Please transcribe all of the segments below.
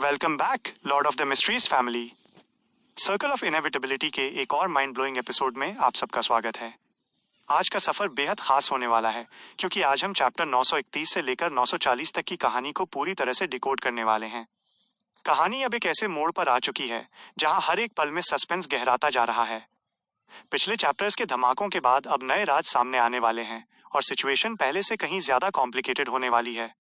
Welcome back Lord of the mysteries family. Circle of inevitability के एक और mind blowing episode में आप सबका स्वागत है। आज का सफर बेहद खास होने वाला है क्योंकि आज हम चैप्टर 931 से लेकर 940 तक की कहानी को पूरी तरह से डिकोड करने वाले हैं। कहानी अब एक ऐसे मोड़ पर आ चुकी है जहां हर एक पल में सस्पेंस गहराता जा रहा है। पिछले चैप्टर्स के धमाकों के बाद अब नए राज सामने आने वाले हैं और सिचुएशन पहले से कहीं ज्यादा कॉम्प्लिकेटेड होने वाली है।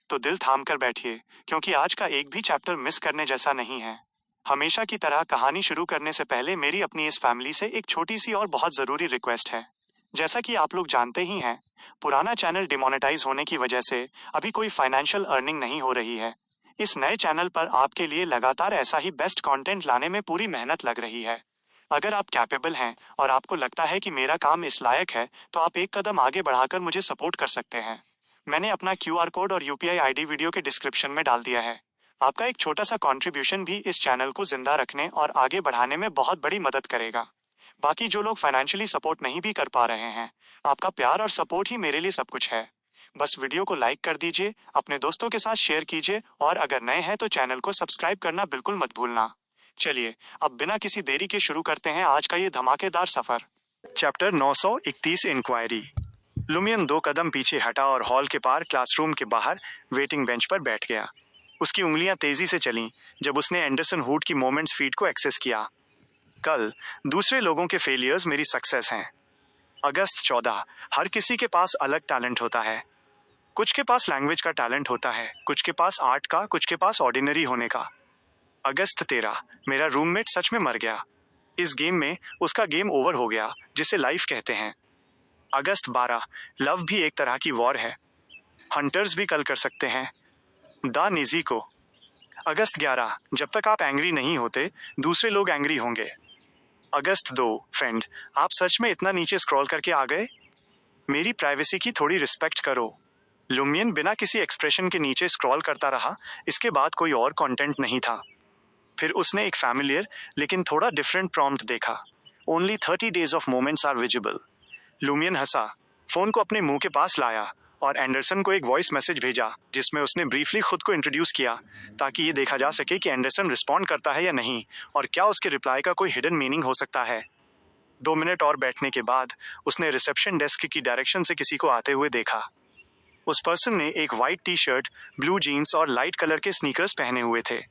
तो दिल थाम कर बैठिए क्योंकि आज का एक भी चैप्टर मिस करने जैसा नहीं है। हमेशा की तरह कहानी शुरू करने से पहले मेरी अपनी इस फैमिली से एक छोटी सी और बहुत जरूरी रिक्वेस्ट है। जैसा कि आप लोग जानते ही हैं, पुराना चैनल डिमोनेटाइज होने की वजह से अभी कोई फाइनेंशियल अर्निंग नहीं हो रही है। इस नए चैनल पर आपके लिए लगातार ऐसा ही बेस्ट कंटेंट लाने में पूरी मेहनत लग रही है। अगर आप कैपेबल हैं और आपको लगता है कि मेरा काम इस लायक है तो आप एक कदम आगे बढ़ाकर मुझे सपोर्ट कर सकते हैं। मैंने अपना QR कोड और UPI ID वीडियो के डिस्क्रिप्शन में डाल दिया है। आपका एक छोटा सा कंट्रीब्यूशन भी इस चैनल को जिंदा रखने और आगे बढ़ाने में बहुत बड़ी मदद करेगा। बाकी जो लोग फाइनेंशियली सपोर्ट नहीं भी कर पा रहे हैं, आपका प्यार और सपोर्ट ही मेरे लिए सब कुछ है। बस वीडियो को लाइक कर दीजिए, अपने दोस्तों के साथ शेयर कीजिए और अगर नए हैं तो चैनल को सब्सक्राइब करना बिल्कुल मत भूलना। चलिए अब बिना किसी देरी के शुरू करते हैं आज का ये धमाकेदार सफर। Chapter 931 inquiry. लुमियन 2 कदम पीछे हटा और हॉल के पार क्लासरूम के बाहर वेटिंग बेंच पर बैठ गया। उसकी उंगलियां तेजी से चलीं जब उसने एंडरसन वुड की मोमेंट्स फीड को एक्सेस किया। कल दूसरे लोगों के फेलियर्स मेरी सक्सेस हैं। अगस्त 14। हर किसी के पास अलग टैलेंट होता है। कुछ के पास लैंग्वेज का टैलेंट होता है, कुछ के पास आर्ट का, कुछ के पास ऑर्डिनरी होने का। अगस्त 13। मेरा रूममेट सच में मर गया। इस गेम में उसका गेम ओवर हो गया जिसे लाइफ कहते हैं। अगस्त 12। लव भी एक तरह की वॉर है। हंटर्स भी कल कर सकते हैं। द निजी को। अगस्त 11। जब तक आप एंग्री नहीं होते दूसरे लोग एंग्री होंगे। अगस्त 2। फ्रेंड, आप सच में इतना नीचे स्क्रॉल करके आ गए? मेरी प्राइवेसी की थोड़ी रिस्पेक्ट करो। लुमियन बिना किसी एक्सप्रेशन के नीचे स्क्रॉल करता रहा। इसके बाद कोई और कंटेंट नहीं था। फिर उसने एक फैमिलियर लेकिन थोड़ा डिफरेंट प्रॉम्प्ट देखा। Only 30 days of moments are visible. Lumian हंसा, फोन को अपने मुंह के पास लाया और एंडरसन को एक वॉइस मैसेज भेजा जिसमें उसने ब्रीफली खुद को इंट्रोड्यूस किया ताकि ये देखा जा सके कि एंडरसन रिस्पॉन्ड करता है या नहीं और क्या उसके रिप्लाई का कोई हिडन मीनिंग हो सकता है। 2 मिनट और बैठने के बाद उसने रिसेप्शन डेस्क की डायरेक्शन से किसी को आते हुए देखा। उस पर्सन ने एक white T shirt, blue jeans और लाइट कलर के स्नीकर्स पहने हुए थे।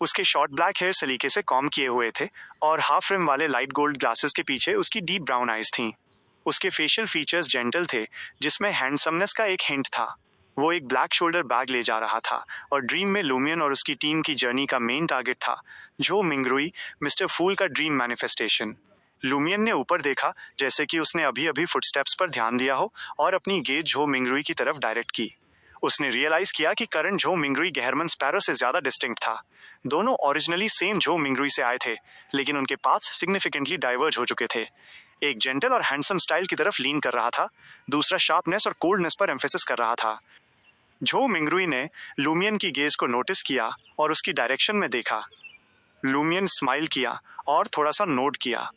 उसके शॉर्ट ब्लैक हेयर सलीके से कॉम्ब किए हुए थे और हाफ रिम वाले लाइट गोल्ड ग्लासेस के पीछे उसकी डीप ब्राउन आइज थीं। उसके फेशियल फीचर्स जेंटल थे जिसमें हैंडसमनेस का एक हिंट था। वो एक ब्लैक शोल्डर बैग ले जा रहा था और ड्रीम में लुमियन और उसकी टीम की जर्नी का मेन टारगेट था जो मिंगरुई, मिस्टर फूल का ड्रीम मैनिफेस्टेशन। लुमियन ने ऊपर देखा जैसे कि उसने अभी अभी फुटस्टेप्स पर ध्यान दिया हो और अपनी गेज झो मिंगरुई की तरफ डायरेक्ट की। उसने रियलाइज किया कि करण झो मिंगरुई गहरमन स्पैरो से ज्यादा डिस्टिंक्ट था। दोनों ओरिजिनली सेम झो मिंगरुई से आए थे लेकिन उनके पाथ्स सिग्निफिकेंटली डाइवर्ज हो चुके थे। एक जेंटल और हैंडसम स्टाइल की तरफ लीन कर रहा था, दूसरा शार्पनेस और कोल्डनेस पर एम्फेसिस कर रहा था। झो मिंगरुई ने लुमियन की गेज को नोटिस किया और उसकी डायरेक्शन में देखा। लुमियन स्माइल किया और थोड़ा सा नोट किया।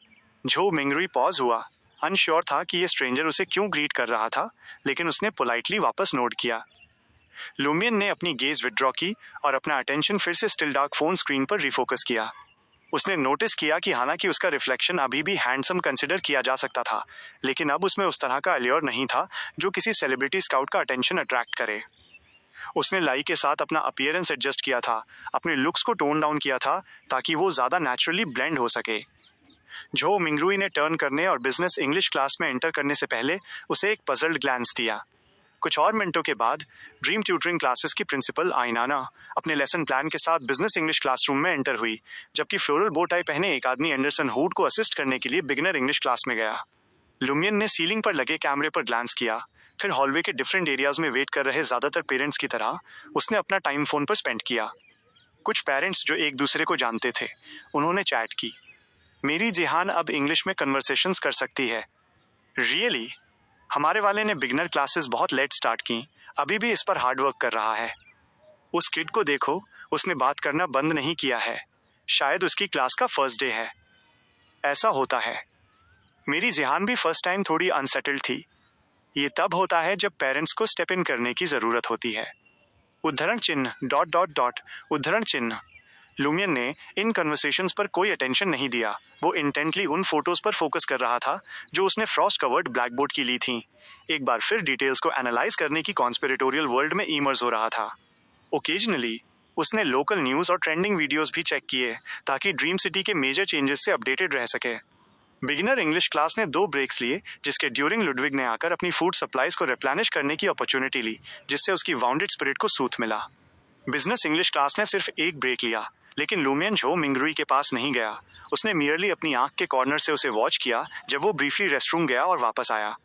झो मिंगरुई पॉज हुआ, अनश्योर था कि ये स्ट्रेंजर उसे क्यों ग्रीट कर रहा था, लेकिन उसने पोलाइटली वापस नोट किया। लुमियन ने अपनी गेज विड्रॉ की और अपना अटेंशन फिर से स्टिल डार्क फोन स्क्रीन पर रिफोकस किया। उसने नोटिस किया कि हालांकि उसका रिफ्लेक्शन अभी भी हैंडसम कंसिडर किया जा सकता था, लेकिन अब उसमें उस तरह का अल्योर नहीं था जो किसी सेलिब्रिटी स्काउट का अटेंशन अट्रैक्ट करे। उसने लाई के साथ अपना अपीयरेंस एडजस्ट किया था, अपने लुक्स को टोन डाउन किया था ताकि वो ज्यादा नेचुरली ब्लेंड हो सके। जो मिंगरुई ने टर्न करने और बिजनेस इंग्लिश क्लास में एंटर करने से पहले उसे एक पजल्ड ग्लैंस दिया। कुछ और मिनटों के बाद ड्रीम ट्यूटरिंग क्लासेस की प्रिंसिपल आइनाना अपने लेसन प्लान के साथ बिजनेस इंग्लिश क्लासरूम में एंटर हुई, जबकि फ्लोरल बो टाई पहने एक आदमी एंडरसन वुड को असिस्ट करने के लिए बिगिनर इंग्लिश क्लास में गया। लुमियन ने सीलिंग पर लगे कैमरे पर ग्लांस किया, फिर हॉलवे के डिफरेंट एरियाज में वेट कर रहे ज्यादातर पेरेंट्स की तरह उसने अपना टाइम फोन पर स्पेंड किया। कुछ पेरेंट्स जो एक दूसरे को जानते थे उन्होंने चैट की। मेरी जिहान अब इंग्लिश में कन्वर्सेशंस कर सकती है। रियली? हमारे वाले ने बिगनर क्लासेस बहुत लेट स्टार्ट की, अभी भी इस पर हार्ड वर्क कर रहा है। उस किड को देखो, उसने बात करना बंद नहीं किया है। शायद उसकी क्लास का फर्स्ट डे है। ऐसा होता है। मेरी जिहान भी फर्स्ट टाइम थोड़ी अनसेटल्ड थी। ये तब होता है जब पेरेंट्स को स्टेप इन करने की ज़रूरत होती है। उद्धरण चिन्ह डॉट डॉट डॉट उद्धरण चिन्ह। लुमियन ने इन कन्वर्सेशंस पर कोई अटेंशन नहीं दिया। वो इंटेंटली उन फोटोज पर फोकस कर रहा था जो उसने फ्रॉस्ट कवर्ड ब्लैकबोर्ड की ली थी। एक बार फिर डिटेल्स को एनालाइज करने की कॉन्स्पिरेटोरियल वर्ल्ड में इमर्स हो रहा था। ओकेजनली उसने लोकल न्यूज़ और ट्रेंडिंग वीडियोस भी चेक किए ताकि ड्रीम सिटी के मेजर चेंजेस से अपडेटेड रह सके। बिगिनर इंग्लिश क्लास ने 2 ब्रेक्स लिए, जिसके ड्यूरिंग लुडविग ने आकर अपनी फूड सप्लाईज को रिप्लेनिश करने की अपॉर्चुनिटी ली, जिससे उसकी वाउंडेड स्पिरिट को सूथ मिला। बिजनेस इंग्लिश क्लास ने सिर्फ एक ब्रेक लिया, लेकिन लुमियन झो मिंगरुई के पास नहीं गया। उसने मियरली अपनी आंख के कॉर्नर से उसे वॉच किया जब वो ब्रीफली रेस्टरूम गया और वापस आया।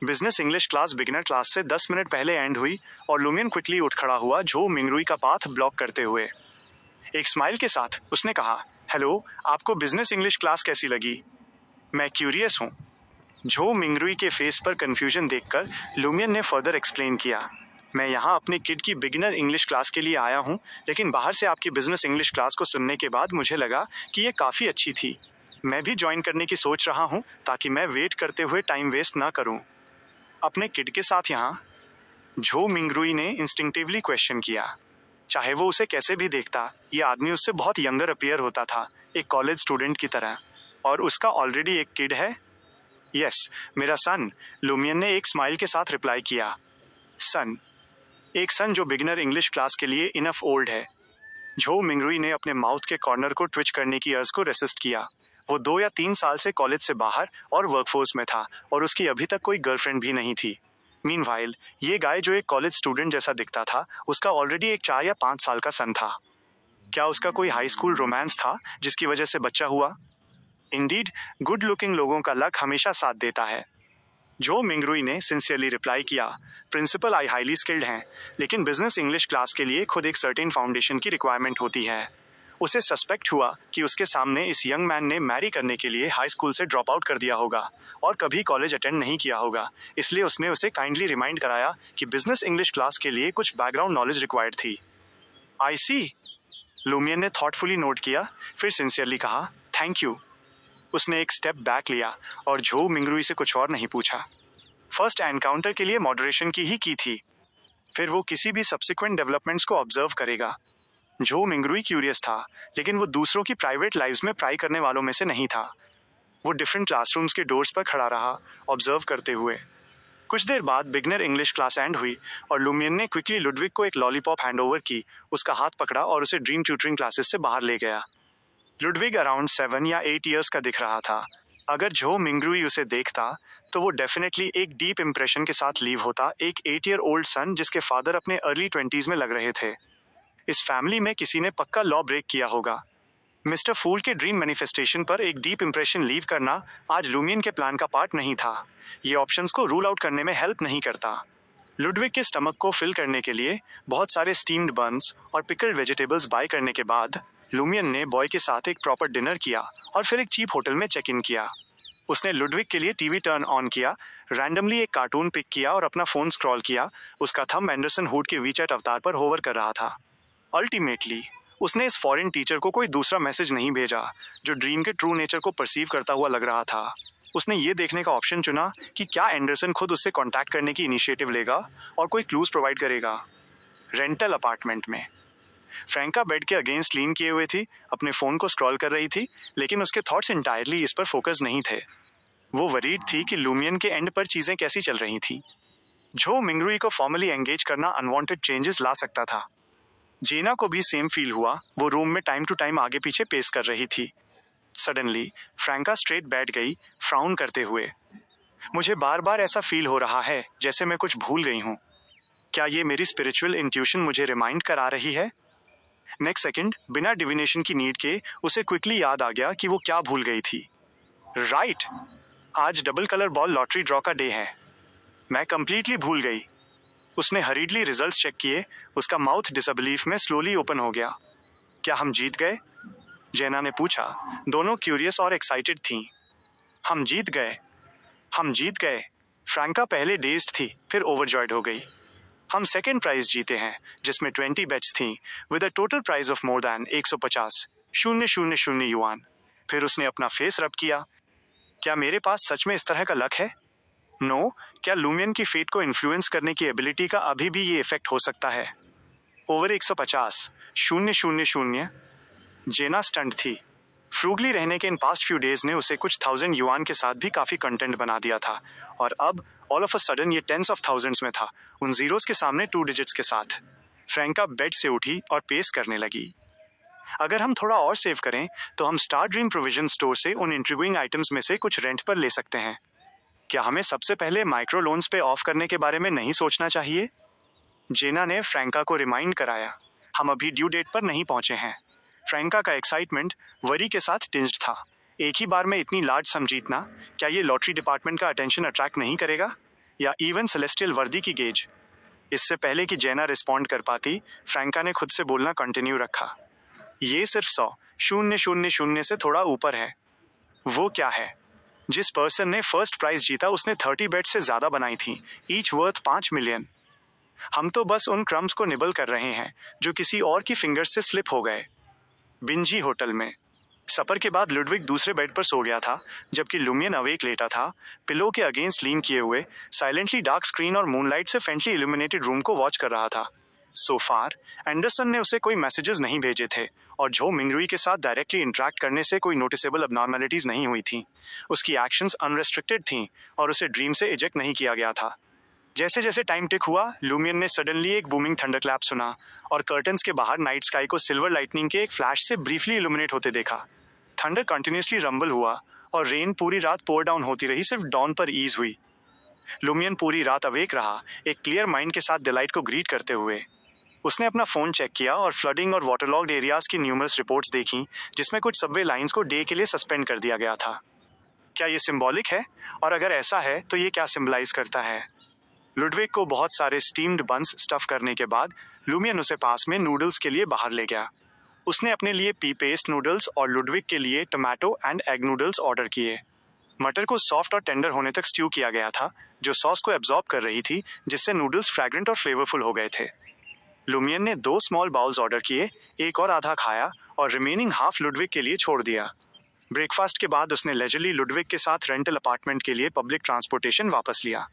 Business English class beginner class से 10 मिनट पहले एंड हुई और लुमियन क्विकली उठ खड़ा हुआ, झो मिंगरुई का पाथ ब्लॉक करते हुए। एक स्माइल के साथ उसने कहा, हेलो, आपको बिजनेस इंग्लिश क्लास कैसी लगी? मैं क्यूरियस हूँ। झो मिंगरुई के फेस पर कंफ्यूजन देखकर लुमियन ने फर्दर एक्सप्लेन किया, मैं यहाँ अपने किड की बिगिनर इंग्लिश क्लास के लिए आया हूँ, लेकिन बाहर से आपकी बिजनेस इंग्लिश क्लास को सुनने के बाद मुझे लगा कि ये काफ़ी अच्छी थी। मैं भी ज्वाइन करने की सोच रहा हूँ ताकि मैं वेट करते हुए टाइम वेस्ट ना करूँ। अपने किड के साथ यहाँ? झो मिंगरुई ने इंस्टिंक्टिवली क्वेश्चन किया। चाहे वो उसे कैसे भी देखता, ये आदमी उससे बहुत यंगर अपीयर होता था, एक कॉलेज स्टूडेंट की तरह। और उसका ऑलरेडी एक किड है? यस, मेरा सन, लुमियन ने एक स्माइल के साथ रिप्लाई किया। सन? एक सन जो बिगिनर इंग्लिश क्लास के लिए इनफ ओल्ड है। झो मिंगरुई ने अपने माउथ के कॉर्नर को ट्विच करने की अर्ज को रेसिस्ट किया। वो 2 या 3 साल से कॉलेज से बाहर और वर्कफोर्स में था और उसकी अभी तक कोई गर्लफ्रेंड भी नहीं थी। मीनवाइल ये गाय जो एक कॉलेज स्टूडेंट जैसा दिखता था, उसका ऑलरेडी एक 4 या 5 साल का सन था। क्या उसका कोई हाई स्कूल रोमांस था जिसकी वजह से बच्चा हुआ? इंडीड, गुड लुकिंग लोगों का लक हमेशा साथ देता है। जो मिंगरुई ने सिंसियरली रिप्लाई किया, प्रिंसिपल आई हाईली स्किल्ड हैं, लेकिन बिजनेस इंग्लिश क्लास के लिए खुद एक सर्टेन फाउंडेशन की रिक्वायरमेंट होती है। उसे सस्पेक्ट हुआ कि उसके सामने इस यंग मैन ने मैरी करने के लिए हाई स्कूल से ड्रॉप आउट कर दिया होगा और कभी कॉलेज अटेंड नहीं किया होगा, इसलिए उसने उसे काइंडली रिमाइंड कराया कि बिजनेस इंग्लिश क्लास के लिए कुछ बैकग्राउंड नॉलेज रिक्वायर्ड थी। आई सी, लुमियन ने थॉटफुली नोट किया, फिर सिंसियरली कहा, थैंक यू। उसने एक स्टेप बैक लिया और झो मिंगरुई से कुछ और नहीं पूछा। फर्स्ट एनकाउंटर के लिए मॉडरेशन की ही की थी, फिर वो किसी भी सब्सिक्वेंट डेवलपमेंट्स को ऑब्जर्व करेगा। झो मिंगरुई क्यूरियस था, लेकिन वो दूसरों की प्राइवेट लाइव्स में प्राई करने वालों में से नहीं था। वो डिफरेंट क्लासरूम्स के डोर्स पर खड़ा रहा, ऑब्जर्व करते हुए। कुछ देर बाद बिगनर इंग्लिश क्लास एंड हुई और लुमियन ने क्विकली लुडविग को एक लॉलीपॉप हैंडओवर की, उसका हाथ पकड़ा और उसे ड्रीम ट्यूटरिंग क्लासेस से बाहर ले गया। लुडविग अराउंड 7 या 8 ईयर्स का दिख रहा था। अगर झो मिंगरुई उसे देखता तो वो डेफिनेटली एक डीप इंप्रेशन के साथ लीव होता, एक 8 ईयर ओल्ड सन जिसके फादर अपने अर्ली 20s में लग रहे थे। इस फैमिली में किसी ने पक्का लॉ ब्रेक किया होगा। मिस्टर फूल के ड्रीम मैनिफेस्टेशन पर एक डीप इंप्रेशन लीव करना आज लुमियन के प्लान का पार्ट नहीं था। ये ऑप्शंस को रूल आउट करने में हेल्प नहीं करता। लुडविग के स्टमक को फिल करने के लिए बहुत सारे स्टीम्ड बन्स और पिकल्ड वेजिटेबल्स बाय करने के बाद लुमियन ने बॉय के साथ एक प्रॉपर डिनर किया और फिर एक चीप होटल में चेक इन किया। उसने लुडविग के लिए टीवी टर्न ऑन किया, रैंडमली एक कार्टून पिक किया और अपना फोन स्क्रॉल किया। उसका थंब एंडरसन हुड के वीचैट अवतार पर होवर कर रहा था। अल्टीमेटली उसने इस फॉरेन टीचर को कोई दूसरा मैसेज नहीं भेजा जो ड्रीम के ट्रू नेचर को परसीव करता हुआ लग रहा था। उसने ये देखने का ऑप्शन चुना कि क्या एंडरसन खुद उससे कांटेक्ट करने की इनिशिएटिव लेगा और कोई क्लूज प्रोवाइड करेगा। रेंटल अपार्टमेंट में फ्रैंका बेड के अगेंस्ट लीन किए हुए थी, अपने फ़ोन को स्क्रॉल कर रही थी, लेकिन उसके थॉट्स इंटायरली इस पर फोकस नहीं थे। वो वरीड थी कि लुमियन के एंड पर चीज़ें कैसी चल रही थी। झो मिंगरुई को फॉर्मली एंगेज करना अनवांटेड चेंजेस ला सकता था। जेना को भी सेम फील हुआ, वो रूम में टाइम टू टाइम आगे पीछे पेस कर रही थी। सडनली फ्रैंका स्ट्रेट बैठ गई, फ्राउन करते हुए। मुझे बार बार ऐसा फील हो रहा है जैसे मैं कुछ भूल गई हूँ। क्या ये मेरी स्पिरिचुअल इंट्यूशन मुझे रिमाइंड करा रही है? नेक्स्ट सेकंड बिना डिविनेशन की नीड के उसे क्विकली याद आ गया कि वो क्या भूल गई थी। राइट, आज double colour ball lottery draw का डे है। मैं कंप्लीटली भूल गई। उसने हरीडली रिजल्ट्स चेक किए, उसका माउथ डिसबिलीफ में स्लोली ओपन हो गया। क्या हम जीत गए? जेना ने पूछा। दोनों क्यूरियस और एक्साइटेड थीं। हम जीत गए, हम जीत गए। फ्रैंका पहले डेज्ड थी, फिर ओवरजॉयड हो गई। हम सेकेंड प्राइज जीते हैं, जिसमें 20 बेट्स थीं, with a total prize of more than 150,000 yuan. फिर उसने अपना फेस रब किया। क्या मेरे पास सच में इस तरह का लक है? नो, क्या लुमियन की फेट को इन्फ्लुएंस करने की एबिलिटी का अभी भी ये इफेक्ट हो सकता है? ओवर 150, 000। जेना स्टंट थी। फ्रूगली रहने के इन पास्ट फ्यू डेज ने उसे कुछ 1000 युआन के साथ भी काफी कंटेंट बना दिया था, और अब ऑल ऑफ अ सडन ये टेंस ऑफ थाउजेंड्स में था, उन जीरोस के सामने 2 डिजिट्स के साथ। फ्रैंका बेड से उठी और पेस करने लगी। अगर हम थोड़ा और सेव करें तो हम स्टार ड्रीम प्रोविजन स्टोर से उन इंट्रिग्विंग आइटम्स में से कुछ रेंट पर ले सकते हैं। क्या हमें सबसे पहले माइक्रो लोन्स पे ऑफ करने के बारे में नहीं सोचना चाहिए? जेना ने फ्रैंका को रिमाइंड कराया। हम अभी ड्यू डेट पर नहीं पहुंचे हैं। फ्रैंका का एक्साइटमेंट वरी के साथ टिंज्ड था। एक ही बार में इतनी लार्ज सम जीतना, क्या ये लॉटरी डिपार्टमेंट का अटेंशन अट्रैक्ट नहीं करेगा, या इवन सेलेस्टियल वर्दी की गेज? इससे पहले कि जेना रिस्पॉन्ड कर पाती, फ्रैंका ने खुद से बोलना कंटिन्यू रखा। ये सिर्फ 100,000 से थोड़ा ऊपर है। वो क्या है? जिस पर्सन ने फर्स्ट प्राइज जीता उसने 30 बेट से ज्यादा बनाई थी, ईच वर्थ 5 मिलियन। हम तो बस उन क्रम्स को निबल कर रहे हैं जो किसी और की फिंगर्स से स्लिप हो गए। बिंजी होटल में सपर के बाद लुडविग दूसरे बेड पर सो गया था, जबकि लुमियन अवेक लेटा था, पिलो के अगेंस्ट लीन किए हुए, साइलेंटली डार्क स्क्रीन और मूनलाइट से फेंटली इल्यूमिनेटेड रूम को वॉच कर रहा था। सो फार एंडरसन ने उसे कोई मैसेजेस नहीं भेजे थे, और जो मिंगरुई के साथ डायरेक्टली इंटरेक्ट करने से कोई नोटिसेबल अबनॉर्मलिटीज नहीं हुई थी। उसकी एक्शंस अनरेस्ट्रिक्टेड थीं, और उसे ड्रीम से इजेक्ट नहीं किया गया था। जैसे जैसे टाइम टिक हुआ, लुमियन ने सडनली एक बूमिंग थंडरक्लैप सुना, और कर्टन्स के बाहर नाइट स्काई को सिल्वर लाइटनिंग के एक फ्लैश से ब्रीफली इल्यूमिनेट होते देखा। थंडर कंटिन्यूसली रंबल हुआ, और रेन पूरी रात पोर डाउन होती रही, सिर्फ डॉन पर ईज हुई। लुमियन पूरी रात अवेक रहा, एक क्लियर माइंड के साथ डिलाइट को ग्रीट करते हुए। उसने अपना फोन चेक किया और फ्लडिंग और वाटरलॉग्ड एरियाज की न्यूमरस रिपोर्ट्स देखी, जिसमें कुछ सबवे लाइंस को डे के लिए सस्पेंड कर दिया गया था। क्या ये सिंबॉलिक है? और अगर ऐसा है तो ये क्या सिंबलाइज करता है? लुडविग को बहुत सारे स्टीम्ड बंस स्टफ करने के बाद लुमियन उसे पास में नूडल्स के लिए बाहर ले गया। उसने अपने लिए पी पेस्ट नूडल्स और लुडविग के लिए tomato and egg noodles order किए। मटर को सॉफ्ट और टेंडर होने तक स्ट्यू किया गया था, जो सॉस को एब्जॉर्ब कर रही थी, जिससे नूडल्स फ्रैग्रेंट और फ्लेवरफुल हो गए थे। लुमियन ने 2 स्मॉल बाउल्स ऑर्डर किए, एक और आधा खाया और रिमेनिंग हाफ लुडविग के लिए छोड़ दिया। ब्रेकफास्ट के बाद उसने लेजरली लुडविग के साथ रेंटल अपार्टमेंट के लिए पब्लिक ट्रांसपोर्टेशन वापस लिया।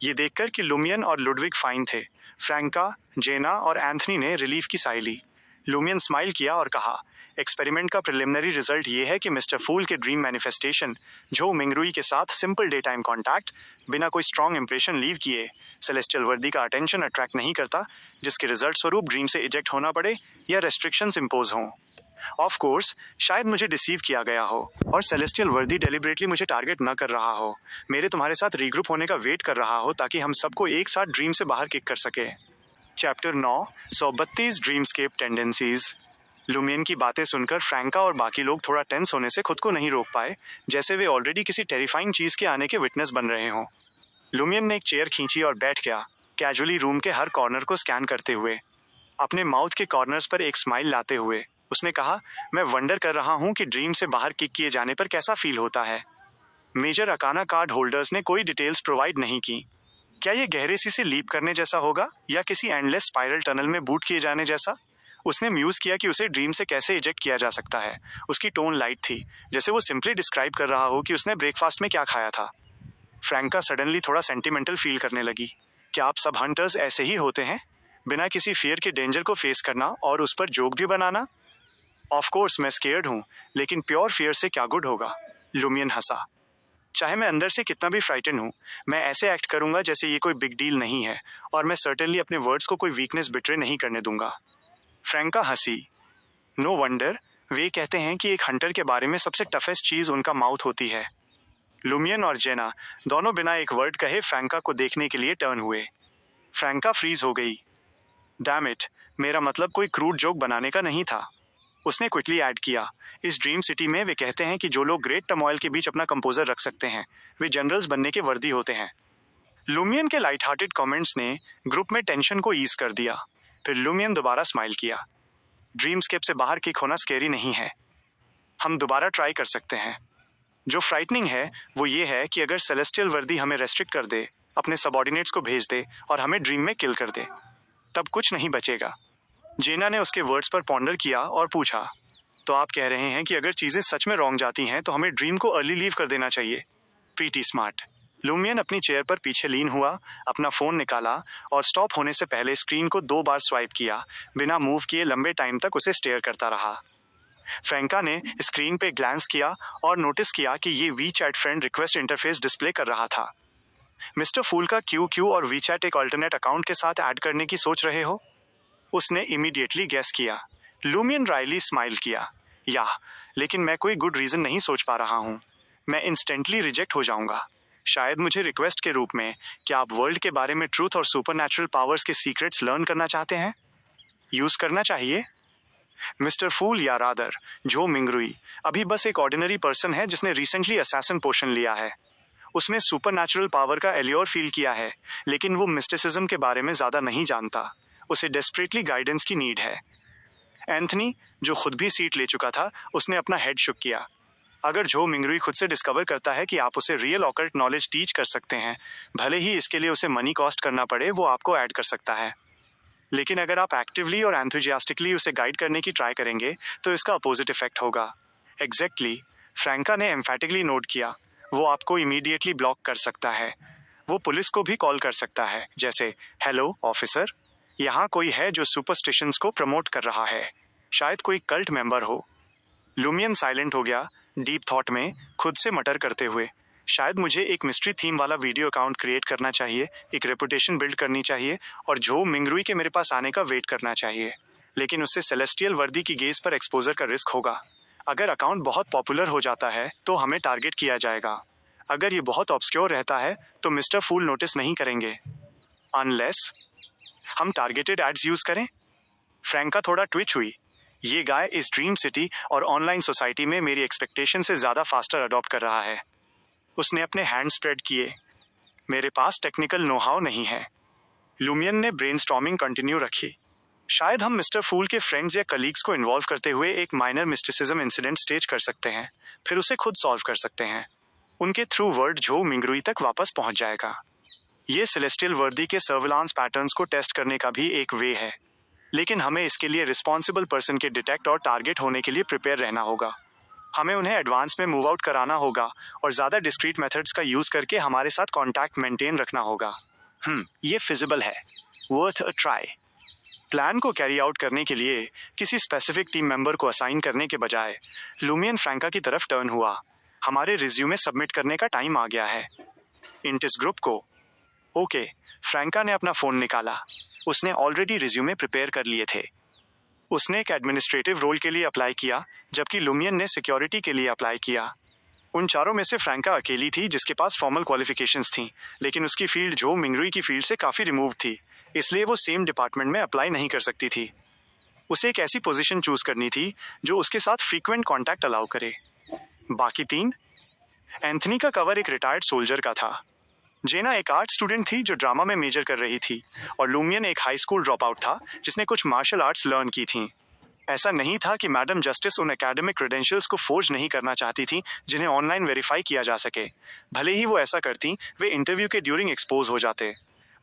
ये देखकर कि लुमियन और लुडविग फाइन थे, फ्रैंका, जेना और एंथनी ने रिलीफ की साई ली। लुमियन स्माइल किया और कहा, एक्सपेरिमेंट का प्रिलिमिनरी रिजल्ट ये है कि मिस्टर फूल के ड्रीम मैनिफेस्टेशन, जो मिंगरुई के साथ सिंपल डे टाइम कॉन्टैक्ट, बिना कोई स्ट्रॉन्ग इंप्रेशन लीव किए, सेलेस्टियल वर्दी का अटेंशन अट्रैक्ट नहीं करता, जिसके रिजल्ट स्वरूप ड्रीम से इजेक्ट होना पड़े या रेस्ट्रिक्शंस इम्पोज हों। ऑफ कोर्स, शायद मुझे डिसीव किया गया हो, और सेलेस्टियल वर्दी डेलिबरेटली मुझे टारगेट न कर रहा हो, मेरे तुम्हारे साथ रीग्रुप होने का वेट कर रहा हो, ताकि हम सबको एक साथ ड्रीम से बाहर किक कर सके। Chapter 9, 132 ड्रीमस्केप tendencies. लुमियन की बातें सुनकर फ्रैंका और बाकी लोग थोड़ा टेंस होने से खुद को नहीं रोक पाए, जैसे वे ऑलरेडी किसी टेरिफाइंग चीज के आने के विटनेस बन रहे हों। लुमियन ने एक चेयर खींची और बैठ गया, कैजुअली रूम के हर कॉर्नर को स्कैन करते हुए, अपने माउथ के कॉर्नर्स पर एक स्माइल लाते हुए। उसने कहा, मैं वंडर कर रहा हूँ कि ड्रीम से बाहर किक किए जाने पर कैसा फील होता है। मेजर अकाना कार्ड होल्डर्स ने कोई डिटेल्स प्रोवाइड नहीं की। क्या ये गहरे सी से लीप करने जैसा होगा, या किसी एंडलेस स्पाइरल टनल में बूट किए जाने जैसा? उसने म्यूज किया कि उसे ड्रीम से कैसे इजेक्ट किया जा सकता है। उसकी टोन लाइट थी, जैसे वो सिंपली डिस्क्राइब कर रहा हो कि उसने ब्रेकफास्ट में क्या खाया था। फ्रैंका सडनली थोड़ा सेंटिमेंटल फील करने लगी। क्या आप सब हंटर्स ऐसे ही होते हैं, बिना किसी फियर के डेंजर को फेस करना और उस पर जोक भी बनाना? ऑफ कोर्स मैं स्केयर्ड हूँ, लेकिन प्योर फियर से क्या गुड होगा? लुमियन हंसा। चाहे मैं अंदर से कितना भी फ्राइटन हूँ, मैं ऐसे एक्ट करूंगा जैसे ये कोई बिग डील नहीं है, और मैं सर्टेनली अपने वर्ड्स को कोई वीकनेस बिट्रे नहीं करने दूंगा। फ्रैंका हंसी। नो वंडर, वे कहते हैं कि एक हंटर के बारे में सबसे टफेस्ट चीज उनका माउथ होती है। लुमियन और जेना दोनों बिना एक वर्ड कहे फ्रैंका को देखने के लिए टर्न हुए। फ्रैंका फ्रीज हो गई। डैम इट, मेरा मतलब कोई क्रूड जोक बनाने का नहीं था। उसने क्विकली ऐड किया, इस ड्रीम सिटी में वे कहते हैं कि जो लोग ग्रेट टर्मोइल के बीच अपना कंपोजर रख सकते हैं, वे जनरल्स बनने के वर्दी होते हैं। लुमियन के लाइट हार्टेड कमेंट्स ने ग्रुप में टेंशन को ईज कर दिया। फिर लुमियन दोबारा स्माइल किया। ड्रीमस्केप से बाहर किक होना स्केरी नहीं है, हम दोबारा ट्राई कर सकते हैं। जो फ्राइटनिंग है वो ये है कि अगर सेलेस्टियल वर्दी हमें रेस्ट्रिक्ट कर दे, अपने सबऑर्डिनेट्स को भेज दे और हमें ड्रीम में किल कर दे, तब कुछ नहीं बचेगा। जेना ने उसके वर्ड्स पर पॉन्डर किया और पूछा, तो आप कह रहे हैं कि अगर चीजें सच में रॉन्ग जाती हैं तो हमें ड्रीम को अर्ली लीव कर देना चाहिए? Pretty smart. लूमियन अपनी चेयर पर पीछे लीन हुआ, अपना फोन निकाला और स्टॉप होने से पहले स्क्रीन को 2 बार स्वाइप किया। बिना मूव किए लंबे टाइम तक उसे स्टेयर करता रहा। फ्रैंका ने स्क्रीन पे ग्लैंस किया और नोटिस किया कि ये WeChat friend request interface display कर रहा था। मिस्टर फूल का क्यू और वीचैट एक अल्टरनेट अकाउंट के साथ ऐड करने की सोच रहे हो? उसने इमीडिएटली गेस किया। लूमियन रायली स्माइल किया। या, लेकिन मैं कोई गुड रीजन नहीं सोच पा रहा हूँ। मैं इंस्टेंटली रिजेक्ट हो जाऊंगा। शायद मुझे रिक्वेस्ट के रूप में, क्या आप वर्ल्ड के बारे में ट्रूथ और सुपरनैचुरल पावर्स के सीक्रेट्स लर्न करना चाहते हैं? यूज करना चाहिए? मिस्टर फूल या रादर जो मिंगरुई अभी बस एक ऑर्डिनरी पर्सन है जिसने रिसेंटली असैसिन पोशन लिया है। उसने सुपरनैचुरल पावर का एलियोर फील किया है, लेकिन वो मिस्टिसिज्म के बारे में ज्यादा नहीं जानता। उसे डेस्परेटली गाइडेंस की नीड है। एंथनी, जो खुद भी सीट ले चुका था, उसने अपना हेड शुक किया। अगर जो मिंगरुई खुद से डिस्कवर करता है कि आप उसे रियल ऑकल्ट नॉलेज टीच कर सकते हैं, भले ही इसके लिए उसे मनी कॉस्ट करना पड़े, वो आपको ऐड कर सकता है। लेकिन अगर आप एक्टिवली और एंथुजियास्टिकली उसे गाइड करने की ट्राई करेंगे तो इसका अपोजिट इफेक्ट होगा। एग्जैक्टली, फ्रैंका ने एम्फेटिकली नोट किया। वो आपको इमीडिएटली ब्लॉक कर सकता है। वो पुलिस को भी कॉल कर सकता है, जैसे, हेलो ऑफिसर, यहाँ कोई है जो सुपरस्टिशंस को प्रमोट कर रहा है। शायद कोई कल्ट मेंबर हो। लूमियन साइलेंट हो गया, डीप थॉट में, खुद से मटर करते हुए। शायद मुझे एक मिस्ट्री थीम वाला वीडियो अकाउंट क्रिएट करना चाहिए, एक रेपुटेशन बिल्ड करनी चाहिए और जो मिंगरुई के मेरे पास आने का वेट करना चाहिए। लेकिन उससे सेलेस्टियल वर्दी की गेज पर एक्सपोजर का रिस्क होगा। अगर अकाउंट बहुत पॉपुलर हो जाता है तो हमें टारगेट किया जाएगा। अगर ये बहुत ऑब्सक्योर रहता है तो मिस्टर फूल नोटिस नहीं करेंगे। अनलेस हम टारगेटेड एड्स यूज करें। फ्रैंका थोड़ा ट्विच हुई। ये गाय इस ड्रीम सिटी और ऑनलाइन सोसाइटी में मेरी एक्सपेक्टेशन से ज्यादा फास्टर अडॉप्ट कर रहा है। उसने अपने हैंड स्प्रेड किए। मेरे पास टेक्निकल नो हाउ नहीं है। लूमियन ने ब्रेनस्टॉर्मिंग कंटिन्यू रखी। शायद हम मिस्टर फूल के फ्रेंड्स या कलीग्स को इन्वॉल्व करते हुए एक माइनर मिस्टिसिज्म इंसिडेंट स्टेज कर सकते हैं, फिर उसे खुद सॉल्व कर सकते हैं। उनके थ्रू वर्ड जो मिंगरुई तक वापस पहुंच जाएगा। ये सेलेस्टियल वर्दी के सर्विलांस पैटर्न्स को टेस्ट करने का भी एक वे है, लेकिन हमें इसके लिए रिस्पॉन्सिबल पर्सन के डिटेक्ट और टारगेट होने के लिए प्रिपेयर रहना होगा। हमें उन्हें एडवांस में मूव आउट कराना होगा और ज़्यादा डिस्क्रीट मेथड्स का यूज़ करके हमारे साथ कांटेक्ट मेंटेन रखना होगा। ये फिजिबल है, वर्थ अ ट्राई। प्लान को कैरी आउट करने के लिए किसी स्पेसिफिक टीम मेंबर को असाइन करने के बजाय लूमियन फ्रैंका की तरफ टर्न हुआ। हमारे रिज्यूमे सबमिट करने का टाइम आ गया है। इंटिस ग्रुप को। ओके, फ्रैंका ने अपना फ़ोन निकाला। उसने ऑलरेडी रिज्यूमे प्रिपेयर कर लिए थे। उसने एक एडमिनिस्ट्रेटिव रोल के लिए अप्लाई किया, जबकि लूमियन ने सिक्योरिटी के लिए अप्लाई किया। उन चारों में से फ्रैंका अकेली थी जिसके पास फॉर्मल क्वालिफिकेशंस थीं, लेकिन उसकी फील्ड जो मिंगरुई की फील्ड से काफ़ी रिमूव थी, इसलिए वो सेम डिपार्टमेंट में अप्लाई नहीं कर सकती थी। उसे एक ऐसी पोजीशन चूज करनी थी जो उसके साथ फ्रीक्वेंट कॉन्टैक्ट अलाउ करे। बाकी 3। एंथनी का कवर एक रिटायर्ड सोल्जर का था। जेना एक आर्ट स्टूडेंट थी जो ड्रामा में मेजर कर रही थी, और लूमियन एक हाई स्कूल ड्रॉप आउट था जिसने कुछ मार्शल आर्ट्स लर्न की थी। ऐसा नहीं था कि मैडम जस्टिस उन एकेडमिक क्रेडेंशियल्स को फोर्ज नहीं करना चाहती थी जिन्हें ऑनलाइन वेरीफाई किया जा सके। भले ही वो ऐसा करती, वे इंटरव्यू के ड्यूरिंग एक्सपोज हो जाते।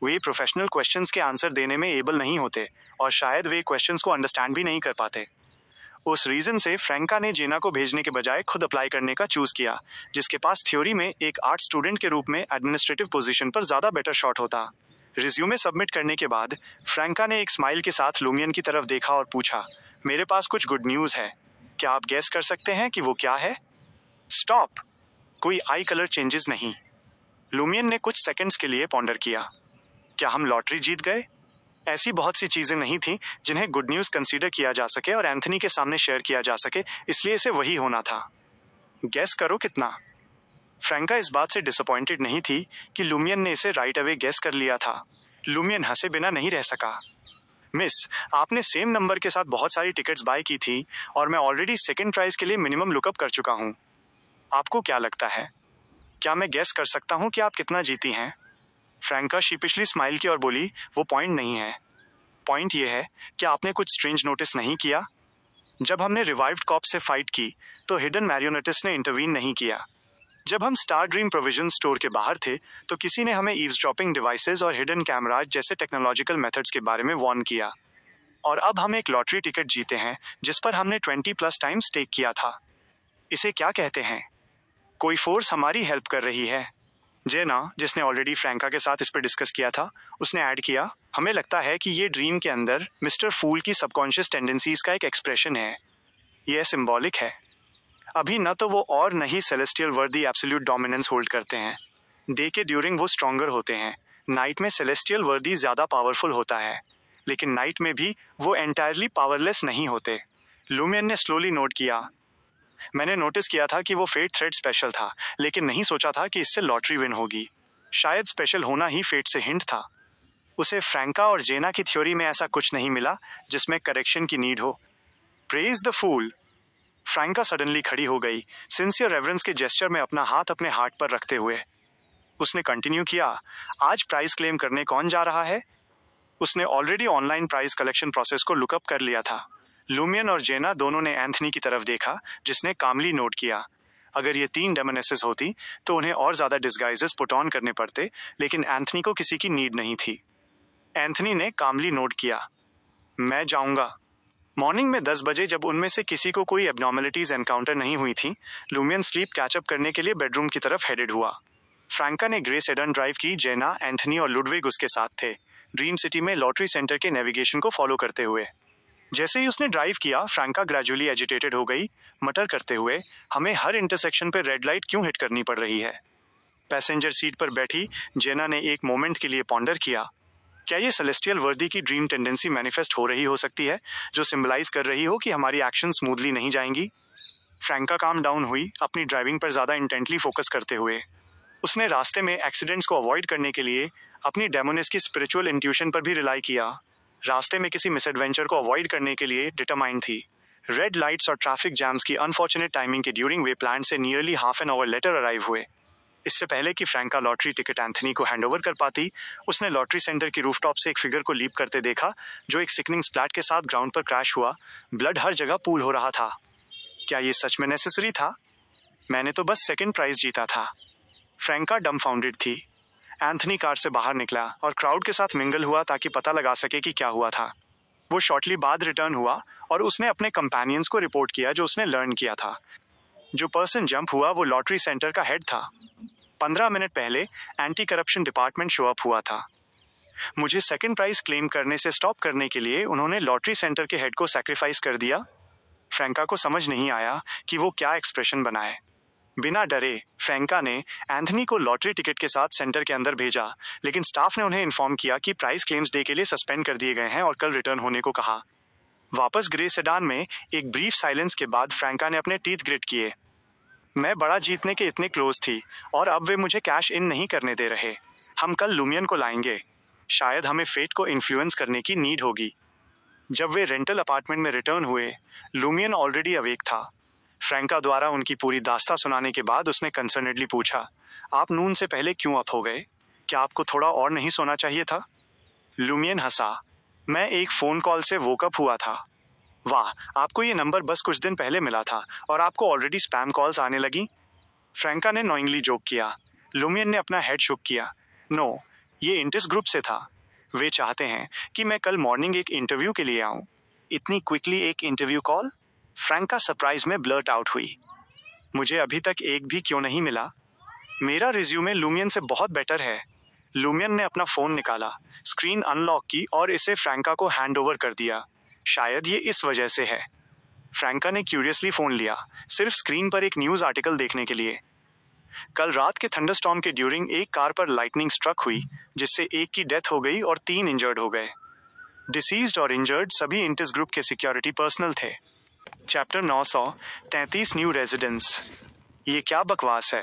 वे प्रोफेशनल क्वेश्चंस के आंसर देने में एबल नहीं होते और शायद वे क्वेश्चंस को अंडरस्टैंड भी नहीं कर पाते। उस रीजन से फ्रैंका ने जेना को भेजने के बजाय खुद अप्लाई करने का चूज किया, जिसके पास थ्योरी में एक आर्ट स्टूडेंट के रूप में एडमिनिस्ट्रेटिव पोजीशन पर ज्यादा बेटर शॉट होता। रिज्यूमे सबमिट करने के बाद फ्रैंका ने एक स्माइल के साथ लूमियन की तरफ देखा और पूछा, मेरे पास कुछ गुड न्यूज है। क्या आप गेस कर सकते हैं कि वो क्या है? स्टॉप। कोई आई कलर चेंजेस नहीं। लूमियन ने कुछ सेकंड्स के लिए पॉन्डर किया। क्या हम लॉटरी जीत गए? ऐसी बहुत सी चीजें नहीं थी जिन्हें गुड न्यूज कंसीडर किया जा सके और एंथनी के सामने शेयर किया जा सके, इसलिए इसे वही होना था। गेस करो कितना? फ्रैंका इस बात से डिसअपॉइंटेड नहीं थी कि लूमियन ने इसे राइट अवे गेस कर लिया था। लूमियन हंसे बिना नहीं रह सका। मिस, आपने सेम नंबर के साथ बहुत सारी टिकट्स बाय की थी और मैं ऑलरेडी सेकंड प्राइज के लिए मिनिमम लुकअप कर चुका हूँ। आपको क्या लगता है? क्या मैं गेस कर सकता हूँ कि आप कितना जीती हैं? फ्रैंका शीपिशली स्माइल की और बोली, वो पॉइंट नहीं है। पॉइंट ये है कि आपने कुछ स्ट्रेंज नोटिस नहीं किया? जब हमने रिवाइव्ड कॉप से फाइट की तो हिडन मैरियोनेटिस्ट ने इंटरवीन नहीं किया। जब हम स्टार ड्रीम प्रोविजन स्टोर के बाहर थे तो किसी ने हमें ईव्सड्रॉपिंग डिवाइसेस और हिडन कैमराज जैसे टेक्नोलॉजिकल मेथड्स के बारे में वार्न किया। और अब हम एक लॉटरी टिकट जीते हैं जिस पर हमने 20+ टाइम स्टेक किया था। इसे क्या कहते हैं? कोई फोर्स हमारी हेल्प कर रही है। जेना, जिसने ऑलरेडी फ्रैंका के साथ इस पर डिस्कस किया था, उसने ऐड किया, हमें लगता है कि ये ड्रीम के अंदर मिस्टर फूल की सबकॉन्शियस टेंडेंसीज का एक एक्सप्रेशन है। यह सिंबॉलिक है। अभी न तो वो और न ही सेलेस्टियल वर्दी एब्सोल्यूट डोमिनेंस होल्ड करते हैं। डे के ड्यूरिंग वो स्ट्रॉन्गर होते हैं। नाइट में सेलेस्टियल वर्दी ज़्यादा पावरफुल होता है, लेकिन नाइट में भी वो एंटायरली पावरलेस नहीं होते। लूमियन ने स्लोली नोट किया, मैंने नोटिस किया था कि वो फेट थ्रेड स्पेशल था, लेकिन नहीं सोचा था कि इससे लॉटरी विन होगी। शायद स्पेशल होना ही फेट से हिंट था। उसे फ्रैंका और जेना की थ्योरी में ऐसा कुछ नहीं मिला जिसमें करेक्शन की नीड हो। Praise the fool. Franca suddenly खड़ी हो गई, सिंसियर रेवरेंस के जेस्चर में अपना हाथ अपने हार्ट पर रखते हुए। उसने कंटिन्यू किया, आज प्राइस क्लेम करने कौन जा रहा है? उसने already online price collection process को लुकअप कर लिया था। लूमियन और जेना दोनों ने एंथनी की तरफ देखा, जिसने कामली नोट किया। अगर ये 3 डेमोनेसेस होती तो उन्हें और ज्यादा डिस्गाइजेस पुट ऑन करने पड़ते, लेकिन एंथनी को किसी की नीड नहीं थी। एंथनी ने कामली नोट किया, मैं जाऊंगा। मॉर्निंग में 10 बजे जब उनमें से किसी को कोई एबनॉर्मलिटीज एनकाउंटर नहीं हुई थी, लूमियन स्लीप कैचअप करने के लिए बेडरूम की तरफ हेडेड हुआ। फ्रैंका ने ग्रे सेडन ड्राइव की, जेना, एंथनी और लुडविग उसके साथ थे, ड्रीम सिटी में लॉटरी सेंटर के नेविगेशन को फॉलो करते हुए। जैसे ही उसने ड्राइव किया, फ्रैंका ग्रेजुअली एजिटेटेड हो गई, मटर करते हुए, हमें हर इंटरसेक्शन पे रेड लाइट क्यों हिट करनी पड़ रही है? पैसेंजर सीट पर बैठी जेना ने एक मोमेंट के लिए पॉन्डर किया, क्या ये सेलेस्टियल वर्दी की ड्रीम टेंडेंसी मैनिफेस्ट हो रही हो सकती है, जो सिंबलाइज कर रही हो कि हमारी एक्शन स्मूथली नहीं जाएंगी? फ्रैंका काम डाउन हुई, अपनी ड्राइविंग पर ज्यादा इंटेंटली फोकस करते हुए। उसने रास्ते में एक्सीडेंट्स को अवॉइड करने के लिए अपनी डेमोनिस की स्पिरिचुअल इंट्यूशन पर भी रिलाई किया। रास्ते में किसी मिसएडवेंचर को अवॉइड करने के लिए डिटरमाइंड थी। रेड लाइट्स और ट्रैफिक जैम्स की अनफॉर्चुनेट टाइमिंग के ड्यूरिंग वे प्लान से nearly half an hour later arrive हुए। इससे पहले कि फ्रैंका लॉटरी टिकट एंथनी को हैंडओवर कर पाती, उसने लॉटरी सेंटर की रूफटॉप से एक फिगर को लीप करते देखा, जो एक सिकनिंग स्प्लैट के साथ ग्राउंड पर क्रैश हुआ। ब्लड हर जगह पूल हो रहा था। क्या ये सच में नेसेसरी था? मैंने तो बस सेकंड प्राइज जीता था। फ्रैंका डमफाउंडेड थी। एंथनी कार से बाहर निकला और क्राउड के साथ मिंगल हुआ ताकि पता लगा सके कि क्या हुआ था। वो शॉर्टली बाद रिटर्न हुआ और उसने अपने कंपेनियंस को रिपोर्ट किया जो उसने लर्न किया था। जो पर्सन जंप हुआ वो लॉटरी सेंटर का हेड था। 15 मिनट पहले anti corruption department show up हुआ था। मुझे सेकंड प्राइज क्लेम करने से स्टॉप करने के लिए उन्होंने लॉटरी सेंटर के हेड को सैक्रिफाइस कर दिया। फ्रैंका को समझ नहीं आया कि वो क्या एक्सप्रेशन बनाए। बिना डरे फ्रैंका ने एंथनी को लॉटरी टिकट के साथ सेंटर के अंदर भेजा, लेकिन स्टाफ ने उन्हें इन्फॉर्म किया कि प्राइस क्लेम्स डे के लिए सस्पेंड कर दिए गए हैं और कल रिटर्न होने को कहा। वापस ग्रे सेडान में एक ब्रीफ साइलेंस के बाद फ्रैंका ने अपने टीथ ग्रिट किए। मैं बड़ा जीतने के इतने क्लोज थी और अब वे मुझे कैश इन नहीं करने दे रहे। हम कल लूमियन को लाएंगे। शायद हमें फेट को इन्फ्लुएंस करने की नीड होगी। जब वे रेंटल अपार्टमेंट में रिटर्न हुए, लूमियन ऑलरेडी अवेक था। फ्रैंका द्वारा उनकी पूरी दास्तां सुनाने के बाद उसने कंसर्नेडली पूछा, आप नून से पहले क्यों अप हो गए? क्या आपको थोड़ा और नहीं सोना चाहिए था? लूमियन हंसा, मैं एक फ़ोन कॉल से वोकअप हुआ था। वाह, आपको ये नंबर बस कुछ दिन पहले मिला था और आपको ऑलरेडी स्पैम कॉल्स आने लगी? फ्रैंका ने नॉइंगली जोक किया। लूमियन ने अपना हेड शुक किया। नो, ये इंटिस ग्रुप से था। वे चाहते हैं कि मैं कल मॉर्निंग एक इंटरव्यू के लिए आऊं। इतनी क्विकली एक इंटरव्यू कॉल? फ्रैंका सरप्राइज में ब्लर्ट आउट हुई, मुझे अभी तक एक भी क्यों नहीं मिला? मेरा रिज्यूमे लूमियन से बहुत बेटर है। लूमियन ने अपना फोन निकाला, स्क्रीन अनलॉक की और इसे फ्रैंका को हैंड ओवर कर दिया। शायद ये इस वजह से है। फ्रैंका ने क्यूरियसली फोन लिया, सिर्फ स्क्रीन पर एक न्यूज आर्टिकल देखने के लिए। कल रात के थंडरस्टॉर्म के ड्यूरिंग एक कार पर लाइटनिंग स्ट्रक हुई, जिससे एक की डेथ हो गई और 3 इंजर्ड हो गए। डिसीज्ड और इंजर्ड सभी इंटिस ग्रुप के सिक्योरिटी पर्सनल थे। Chapter 933 new residence. ये क्या बकवास है?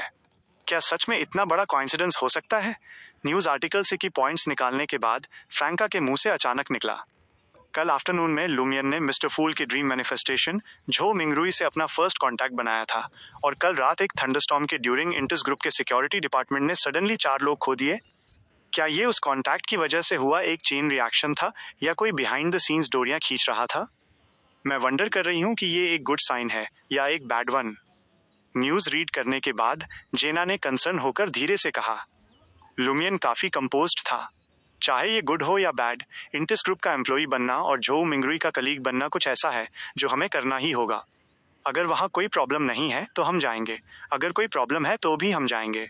क्या सच में इतना बड़ा कोइंसिडेंस हो सकता है? न्यूज आर्टिकल से की पॉइंट्स निकालने के बाद फ्रैंका के मुंह से अचानक निकला, कल आफ्टरनून में लूमियन ने मिस्टर फूल की ड्रीम मैनिफेस्टेशन झो मिंगरुई से अपना फर्स्ट कांटेक्ट बनाया था और कल रात एक थंडरस्टॉर्म के ड्यूरिंग इंटिस ग्रुप के सिक्योरिटी डिपार्टमेंट ने सडनली 4 लोग खो दिए। क्या ये उस कांटेक्ट की वजह से हुआ एक चेन रिएक्शन था या कोई बिहाइंड द सीन्स डोरियां खींच रहा था? मैं वंडर कर रही हूँ कि ये एक गुड साइन है या एक बैड वन। न्यूज रीड करने के बाद जेना ने कंसर्न होकर धीरे से कहा। लूमियन काफी कंपोज्ड था। चाहे ये गुड हो या बैड, इंटिस ग्रुप का एम्प्लॉई बनना और झो मिंगरुई का कलीग बनना कुछ ऐसा है जो हमें करना ही होगा। अगर वहाँ कोई प्रॉब्लम नहीं है तो हम जाएंगे, अगर कोई प्रॉब्लम है तो भी हम जाएंगे।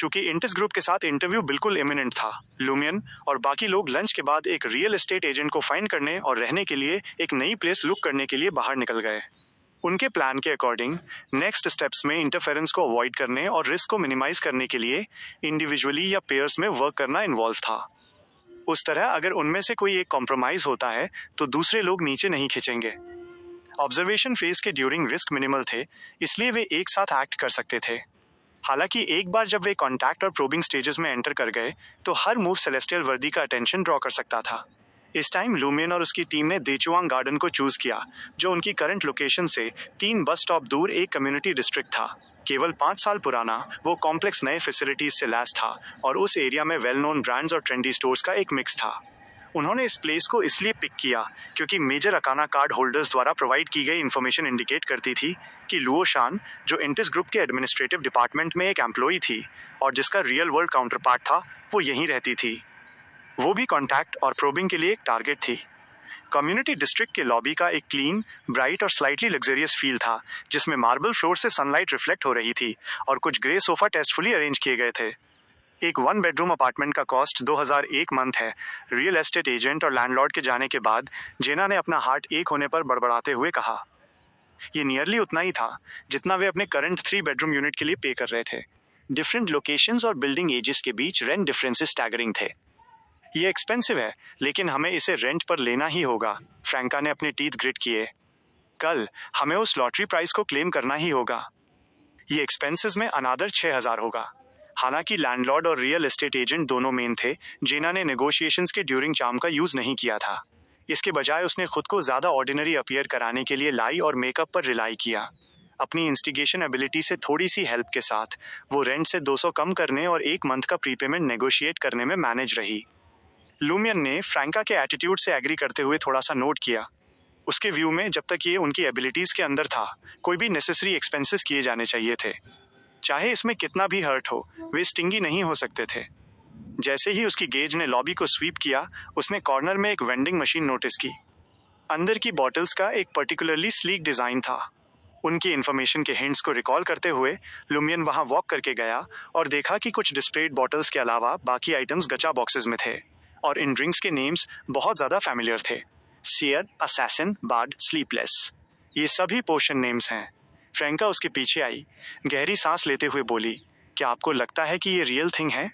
चूंकि इंटिस ग्रुप के साथ इंटरव्यू बिल्कुल इमिनेंट था, लुमियन और बाकी लोग लंच के बाद एक रियल एस्टेट एजेंट को फाइंड करने और रहने के लिए एक नई प्लेस लुक करने के लिए बाहर निकल गए। उनके प्लान के अकॉर्डिंग नेक्स्ट स्टेप्स में इंटरफेरेंस को अवॉइड करने और रिस्क को मिनिमाइज करने के लिए इंडिविजुअली या पेयर्स में वर्क करना इन्वॉल्व था। उस तरह अगर उनमें से कोई एक कॉम्प्रोमाइज होता है तो दूसरे लोग नीचे नहीं खिंचेंगे। ऑब्जर्वेशन फेज के ड्यूरिंग रिस्क मिनिमल थे, इसलिए वे एक साथ एक्ट कर सकते थे। हालांकि एक बार जब वे कॉन्टैक्ट और प्रोबिंग स्टेजेस में एंटर कर गए तो हर मूव सेलेस्टियल वर्दी का अटेंशन ड्रॉ कर सकता था। इस टाइम लुमियन और उसकी टीम ने देचुआंग गार्डन को चूज किया, जो उनकी करंट लोकेशन से 3 बस स्टॉप दूर एक कम्युनिटी डिस्ट्रिक्ट था। केवल 5 साल पुराना, वो कॉम्प्लेक्स नए फैसिलिटीज से लैस था और उस एरिया में वेल नोन ब्रांड्स और ट्रेंडी स्टोर्स का एक मिक्स था। उन्होंने इस प्लेस को इसलिए पिक किया क्योंकि मेजर अकाना कार्ड होल्डर्स द्वारा प्रोवाइड की गई इन्फॉर्मेशन इंडिकेट करती थी कि लुओ शान, जो इंटिस ग्रुप के एडमिनिस्ट्रेटिव डिपार्टमेंट में एक एम्प्लॉई थी और जिसका रियल वर्ल्ड काउंटर पार्ट था, वो यहीं रहती थी। वो भी कॉन्टैक्ट और प्रोबिंग के लिए एक टारगेट थी। कम्युनिटी डिस्ट्रिक्ट के लॉबी का एक क्लीन, ब्राइट और स्लाइटली लग्जरियस फील था, जिसमें मार्बल फ्लोर से सनलाइट रिफ्लेक्ट हो रही थी और कुछ ग्रे सोफा टेस्टफुली अरेंज किए गए थे। एक 1 बेडरूम अपार्टमेंट का कॉस्ट 2001 मंथ है। रियल एस्टेट एजेंट और लैंडलॉर्ड के जाने के बाद जेना ने अपना हार्ट एक होने पर बड़बड़ाते हुए कहा। ये नियरली उतना ही था जितना वे अपने करंट 3 बेडरूम यूनिट के लिए पे कर रहे थे। डिफरेंट लोकेशंस और बिल्डिंग एजेस के बीच रेंट डिफरेंसेस स्टैगरिंग थे। ये एक्सपेंसिव है, लेकिन हमें इसे रेंट पर लेना ही होगा, फ्रैंका ने अपने टीथ ग्रिट किए। कल हमें उस लॉटरी प्राइस को क्लेम करना ही होगा। ये एक्सपेंसेस में अनादर 6000 होगा। हालांकि लैंडलॉर्ड और रियल एस्टेट एजेंट दोनों मेन थे, जेना ने नेगोशिएशंस के ड्यूरिंग चार्म का यूज नहीं किया था। इसके बजाय उसने खुद को ज्यादा ऑर्डिनरी अपीयर कराने के लिए लाई और मेकअप पर रिलाई किया। अपनी इंस्टिगेशन एबिलिटी से थोड़ी सी हेल्प के साथ वो रेंट से 200 कम करने और 1 मंथ का प्रीपेमेंट नेगोशिएट करने में मैनेज रही। लुमियन ने फ्रैंका के एटीट्यूड से एग्री करते हुए थोड़ा सा नोट किया। उसके व्यू में जब तक ये उनकी एबिलिटीज के अंदर था, कोई भी नेसेसरी एक्सपेंसेस किए जाने चाहिए थे। चाहे इसमें कितना भी हर्ट हो, वे स्टिंगी नहीं हो सकते थे। जैसे ही उसकी गेज ने लॉबी को स्वीप किया, उसने कॉर्नर में एक वेंडिंग मशीन नोटिस की। अंदर की बॉटल्स का एक पर्टिकुलरली स्लीक डिजाइन था। उनकी इन्फॉर्मेशन के हिंट्स को रिकॉल करते हुए लुमियन वहां वॉक करके गया और देखा कि कुछ डिस्प्लेड बॉटल्स के अलावा बाकी आइटम्स गचा बॉक्सेस में थे और इन ड्रिंक्स के नेम्स बहुत ज्यादा फैमिलियर थे। सियर, असैसिन, बार्ड, स्लीपलेस, ये सभी पोशन नेम्स हैं। फ्रैंका उसके पीछे आई, गहरी सांस लेते हुए बोली, क्या आपको लगता है कि ये रियल थिंग है?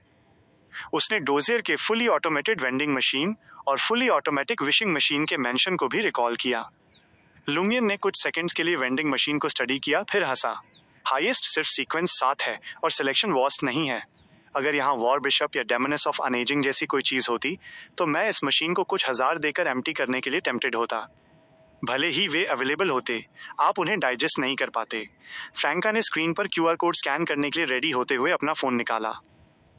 उसने डोजियर के फुली ऑटोमेटेड वेंडिंग मशीन और फुली ऑटोमेटिक विशिंग मशीन के मेंशन को भी रिकॉल किया। लुमियन ने कुछ सेकंड्स के लिए वेंडिंग मशीन को स्टडी किया, फिर हंसा। हाईएस्ट सिर्फ सीक्वेंस 7 है और सिलेक्शन वास्ट नहीं है। अगर यहाँ वॉर बिशप या डेमोनिस ऑफ अनेजिंग जैसी कोई चीज होती तो मैं इस मशीन को कुछ हजार देकर एम्प्टी करने के लिए टेम्प्टेड होता। भले ही वे अवेलेबल होते, आप उन्हें डाइजेस्ट नहीं कर पाते। फ्रैंका ने स्क्रीन पर क्यूआर कोड स्कैन करने के लिए रेडी होते हुए अपना फोन निकाला।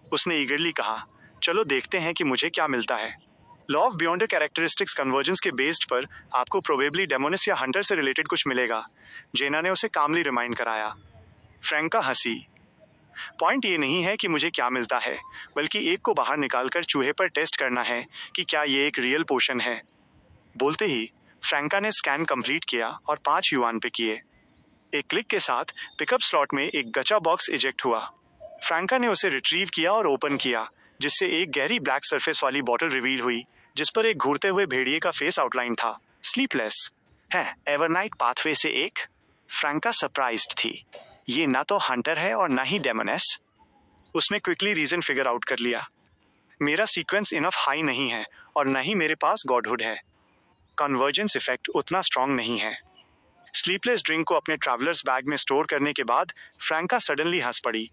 उसने ईगरली कहा, चलो देखते हैं कि मुझे क्या मिलता है। लॉ ऑफ बियॉन्डर कैरेक्टरिस्टिक्स कन्वर्जेंस के बेस्ड पर आपको प्रोबेबली डेमोनिस या हंटर से रिलेटेड कुछ मिलेगा, जेना ने उसे कामली रिमाइंड कराया। फ्रैंका हंसी। पॉइंट ये नहीं है कि मुझे क्या मिलता है, बल्कि एक को बाहर निकालकर चूहे पर टेस्ट करना है कि क्या ये एक रियल पोशन है। बोलते ही फ्रैंका ने स्कैन कंप्लीट किया और 5 युआन पे किए। एक क्लिक के साथ पिकअप स्लॉट में एक गचा बॉक्स इजेक्ट हुआ। फ्रैंका ने उसे रिट्रीव किया और ओपन किया, जिससे एक गहरी ब्लैक सरफेस वाली बॉटल रिवील हुई, जिस पर एक घूरते हुए भेड़िए का फेस आउटलाइन था। स्लीपलेस है, एवरनाइट पाथवे से एक। फ्रैंका सरप्राइज्ड थी। ये ना तो हंटर है और ना ही डेमोनेस। उसने क्विकली रीजन फिगर आउट कर लिया। मेरा सीक्वेंस इनफ हाई नहीं है और ना ही मेरे पास गॉडहुड है। कन्वर्जेंस इफेक्ट उतना स्ट्रांग नहीं है। स्लीपलेस ड्रिंक को अपने ट्रैवलर्स बैग में स्टोर करने के बाद फ्रैंका सडनली हंस पड़ी।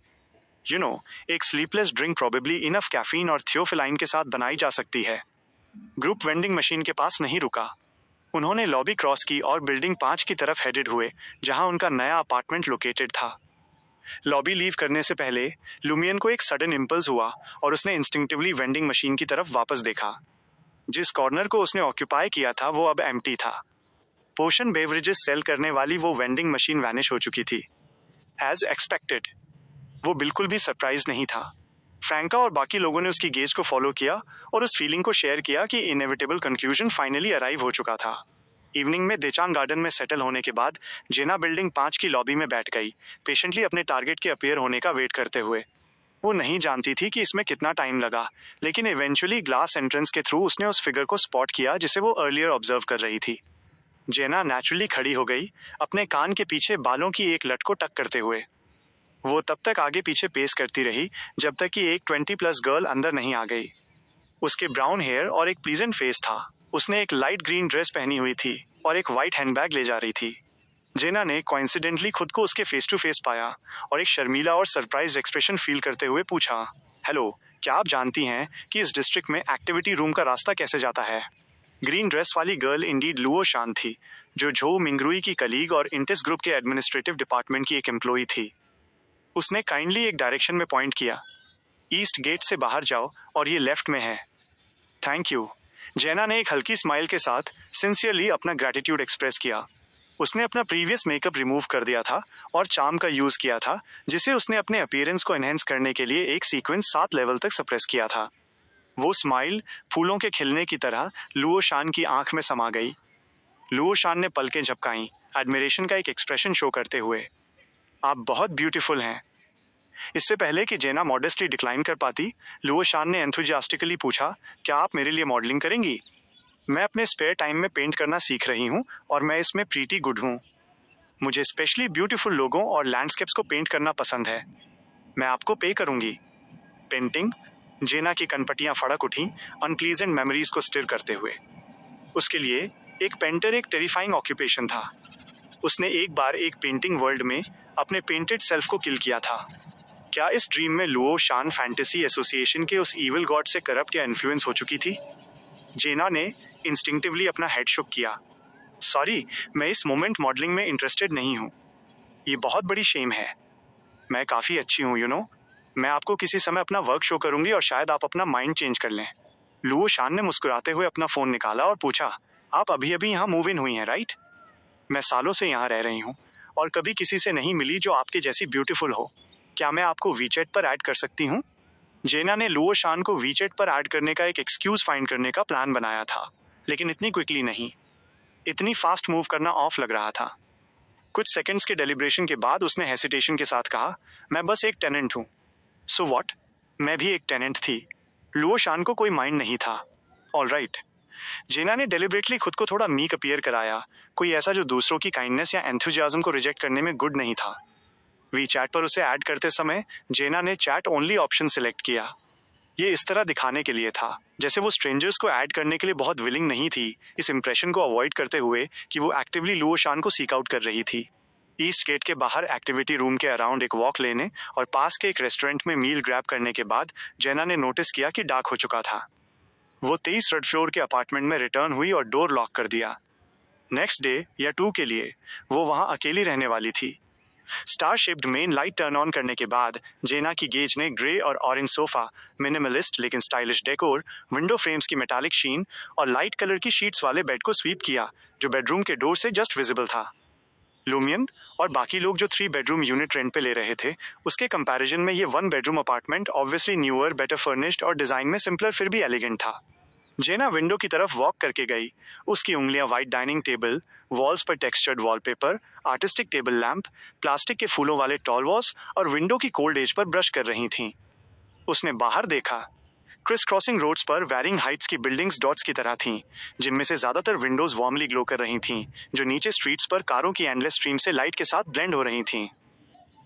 एक sleepless drink probably enough caffeine और थियोफिलाइन के साथ बनाई जा सकती है। ग्रुप वेंडिंग मशीन के पास नहीं रुका। उन्होंने लॉबी क्रॉस की और बिल्डिंग 5 की तरफ हेडेड हुए, जहां उनका नया अपार्टमेंट लोकेटेड था। लॉबी लीव करने से पहले लुमियन को एक सडन इंपल्स हुआ और उसने इंस्टिंक्टिवली वेंडिंग मशीन की तरफ वापस देखा। जिस कॉर्नर को उसने ऑक्यूपाई किया था वो अब एम्प्टी था। पोशन बेवरेजेस सेल करने वाली वो वेंडिंग मशीन वैनिश हो चुकी थी। एज एक्सपेक्टेड, वो बिल्कुल भी सरप्राइज नहीं था। फ्रैंका और बाकी लोगों ने उसकी गेज को फॉलो किया और उस फीलिंग को शेयर किया कि इनएविटेबल कंक्लूजन फाइनली अराइव हो चुका था। इवनिंग में देचांग गार्डन में सेटल होने के बाद जेना बिल्डिंग 5 की लॉबी में बैठ गई, पेशेंटली अपने टारगेट के अपीयर होने का वेट करते हुए। वो नहीं जानती थी कि इसमें कितना टाइम लगा, लेकिन इवेंचुअली ग्लास एंट्रेंस के थ्रू उसने उस फिगर को स्पॉट किया जिसे वो अर्लियर ऑब्जर्व कर रही थी। जेना नेचुरली खड़ी हो गई, अपने कान के पीछे बालों की एक लट को टक करते हुए। वो तब तक आगे पीछे पेस करती रही जब तक कि एक 20+ गर्ल अंदर नहीं आ गई। उसके ब्राउन हेयर और एक प्लीजेंट फेस था। उसने एक लाइट ग्रीन ड्रेस पहनी हुई थी और एक वाइट हैंडबैग ले जा रही थी। जेना ने कोइंसिडेंटली खुद को उसके फेस टू फेस पाया और एक शर्मीला और सरप्राइज एक्सप्रेशन फील करते हुए पूछा, हेलो, क्या आप जानती हैं कि इस डिस्ट्रिक्ट में एक्टिविटी रूम का रास्ता कैसे जाता है? ग्रीन ड्रेस वाली गर्ल इंडीड लुओ शान थी, जो झो मिंगरुई की कलीग और इंटिस ग्रुप के एडमिनिस्ट्रेटिव डिपार्टमेंट की एक एम्प्लॉई थी। उसने काइंडली एक डायरेक्शन में पॉइंट किया, ईस्ट गेट से बाहर जाओ और ये लेफ्ट में है। Thank you. जेना ने एक हल्की स्माइल के साथ सिंसियरली अपना ग्रैटिट्यूड एक्सप्रेस किया। उसने अपना प्रीवियस मेकअप रिमूव कर दिया था और चार्म का यूज किया था, जिसे उसने अपने अपीयरेंस को एनहेंस करने के लिए एक सीक्वेंस 7 लेवल तक सप्रेस किया था। वो स्माइल फूलों के खिलने की तरह लुओ शान की आंख में समा गई। लुओ शान ने पलकें झपकाईं, एडमिरेशन का एक एक्सप्रेशन शो करते हुए। आप बहुत ब्यूटीफुल हैं। इससे पहले कि जेना मॉडेस्टली डिक्लाइन कर पाती, लुओ शान ने एंथुजियास्टिकली पूछा, क्या आप मेरे लिए मॉडलिंग करेंगी? मैं अपने स्पेयर टाइम में पेंट करना सीख रही हूँ और मैं इसमें प्रीटी गुड हूँ। मुझे स्पेशली ब्यूटीफुल लोगों और लैंडस्केप्स को पेंट करना पसंद है। मैं आपको पे करूँगी। पेंटिंग? जेना की कनपटियाँ फड़क उठीं, अनप्लीजेंट मेमोरीज को स्टिर करते हुए। उसके लिए एक पेंटर एक टेरिफाइंग ऑक्यूपेशन था। उसने एक बार एक पेंटिंग वर्ल्ड में अपने पेंटेड सेल्फ को किल किया था। क्या इस ड्रीम में लुओ शान फैंटेसी एसोसिएशन के उस ईविल गॉड से करप्ट या इन्फ्लुएंस हो चुकी थी? जेना ने इंस्टिंक्टिवली अपना हेड शुक किया। सॉरी, मैं इस मोमेंट मॉडलिंग में इंटरेस्टेड नहीं हूँ। ये बहुत बड़ी शेम है। मैं काफ़ी अच्छी हूँ, यू नो। मैं आपको किसी समय अपना वर्क शो करूँगी और शायद आप अपना माइंड चेंज कर लें। लुओ शान ने मुस्कुराते हुए अपना फ़ोन निकाला और पूछा, आप अभी अभी यहाँ मूव इन हुई हैं, राइट? मैं सालों से यहाँ रह रही हूँ और कभी किसी से नहीं मिली जो आपके जैसी ब्यूटीफुल हो। क्या मैं आपको वीचैट पर ऐड कर सकती हूँ? जेना ने लुओ शान को वीचैट पर ऐड करने का एक एक्सक्यूज फाइंड करने का प्लान बनाया था, लेकिन इतनी क्विकली नहीं। इतनी फास्ट मूव करना ऑफ लग रहा था। कुछ सेकंड्स के डेलिब्रेशन के बाद उसने हेसिटेशन के साथ कहा, मैं बस एक टेनेंट हूँ। So what? मैं भी एक टेनेंट थी। लुओ शान को कोई माइंड नहीं था। All right. जेना ने डेलिब्रेटली खुद को थोड़ा मीक अपीयर कराया, कोई ऐसा जो दूसरों की काइंडनेस या एंथुजियाज्म को रिजेक्ट करने में गुड नहीं था। वी चैट पर उसे ऐड करते समय जेना ने चैट ओनली ऑप्शन सिलेक्ट किया। ये इस तरह दिखाने के लिए था जैसे वो स्ट्रेंजर्स को ऐड करने के लिए बहुत विलिंग नहीं थी, इस इंप्रेशन को अवॉइड करते हुए कि वो एक्टिवली लुओ शान को सीक आउट कर रही थी। ईस्ट गेट के बाहर एक्टिविटी रूम के अराउंड एक वॉक लेने और पास के एक रेस्टोरेंट में मील ग्रैब करने के बाद जेना ने नोटिस किया कि डार्क हो चुका था। वो 23 रेड फ्लोर के अपार्टमेंट में रिटर्न हुई और डोर लॉक कर दिया। नेक्स्ट डे या 2 के लिए वो वहाँ अकेली रहने वाली थी। Star shaped main light turn on करने के बाद जेना की गेज ने ग्रे और ऑरेंज सोफा, मिनिमलिस्ट लेकिन स्टाइलिश डेकोर, विंडो फ्रेम्स की मेटालिक शीन और लाइट कलर की शीट्स वाले बेड को स्वीप किया जो बेडरूम के डोर से जस्ट विजिबल था। लूमियन और बाकी लोग जो 3 बेडरूम यूनिट रेंट पे ले रहे थे, उसके कंपैरिजन में ये 1 bedroom apartment obviously newer, better furnished और डिजाइन में सिंपलर फिर भी एलिगेंट था। जेना विंडो की तरफ वॉक करके गई। उसकी उंगलियां वाइट डाइनिंग टेबल, वॉल्स पर textured wallpaper, artistic table lamp, plastic के फूलों वाले टॉल वॉल्स और विंडो की कोल्ड एज पर ब्रश कर रही थीं। उसने बाहर देखा। क्रिस क्रॉसिंग रोड्स पर वैरिंग हाइट्स की बिल्डिंग्स डॉट्स की तरह थीं, जिनमें से ज्यादातर विंडोज वार्मली ग्लो कर रही थीं, जो नीचे स्ट्रीट्स पर कारों की एंडलेस स्ट्रीम से लाइट के साथ ब्लेंड हो रही थीं।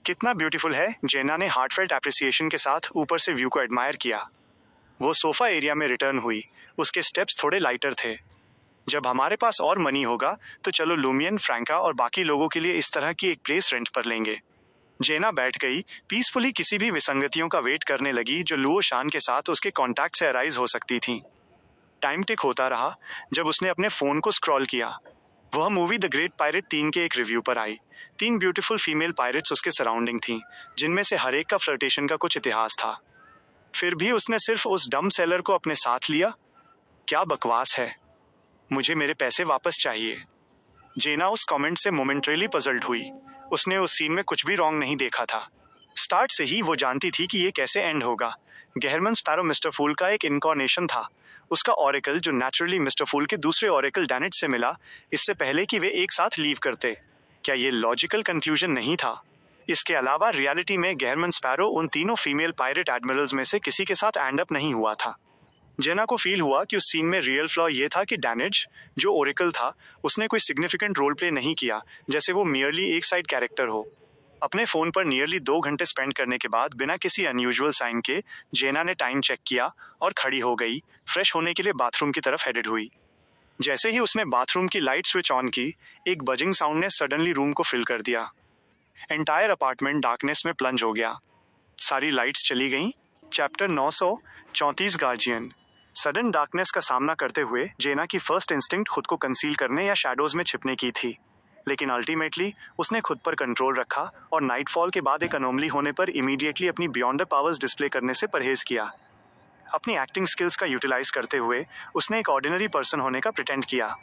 कितना ब्यूटीफुल है, जेना ने हार्टफेल्ट एप्रिसिएशन के साथ ऊपर से व्यू को एडमायर किया। वो सोफा एरिया में रिटर्न हुई। उसके स्टेप्स थोड़े लाइटर थे। जब हमारे पास और मनी होगा तो चलो लूमियन, फ्रैंका और बाकी लोगों के लिए इस तरह की एक प्लेस रेंट पर लेंगे। जेना बैठ गई, पीसफुली किसी भी विसंगतियों का वेट करने लगी जो लुओ शान के साथ उसके कॉन्टैक्ट से अराइज हो सकती थी। टाइम टिक होता रहा जब उसने अपने फ़ोन को स्क्रॉल किया। वह मूवी द ग्रेट पायरेट 3 के एक रिव्यू पर आई। 3 ब्यूटीफुल फीमेल पायरेट्स उसके सराउंडिंग थीं, जिनमें से हर एक का फ्लर्टेशन का कुछ इतिहास था। फिर भी उसने सिर्फ उस डम सेलर को अपने साथ लिया। क्या बकवास है। मुझे मेरे पैसे वापस चाहिए। जेना उस कमेंट से मोमेंटरीली पजल्ड हुई। उसने उस सीन में कुछ भी रॉन्ग नहीं देखा था। स्टार्ट से ही वो जानती थी कि ये कैसे एंड होगा। गहरमन स्पैरो मिस्टर फूल का एक इनकॉर्नेशन था। उसका ऑरेकल जो नेचुरली मिस्टर फूल के दूसरे ऑरेकल डैनेट से मिला, इससे पहले कि वे एक साथ लीव करते। क्या ये लॉजिकल कंक्लूजन नहीं था? इसके अलावा रियलिटी में गेहरमन स्पैरो उन तीनों फीमेल पायरेट एडमिरल्स में से किसी के साथ एंड अप नहीं हुआ था। जेना को फील हुआ कि उस सीन में रियल फ्लॉ ये था कि डैनिश, जो ओरेकल था, उसने कोई सिग्निफिकेंट रोल प्ले नहीं किया, जैसे वो मियरली एक साइड कैरेक्टर हो। अपने फोन पर नियरली 2 घंटे स्पेंड करने के बाद बिना किसी अनयूजुअल साइन के जेना ने टाइम चेक किया और खड़ी हो गई, फ्रेश होने के लिए बाथरूम की तरफ हेडेड हुई। जैसे ही उसने बाथरूम की लाइट स्विच ऑन की, एक बजिंग साउंड ने सडनली रूम को फिल कर दिया। एंटायर अपार्टमेंट डार्कनेस में प्लंज हो गया। सारी लाइट्स चली गईं। Chapter 934 guardian. सडन डार्कनेस का सामना करते हुए जेना की फर्स्ट इंस्टिंक्ट खुद को कंसील करने या शैडोज में छिपने की थी, लेकिन अल्टीमेटली उसने खुद पर कंट्रोल रखा और नाइटफॉल के बाद एक अनोमली होने पर इमीडिएटली अपनी बियॉन्ड द पावर्स डिस्प्ले करने से परहेज किया। अपनी एक्टिंग स्किल्स का यूटिलाइज करते हुए उसने एक ऑर्डिनरी पर्सन होने का प्रिटेंड किया।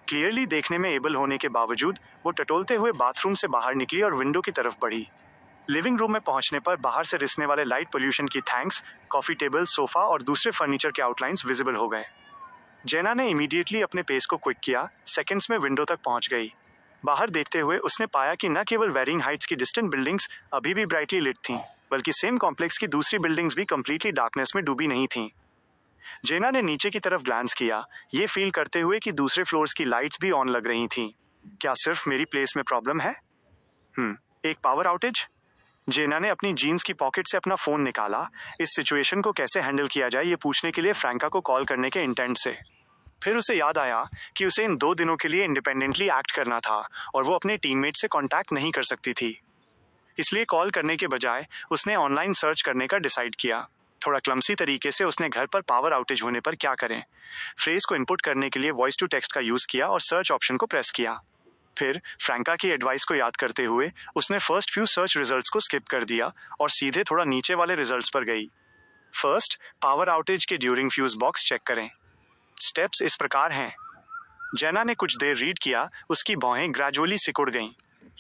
क्लियरली देखने में एबल होने के बावजूद वो टटोलते हुए बाथरूम से बाहर निकली और विंडो की तरफ बढ़ी। लिविंग रूम में पहुंचने पर बाहर से रिसने वाले लाइट पोल्यूशन की थैंक्स कॉफी टेबल, सोफा और दूसरे फर्नीचर के आउटलाइंस विजिबल हो गए। जेना ने इमीडिएटली अपने पेस को क्विक किया, सेकंड्स में विंडो तक पहुंच गई। बाहर देखते हुए उसने पाया कि न केवल वेरिंग हाइट्स की डिस्टेंट बिल्डिंग्स अभी भी ब्राइटली लिट थीं, बल्कि सेम कॉम्प्लेक्स की दूसरी बिल्डिंग्स भी कंप्लीटली डार्कनेस में डूबी नहीं थीं। जेना ने नीचे की तरफ ग्लांस किया, ये फील करते हुए कि दूसरे फ्लोर्स की लाइट्स भी ऑन लग रही थीं। क्या सिर्फ मेरी प्लेस में प्रॉब्लम है? एक पावर आउटेज? जेना ने अपनी जीन्स की पॉकेट से अपना फोन निकाला, इस सिचुएशन को कैसे हैंडल किया जाए ये पूछने के लिए फ्रैंका को कॉल करने के इंटेंट से। फिर उसे याद आया कि उसे इन 2 दिनों के लिए इंडिपेंडेंटली एक्ट करना था और वो अपने टीममेट से कांटेक्ट नहीं कर सकती थी। इसलिए कॉल करने के बजाय उसने ऑनलाइन सर्च करने का डिसाइड किया। थोड़ा क्लमसी तरीके से उसने घर पर पावर आउटेज होने पर क्या करें फ्रेज को इनपुट करने के लिए वॉइस टू टेक्स्ट का यूज किया और सर्च ऑप्शन को प्रेस किया। फिर फ्रैंका की एडवाइस को याद करते हुए उसने फर्स्ट फ्यू सर्च रिजल्ट्स को स्किप कर दिया और सीधे थोड़ा नीचे वाले रिजल्ट्स पर गई। फर्स्ट, पावर आउटेज के ड्यूरिंग फ्यूज बॉक्स चेक करें। स्टेप्स इस प्रकार हैं। जेना ने कुछ देर रीड किया, उसकी भौहें ग्रेजुअली सिकुड़ गईं।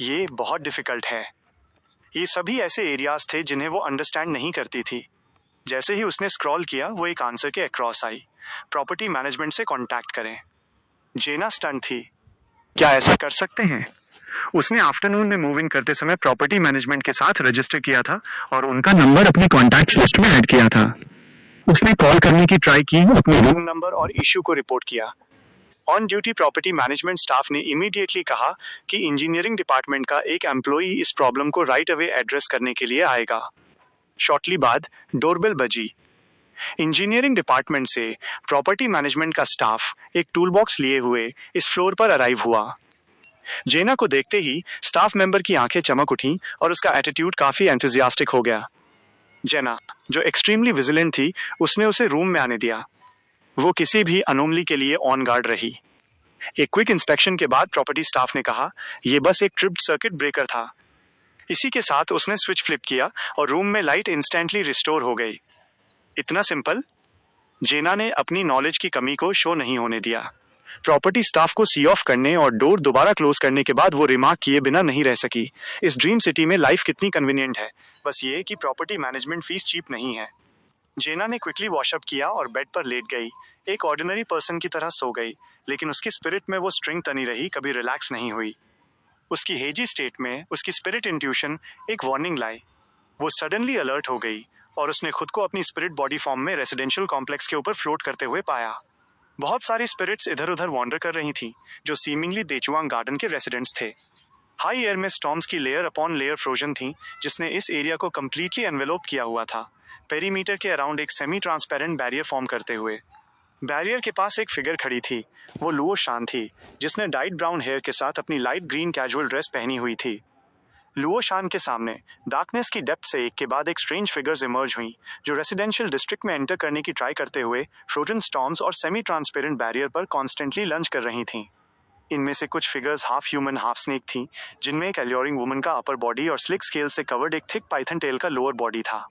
ये बहुत डिफिकल्ट है। ये सभी ऐसे एरियाज थे जिन्हें वो अंडरस्टैंड नहीं करती थी। जैसे ही उसने स्क्रॉल किया, वो एक आंसर के अक्रॉस आई, प्रॉपर्टी मैनेजमेंट से कांटेक्ट करें। जेना स्टन थी। क्या ऐसा कर सकते हैं? उसने आफ्टरनून में मूव इन करते समय प्रॉपर्टी मैनेजमेंट के साथ रजिस्टर किया था और उनका नंबर अपनी कॉन्टैक्ट लिस्ट में ऐड किया था। उसने कॉल करने की ट्राई की, अपने रूम नंबर और इश्यू को रिपोर्ट किया। On duty property management staff ने इमीडिएटली कहा कि इंजीनियरिंग डिपार्टमेंट का एक एम्प्लॉई इस प्रॉब्लम को राइट अवे एड्रेस करने के लिए आएगा। शॉर्टली बाद डोरबेल बजी। इंजीनियरिंग डिपार्टमेंट से प्रॉपर्टी मैनेजमेंट का स्टाफ एक टूल बॉक्स लिए हुए इस फ्लोर पर अराइव हुआ। जेना को देखते ही स्टाफ मेंबर की आंखें चमक उठी और उसका एटीट्यूड काफी एंथुजियास्टिक हो गया। जेना, जो एक्सट्रीमली विजिलेंट थी, उसने उसे रूम में आने दिया। वो किसी भी अनोमली के लिए ऑन गार्ड रही। एक क्विक इंस्पेक्शन के बाद प्रॉपर्टी स्टाफ ने कहा, यह बस एक ट्रिप्ड सर्किट ब्रेकर था। इसी के साथ उसने स्विच फ्लिप किया और रूम में लाइट इंस्टेंटली रिस्टोर हो गई। इतना सिंपल। जेना ने अपनी नॉलेज की कमी को शो नहीं होने दिया। प्रॉपर्टी स्टाफ को सी ऑफ करने और डोर दोबारा क्लोज करने के बाद वो रिमार्क किए बिना नहीं रह सकी, इस ड्रीम सिटी में लाइफ कितनी कन्वीनियंट है, बस ये कि प्रॉपर्टी मैनेजमेंट फीस चीप नहीं है। जेना ने क्विकली वॉशअप किया और बेड पर लेट गई, एक ऑर्डिनरी पर्सन की तरह सो गई, लेकिन उसकी स्पिरिट में वो स्ट्रिंग तनी रही, कभी रिलैक्स नहीं हुई। उसकी हेजी स्टेट में उसकी स्पिरिट इंट्यूशन एक वार्निंग लाई। वो सडनली अलर्ट हो गई और उसने खुद को अपनी स्पिरिट बॉडी फॉर्म में रेजिडेंशियल कॉम्प्लेक्स के ऊपर फ्लोट करते हुए पाया। बहुत सारी स्पिरिट्स इधर उधर वॉन्डर कर रही थीं, जो सीमिंगली देचुआंग गार्डन के रेसिडेंट्स थे। हाई एयर में स्टॉर्म्स की लेयर अपॉन लेयर फ्रोजन थी, जिसने इस एरिया को कंप्लीटली एनवेलोप किया हुआ था, पेरीमीटर के अराउंड एक सेमी ट्रांसपेरेंट बैरियर फॉर्म करते हुए। बैरियर के पास एक फिगर खड़ी थी। वो लुओ शान थी, जिसने डाइट ब्राउन हेयर के साथ अपनी लाइट ग्रीन कैजुअल ड्रेस पहनी हुई थी। लुओ शान के सामने डार्कनेस की डेप्थ से एक के बाद एक स्ट्रेंज फिगर्स इमर्ज हुई, जो रेसिडेंशियल डिस्ट्रिक्ट में एंटर करने की ट्राई करते हुए फ्रोजन स्टॉर्म्स और सेमी ट्रांसपेरेंट बैरियर पर कॉन्स्टेंटली लंच कर रही थीं। इनमें से कुछ figures half human half snake थीं, जिनमें एक एल्योरिंग वुमन का अपर बॉडी और स्लिक स्केल से कवर्ड एक थिक पाइथन टेल का लोअर बॉडी था।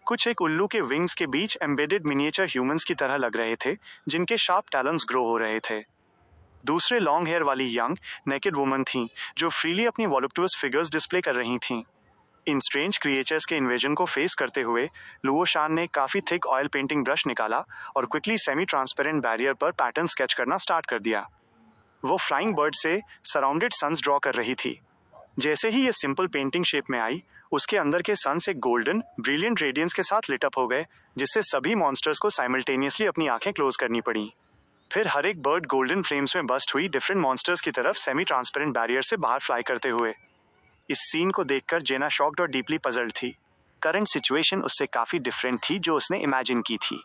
कुछ एक उल्लू के विंग्स के बीच एम्बेडेड मिनिएचर ह्यूमंस की तरह लग रहे थे, जिनके शार्प टैलेंस ग्रो हो रहे थे। दूसरे लॉन्ग हेयर वाली यंग नेकेड वुमन थीं, जो फ्रीली अपनी वॉलुप्टुअस फिगर्स डिस्प्ले कर रही थीं। इन स्ट्रेंज क्रिएचर्स के इन्वेजन को फेस करते हुए लुओ शान ने काफी थिक ऑयल पेंटिंग ब्रश निकाला और क्विकली सेमी ट्रांसपेरेंट बैरियर पर पैटर्न स्केच करना स्टार्ट कर दिया। वो फ्लाइंग बर्ड से सराउंडेड सन्स ड्रॉ कर रही थी। जैसे ही ये सिंपल पेंटिंग शेप में आई, उसके अंदर के सन्स एक गोल्डन ब्रिलियंट रेडियंस के साथ लिट अप हो गए, जिससे सभी मॉन्स्टर्स को साइमल्टेनियसली अपनी आंखें क्लोज करनी पड़ी। फिर हर एक बर्ड गोल्डन फ्लेम्स में बस्ट हुई, डिफरेंट मॉन्स्टर्स की तरफ सेमी ट्रांसपेरेंट बैरियर से बाहर फ्लाई करते हुए। इस सीन को देखकर जेना शॉक्ड और डीपली पजल्ड थी। करंट सिचुएशन उससे काफी डिफरेंट थी जो उसने इमेजिन की थी।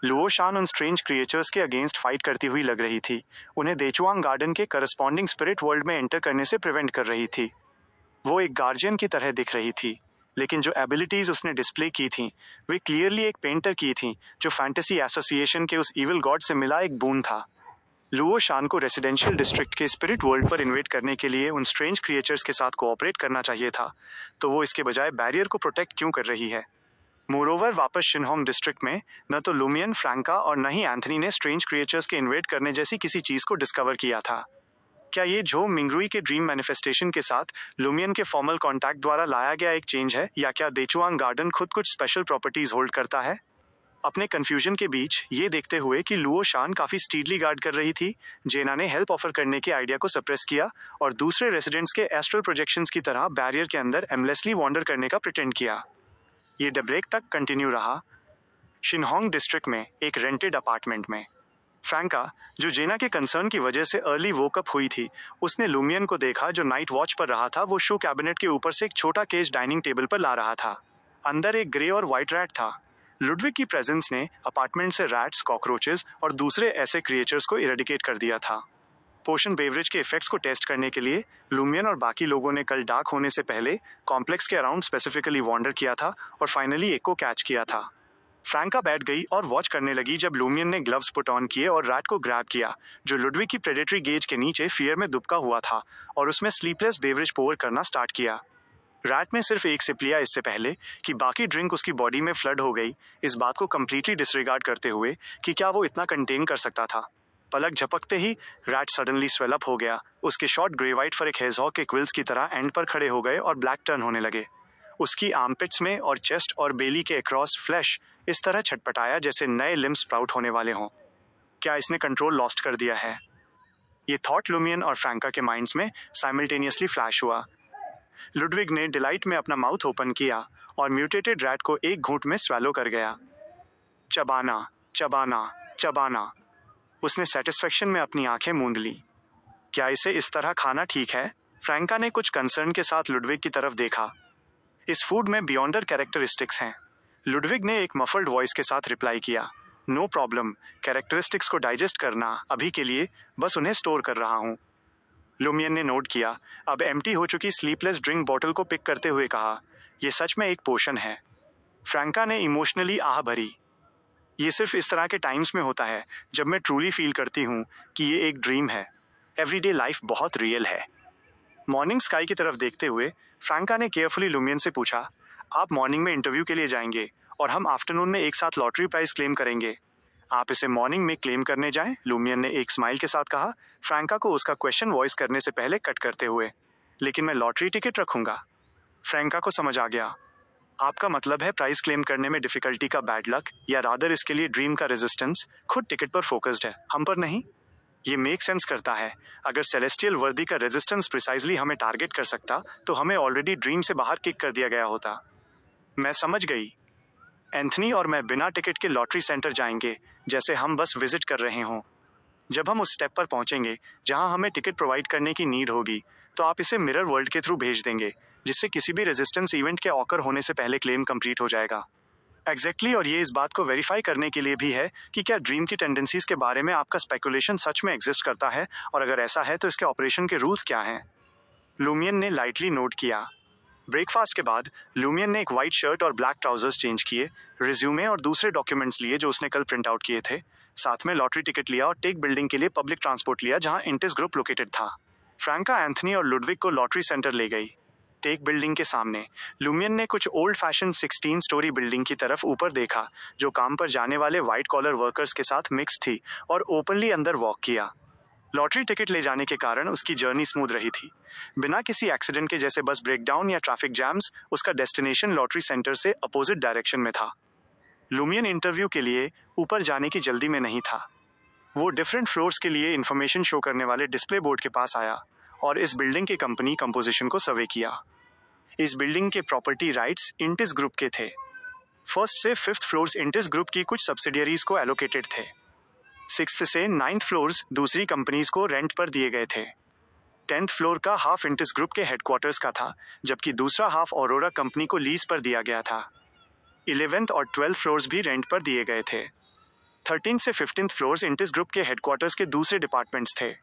लुओ शान उन स्ट्रेंज क्रिएचर्स के अगेंस्ट फाइट करती हुई लग रही थी, उन्हें देचुआंग गार्डन के करस्पॉन्डिंग स्पिरिट वर्ल्ड में एंटर करने से प्रिवेंट कर रही थी। वो एक गार्जियन की तरह दिख रही थी, लेकिन जो एबिलिटीज उसने डिस्प्ले की थी वे क्लियरली एक पेंटर की थी, जो फैंटेसी एसोसिएशन के उस इविल गॉड से मिला एक बून था। लुओ शान को रेसिडेंशियल डिस्ट्रिक्ट के स्पिरिट वर्ल्ड पर इन्वेट करने के लिए उन स्ट्रेंज क्रिएचर्स के साथ कोऑपरेट करना चाहिए था, तो वो इसके बजाय बैरियर को प्रोटेक्ट क्यों कर रही है? मोरोवर वापस शिनहोंग डिस्ट्रिक्ट में न तो लुमियन, फ्रैंका और न ही एंथनी ने स्ट्रेंज क्रिएचर्स के इन्वेट करने जैसी किसी चीज को डिस्कवर किया था। क्या ये झो मिंगरुई के ड्रीम मैनिफेस्टेशन के साथ लुमियन के फॉर्मल कॉन्टैक्ट द्वारा लाया गया एक चेंज है, या क्या देचुआंग गार्डन खुद कुछ स्पेशल प्रॉपर्टीज होल्ड करता है? अपने कंफ्यूजन के बीच ये देखते हुए कि लुओ शान काफी स्टीडली गार्ड कर रही थी, जेना ने हेल्प ऑफर करने के आइडिया को सप्रेस किया और दूसरे रेसिडेंट्स के एस्ट्रल प्रोजेक्शंस की तरह बैरियर के अंदर एमलेसली वॉन्डर करने का प्रिटेंड किया। ये डेब्रेक तक कंटिन्यू रहा। शिनहोंग डिस्ट्रिक्ट में एक रेंटेड अपार्टमेंट में फ्रैंका, जो जेना के कंसर्न की वजह से अर्ली वोकअप हुई थी, उसने लुमियन को देखा जो नाइट वॉच पर रहा था। वो शू कैबिनेट के ऊपर से एक छोटा केज डाइनिंग टेबल पर ला रहा था। अंदर एक ग्रे और व्हाइट रैट था। लुडविग की प्रेजेंस ने अपार्टमेंट से रैट्स, कॉकरोचेस और दूसरे ऐसे क्रिएचर्स को इरेडिकेट कर दिया था। पोशन बेवरेज के इफेक्ट्स को टेस्ट करने के लिए लुमियन और बाकी लोगों ने कल डार्क होने से पहले कॉम्प्लेक्स के अराउंड स्पेसिफिकली वॉन्डर किया था और फाइनली एक को कैच किया था। फ्रैंका बैठ गई और वॉच करने लगी जब लुमियन ने ग्लव्स पुट ऑन किए और रैट को ग्रैब किया, जो लुडविग की प्रेडेटरी गेज के नीचे फियर में दुबका हुआ था, और उसमें स्लीपलेस बेवरेज पोर करना स्टार्ट किया। रैट ने सिर्फ एक सिप लिया इससे पहले कि बाकी ड्रिंक उसकी बॉडी में फ्लड हो गई, इस बात को कंप्लीटली डिसरिगार्ड करते हुए कि क्या वो इतना कंटेन कर सकता था। पलक झपकते ही रैट सडनली स्वेल अप हो गया। उसके शॉर्ट ग्रे वाइट फर एक हेजहॉग के क्विल्स की तरह एंड पर खड़े हो गए और ब्लैक टर्न होने लगे। उसकी आर्मपिट्स में और चेस्ट और बेली के अक्रॉस फ्लैश इस तरह छटपटाया जैसे नए लिम्ब स्प्राउट होने वाले हों। क्या इसने कंट्रोल लॉस्ट कर दिया है? ये थॉट लुमियन और फ्रैंका के माइंड्स में साइमल्टेनियसली फ्लैश हुआ। लुडविग ने डिलाइट में अपना माउथ ओपन किया और म्यूटेटेड रैट को एक घूंट में स्वेलो कर गया। चबाना, चबाना, चबाना। उसने सेटिस्फेक्शन में अपनी आंखें मूंद ली। क्या इसे इस तरह खाना ठीक है? फ्रैंका ने कुछ कंसर्न के साथ लुडविग की तरफ देखा। इस फूड में बियॉन्डर कैरेक्टरिस्टिक्स हैं। लुडविग ने एक मफल्ड वॉइस के साथ रिप्लाई किया, नो प्रॉब्लम, कैरेक्टरिस्टिक्स को डाइजेस्ट करना अभी के लिए, बस उन्हें स्टोर कर रहा हूँ। लुमियन ने नोट किया, अब एम्प्टी हो चुकी स्लीपलेस ड्रिंक बॉटल को पिक करते हुए कहा, यह सच में एक पोशन है। फ्रैंका ने इमोशनली आह भरी। ये सिर्फ इस तरह के टाइम्स में होता है जब मैं ट्रूली फील करती हूँ कि ये एक ड्रीम है। एवरीडे लाइफ बहुत रियल है। मॉर्निंग स्काई की तरफ देखते हुए फ्रैंका ने केयरफुली लुमियन से पूछा, आप मॉर्निंग में इंटरव्यू के लिए जाएंगे और हम आफ्टरनून में एक साथ लॉटरी प्राइज क्लेम करेंगे। आप इसे मॉर्निंग में क्लेम करने जाएं? लुमियन ने एक स्माइल के साथ कहा, फ्रैंका को उसका क्वेश्चन वॉइस करने से पहले कट करते हुए। लेकिन मैं लॉटरी टिकट रखूंगा। फ्रैंका को समझ आ गया। आपका मतलब है प्राइज क्लेम करने में डिफिकल्टी का बैड लक, या रादर इसके लिए ड्रीम का रेजिस्टेंस खुद टिकट पर फोकस्ड है, हम पर नहीं? ये मेक सेंस करता है। अगर सेलेस्टियल वर्दी का रेजिस्टेंस प्रिसाइजली हमें टारगेट कर सकता तो हमें ऑलरेडी ड्रीम से बाहर किक कर दिया गया होता। मैं समझ गई। एंथनी और मैं बिना टिकट के लॉटरी सेंटर जाएंगे, जैसे हम बस विजिट कर रहे हों। जब हम उस स्टेप पर पहुंचेंगे जहां हमें टिकट प्रोवाइड करने की नीड होगी, तो आप इसे मिरर वर्ल्ड के थ्रू भेज देंगे, जिससे किसी भी रेजिस्टेंस इवेंट के ऑकर होने से पहले क्लेम कंप्लीट हो जाएगा। एग्जैक्टली और ये इस बात को वेरीफाई करने के लिए भी है कि क्या ड्रीम की टेंडेंसीज के बारे में आपका स्पेकुलेशन सच में एग्जिस्ट करता है, और अगर ऐसा है तो इसके ऑपरेशन के रूल्स क्या हैं? लुमियन ने लाइटली नोट किया। ब्रेकफास्ट के बाद लुमियन ने एक वाइट शर्ट और ब्लैक ट्राउजर्स चेंज किए, रिज्यूमे और दूसरे डॉक्यूमेंट्स लिए जो उसने कल प्रिंट आउट किए थे, साथ में लॉटरी टिकट लिया और टेक बिल्डिंग के लिए पब्लिक ट्रांसपोर्ट लिया जहां इंटिस ग्रुप लोकेटेड था। फ्रैंका एंथनी और लुडविग को लॉटरी सेंटर ले गई। टेक बिल्डिंग के सामने लुमियन ने कुछ ओल्ड फैशन 16 स्टोरी बिल्डिंग की तरफ ऊपर देखा, जो काम पर जाने वाले व्हाइट कॉलर वर्कर्स के साथ मिक्स थी, और ओपनली अंदर वॉक किया। लॉटरी टिकट ले जाने के कारण उसकी जर्नी स्मूथ रही थी। बिना किसी एक्सीडेंट के, जैसे बस ब्रेकडाउन या ट्रैफिक जैम्स, उसका डेस्टिनेशन लॉटरी सेंटर से अपोजिट डायरेक्शन में था। लुमियन इंटरव्यू के लिए ऊपर जाने की जल्दी में नहीं था। वो डिफरेंट फ्लोर्स के लिए इंफॉर्मेशन शो करने वाले डिस्प्ले बोर्ड के पास आया और इस बिल्डिंग के कंपनी कंपोजिशन को सर्वे किया। इस बिल्डिंग के प्रॉपर्टी राइट्स इंटिस ग्रुप के थे। फर्स्ट से फिफ्थ फ्लोर्स इंटिस ग्रुप की कुछ सब्सिडियरीज को एलोकेटेड थे। सिक्स्थ से नाइन्थ फ्लोर्स दूसरी कंपनीज को रेंट पर दिए गए थे। 10th फ्लोर का हाफ इंटिस ग्रुप के हेडक्वार्टर्स का था, जबकि दूसरा हाफ ऑरोरा कंपनी को लीज पर दिया गया था। 11th और 12th फ्लोर्स भी रेंट पर दिए गए थे। 13th से 15th फ्लोर्स इंटिस ग्रुप के हेडक्वार्टर्स के दूसरे डिपार्टमेंट्स थे।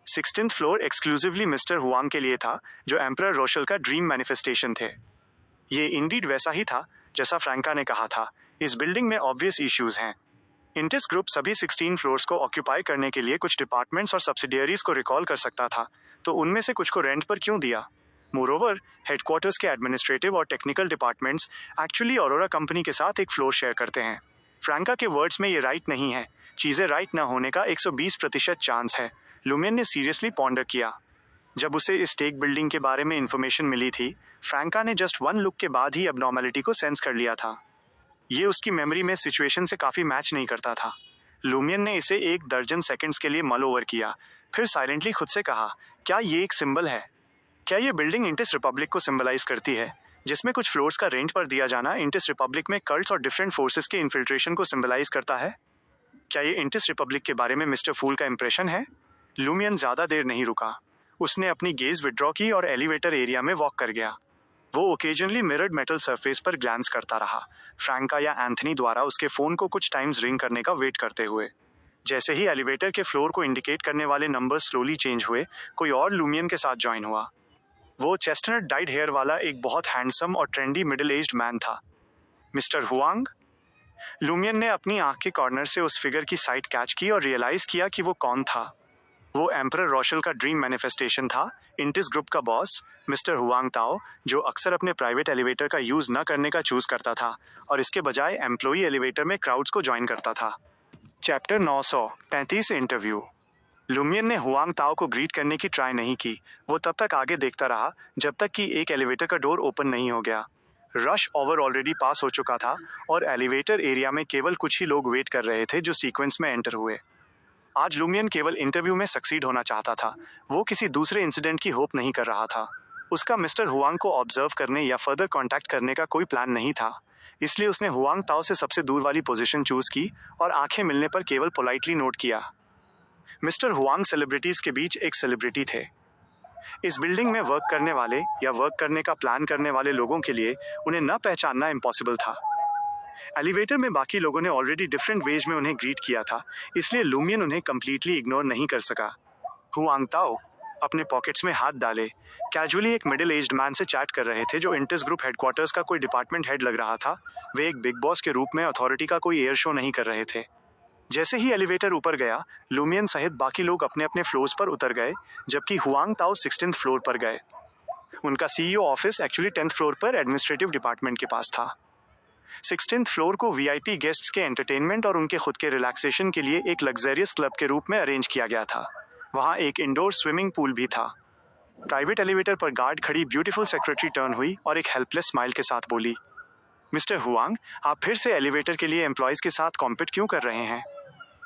16th floor exclusively mister Huang के लिए था, जो एम्परर रोशल का ड्रीम मैनिफेस्टेशन थे। ये इंडीड वैसा ही था जैसा फ्रैंका ने कहा था। इस बिल्डिंग में ऑब्वियस इश्यूज हैं। इंटिस ग्रुप सभी 16 फ्लोर्स को ऑक्यूपाई करने के लिए कुछ डिपार्टमेंट्स और सब्सिडियरीज को रिकॉल कर सकता था, तो उनमें से कुछ को रेंट पर क्यों दिया? मोरोवर, हेडक्वार्टर्स के एडमिनिस्ट्रेटिव और technical departments actually aurora company के साथ एक फ्लोर शेयर करते हैं। फ्रैंका के वर्ड्स में ये राइट नहीं है। चीज़ें राइट न होने का 120% चांस है। लुमियन ने सीरियसली पॉन्डर किया। जब उसे इस टेक बिल्डिंग के बारे में इंफॉर्मेशन मिली थी, फ्रैंका ने जस्ट वन लुक के बाद ही अबनॉर्मलिटी को सेंस कर लिया था। ये उसकी मेमोरी में सिचुएशन से काफ़ी मैच नहीं करता था। लुमियन ने इसे 1 दर्जन सेकंड्स के लिए मल ओवर किया, फिर साइलेंटली खुद से कहा, क्या ये एक सिंबल है? क्या ये बिल्डिंग इंटिस रिपब्लिक को सिंबलाइज करती है, जिसमें कुछ फ्लोर्स का रेंट पर दिया जाना इंटिस रिपब्लिक में कल्ट्स और डिफरेंट फोर्सेस के इन्फिल्ट्रेशन को सिंबलाइज करता है? क्या ये इंटिस रिपब्लिक के बारे में मिस्टर फूल का इंप्रेशन है? लुमियन ज़्यादा देर नहीं रुका। उसने अपनी गेज विड्रॉ की और एलिवेटर एरिया में वॉक कर गया। वो ओकेजनली मिरर्ड मेटल सरफेस पर ग्लैंस करता रहा, फ्रैंका या एंथनी द्वारा उसके फ़ोन को कुछ टाइम्स रिंग करने का वेट करते हुए। जैसे ही एलिवेटर के फ्लोर को इंडिकेट करने वाले नंबर्स स्लोली चेंज हुए, कोई और लुमियन के साथ ज्वाइन हुआ। वो चेस्टनट डाइड हेयर वाला एक बहुत हैंडसम और ट्रेंडी मिडिल एज्ड मैन था। Mister Huang? लुमियन ने अपनी आंख के कॉर्नर से उस फिगर की साइट कैच की और रियलाइज किया कि वो कौन था। वो एम्परर रोशल का ड्रीम मैनिफेस्टेशन था, इंटिस ग्रुप का बॉस मिस्टर हुआंग ताओ, जो अक्सर अपने प्राइवेट एलिवेटर का यूज न करने का चूज करता था और इसके बजाय एम्प्लॉई एलिवेटर में क्राउड्स को ज्वाइन करता था। Chapter 935 interview. लुमियन ने हुआंग ताओ को ग्रीट करने की ट्राई नहीं की। वो तब तक आगे देखता रहा जब तक कि एक एलिवेटर का डोर ओपन नहीं हो गया। रश ओवर ऑलरेडी पास हो चुका था और एलिवेटर एरिया में केवल कुछ ही लोग वेट कर रहे थे जो सीक्वेंस में एंटर हुए। आज लुमियन केवल इंटरव्यू में सक्सीड होना चाहता था। वो किसी दूसरे इंसिडेंट की होप नहीं कर रहा था। उसका मिस्टर हुआंग को ऑब्जर्व करने या फर्दर कांटेक्ट करने का कोई प्लान नहीं था, इसलिए उसने हुआंग ताओ से सबसे दूर वाली पोजीशन चूज की और आंखें मिलने पर केवल पोलाइटली नोट किया। मिस्टर हुआंग सेलिब्रिटीज के बीच एक सेलिब्रिटी थे। इस बिल्डिंग में वर्क करने वाले या वर्क करने का प्लान करने वाले लोगों के लिए उन्हें न पहचानना इम्पॉसिबल था। एलिवेटर में बाकी लोगों ने ऑलरेडी डिफरेंट वेज में उन्हें ग्रीट किया था, इसलिए लुमियन उन्हें कंप्लीटली इग्नोर नहीं कर सका। हुआंग ताओ अपने पॉकेट्स में हाथ डाले कैजुअली एक मिडिल एज्ड मैन से चैट कर रहे थे जो इंटिस ग्रुप हेडक्वार्टर्स का कोई डिपार्टमेंट हेड लग रहा था। वे एक बिग बॉस के रूप में अथॉरिटी का कोई एयर शो नहीं कर रहे थे। जैसे ही एलिवेटर ऊपर गया, लुमियन सहित बाकी लोग अपने अपने फ्लोर्स पर उतर गए, जबकि हुआंग ताओ 16th फ्लोर पर गए। उनका CEO office actually 10th floor पर एडमिनिस्ट्रेटिव डिपार्टमेंट के पास था। 16th फ्लोर को वीआईपी गेस्ट्स के एंटरटेनमेंट और उनके खुद के रिलैक्सेशन के लिए एक लग्जरियस क्लब के रूप में अरेंज किया गया था। वहाँ एक इंडोर स्विमिंग पूल भी था। प्राइवेट एलिवेटर पर गार्ड खड़ी ब्यूटीफुल सेक्रेटरी टर्न हुई और एक हेल्पलेस स्माइल के साथ बोली, मिस्टर हुआंग, आप फिर से एलिवेटर के लिए एम्प्लॉयज़ के साथ कॉम्पिट क्यों कर रहे हैं?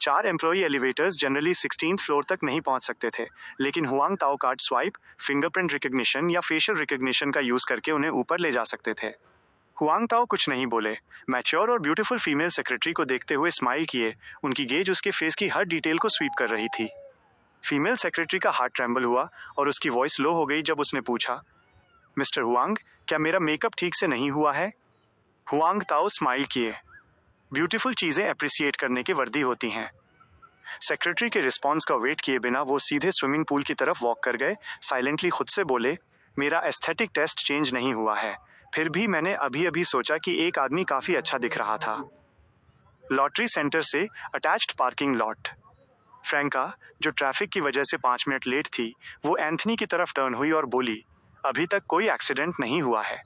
4 employee elevators generally 16th floor तक नहीं पहुंच सकते थे, लेकिन हुआंग ताओ कार्ड स्वाइप, फिंगरप्रिंट रिकग्निशन या फेशियल रिकग्निशन का यूज़ करके उन्हें ऊपर ले जा सकते थे। हुआंग ताओ कुछ नहीं बोले। मैच्योर और ब्यूटीफुल फीमेल सेक्रेटरी को देखते हुए स्माइल किए। उनकी गेज उसके फेस की हर डिटेल को स्वीप कर रही थी। फीमेल सेक्रेटरी का हार्ट ट्रेम्बल हुआ और उसकी वॉइस लो हो गई जब उसने पूछा, मिस्टर हुआंग, क्या मेरा मेकअप ठीक से नहीं हुआ है? हुआंग ताओ स्माइल किए। ब्यूटीफुल चीज़ें अप्रिसिएट करने की वर्दी होती हैं। सेक्रेटरी के रिस्पॉन्स का वेट किए बिना वो सीधे स्विमिंग पूल की तरफ वॉक कर गए। साइलेंटली खुद से बोले, मेरा एस्थेटिक टेस्ट चेंज नहीं हुआ है, फिर भी मैंने अभी अभी सोचा कि एक आदमी काफ़ी अच्छा दिख रहा था। लॉटरी सेंटर से अटैच्ड पार्किंग लॉट। फ्रैंका, जो ट्रैफिक की वजह से 5 मिनट लेट थी, वो एंथनी की तरफ टर्न हुई और बोली, अभी तक कोई एक्सीडेंट नहीं हुआ है।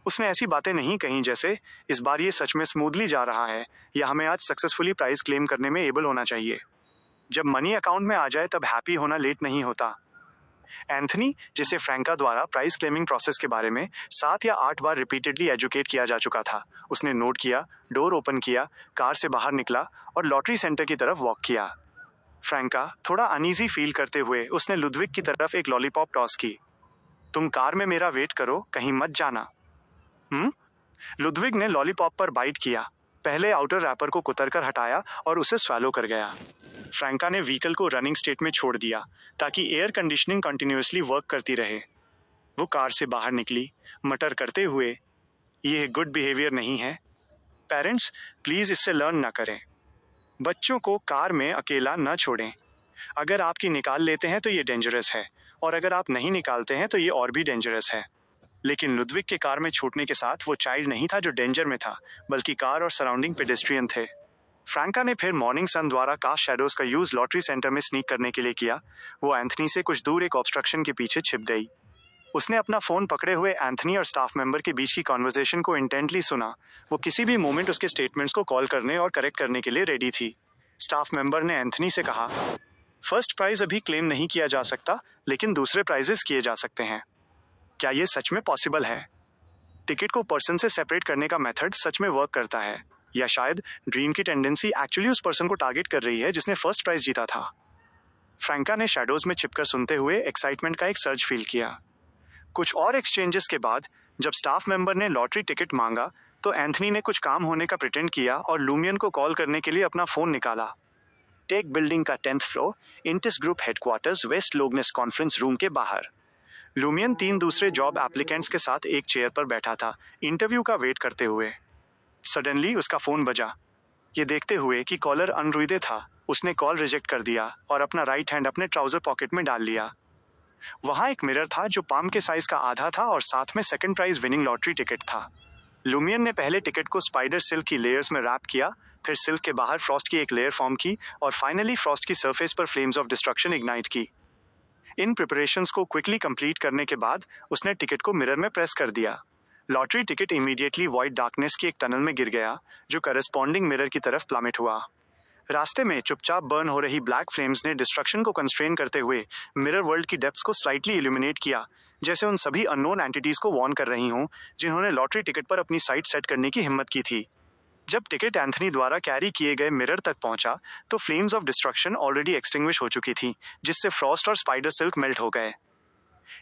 उसने ऐसी बातें नहीं कहीं जैसे इस बार ये सच में स्मूथली जा रहा है या हमें आज सक्सेसफुली प्राइस क्लेम करने में एबल होना चाहिए। जब मनी अकाउंट में आ जाए तब हैप्पी होना लेट नहीं होता। एंथनी, जिसे फ्रैंका द्वारा प्राइस क्लेमिंग प्रोसेस के बारे में 7 या 8 बार रिपीटेडली एजुकेट किया जा चुका था, उसने नोट किया, डोर ओपन किया, कार से बाहर निकला और लॉटरी सेंटर की तरफ वॉक किया। फ्रैंका थोड़ा अनईजी फील करते हुए उसने लुडविग की तरफ एक लॉलीपॉप टॉस की। तुम कार में मेरा वेट करो, कहीं मत जाना। लुडविग ने लॉलीपॉप पर बाइट किया, पहले आउटर रैपर को कुतरकर हटाया और उसे स्वैलो कर गया। फ्रैंका ने व्हीकल को रनिंग स्टेट में छोड़ दिया ताकि एयर कंडीशनिंग कंटिन्यूअसली वर्क करती रहे। वो कार से बाहर निकली, मटर करते हुए, ये गुड बिहेवियर नहीं है। पेरेंट्स प्लीज इससे लर्न ना करें। बच्चों को कार में अकेला न छोड़ें। अगर आपकी निकाल लेते हैं तो ये डेंजरस है, और अगर आप नहीं निकालते हैं तो ये और भी डेंजरस है। लेकिन लुडविग के कार में छूटने के साथ वो चाइल्ड नहीं था जो डेंजर में था, बल्कि कार और सराउंडिंग पेडेस्ट्रियन थे। फ्रैंका ने फिर मॉर्निंग सन द्वारा कास्ट शैडोज का यूज लॉटरी सेंटर में स्नीक करने के लिए किया। वो एंथनी से कुछ दूर एक ऑब्स्ट्रक्शन के पीछे छिप गई। उसने अपना फोन पकड़े हुए एंथनी और स्टाफ मेंबर के बीच की कॉन्वर्सेशन को इंटेंटली सुना। वो किसी भी मोमेंट उसके स्टेटमेंट्स को कॉल करने और करेक्ट करने के लिए रेडी थी। स्टाफ मेंबर ने एंथनी से कहा, फर्स्ट प्राइज अभी क्लेम नहीं किया जा सकता, लेकिन दूसरे प्राइजेस किए जा सकते हैं। क्या ये सच में पॉसिबल है? टिकट को पर्सन से सेपरेट करने का मेथड सच में वर्क करता है, या शायद ड्रीम की टेंडेंसी एक्चुअली उस पर्सन को टारगेट कर रही है जिसने फर्स्ट प्राइज जीता था? फ्रैंका ने शैडोज में छिपकर सुनते हुए एक्साइटमेंट का एक सर्ज फील किया। कुछ और एक्सचेंजेस के बाद जब स्टाफ मेंबर ने लॉटरी टिकट मांगा तो एंथनी ने कुछ काम होने का प्रिटेंड किया और लूमियन को कॉल करने के लिए अपना फोन निकाला। टेक बिल्डिंग का 10th floor, Intis group headquarters, west लोगनेस कॉन्फ्रेंस रूम के बाहर। लूमियन 3 दूसरे जॉब एप्लीकेंट्स के साथ एक चेयर पर बैठा था, इंटरव्यू का वेट करते हुए। सडनली उसका फोन बजा। ये देखते हुए कि कॉलर अनरुइदे था, उसने कॉल रिजेक्ट कर दिया और अपना राइट हैंड अपने ट्राउजर पॉकेट में डाल लिया। वहां एक मिरर था जो पाम के साइज का आधा था और साथ में second prize winning lottery ticket था। लुमियन ने पहले टिकट को स्पाइडर सिल्क की लेयर्स में रैप किया, फिर सिल्क के बाहर फ्रॉस्ट की एक लेयर फॉर्म की और फाइनली फ्रॉस्ट की सरफेस पर फ्लेम्स ऑफ डिस्ट्रक्शन इग्नाइट की। इन प्रिपरेशंस को क्विकली कंप्लीट करने के बाद उसने टिकट को मिरर में प्रेस कर दिया। Lottery ticket immediately void darkness की एक टनल में गिर गया जो करस्पॉन्डिंग मिरर की तरफ प्लमेट हुआ। रास्ते में चुपचाप बर्न हो रही ब्लैक फ्लेम्स ने डिस्ट्रक्शन को कंस्ट्रेन करते हुए मिरर वर्ल्ड की डेप्थ्स को स्लाइटली इल्यूमिनेट किया, जैसे उन सभी अननोन एंटिटीज को वॉर्न कर रही हों जिन्होंने लॉटरी टिकट पर अपनी साइट सेट करने की हिम्मत की थी। जब टिकट एंथनी द्वारा कैरी किए गए मिरर तक पहुंचा तो flames of destruction already extinguish हो चुकी थी, जिससे फ्रॉस्ट और स्पाइडर सिल्क मेल्ट हो गए।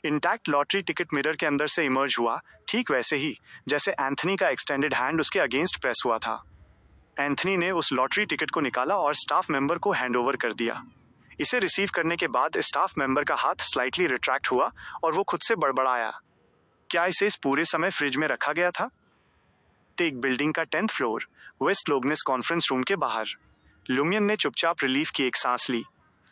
इंटैक्ट लॉटरी टिकट मिरर के अंदर से इमर्ज हुआ, ठीक वैसे ही जैसे एंथनी का एक्सटेंडेड हैंड उसके अगेंस्ट प्रेस हुआ था। एंथनी ने उस लॉटरी टिकट को निकाला और स्टाफ मेंबर को हैंड ओवर कर दिया। इसे रिसीव करने के बाद स्टाफ मेंबर का हाथ स्लाइटली रिट्रैक्ट हुआ और वो खुद से बड़बड़ाया, क्या इसे इस पूरे समय फ्रिज में रखा गया था? टेक बिल्डिंग का 10th फ्लोर, वेस्ट लोगनेस कॉन्फ्रेंस रूम के बाहर। लुमियन ने चुपचाप रिलीफ की एक सांस ली।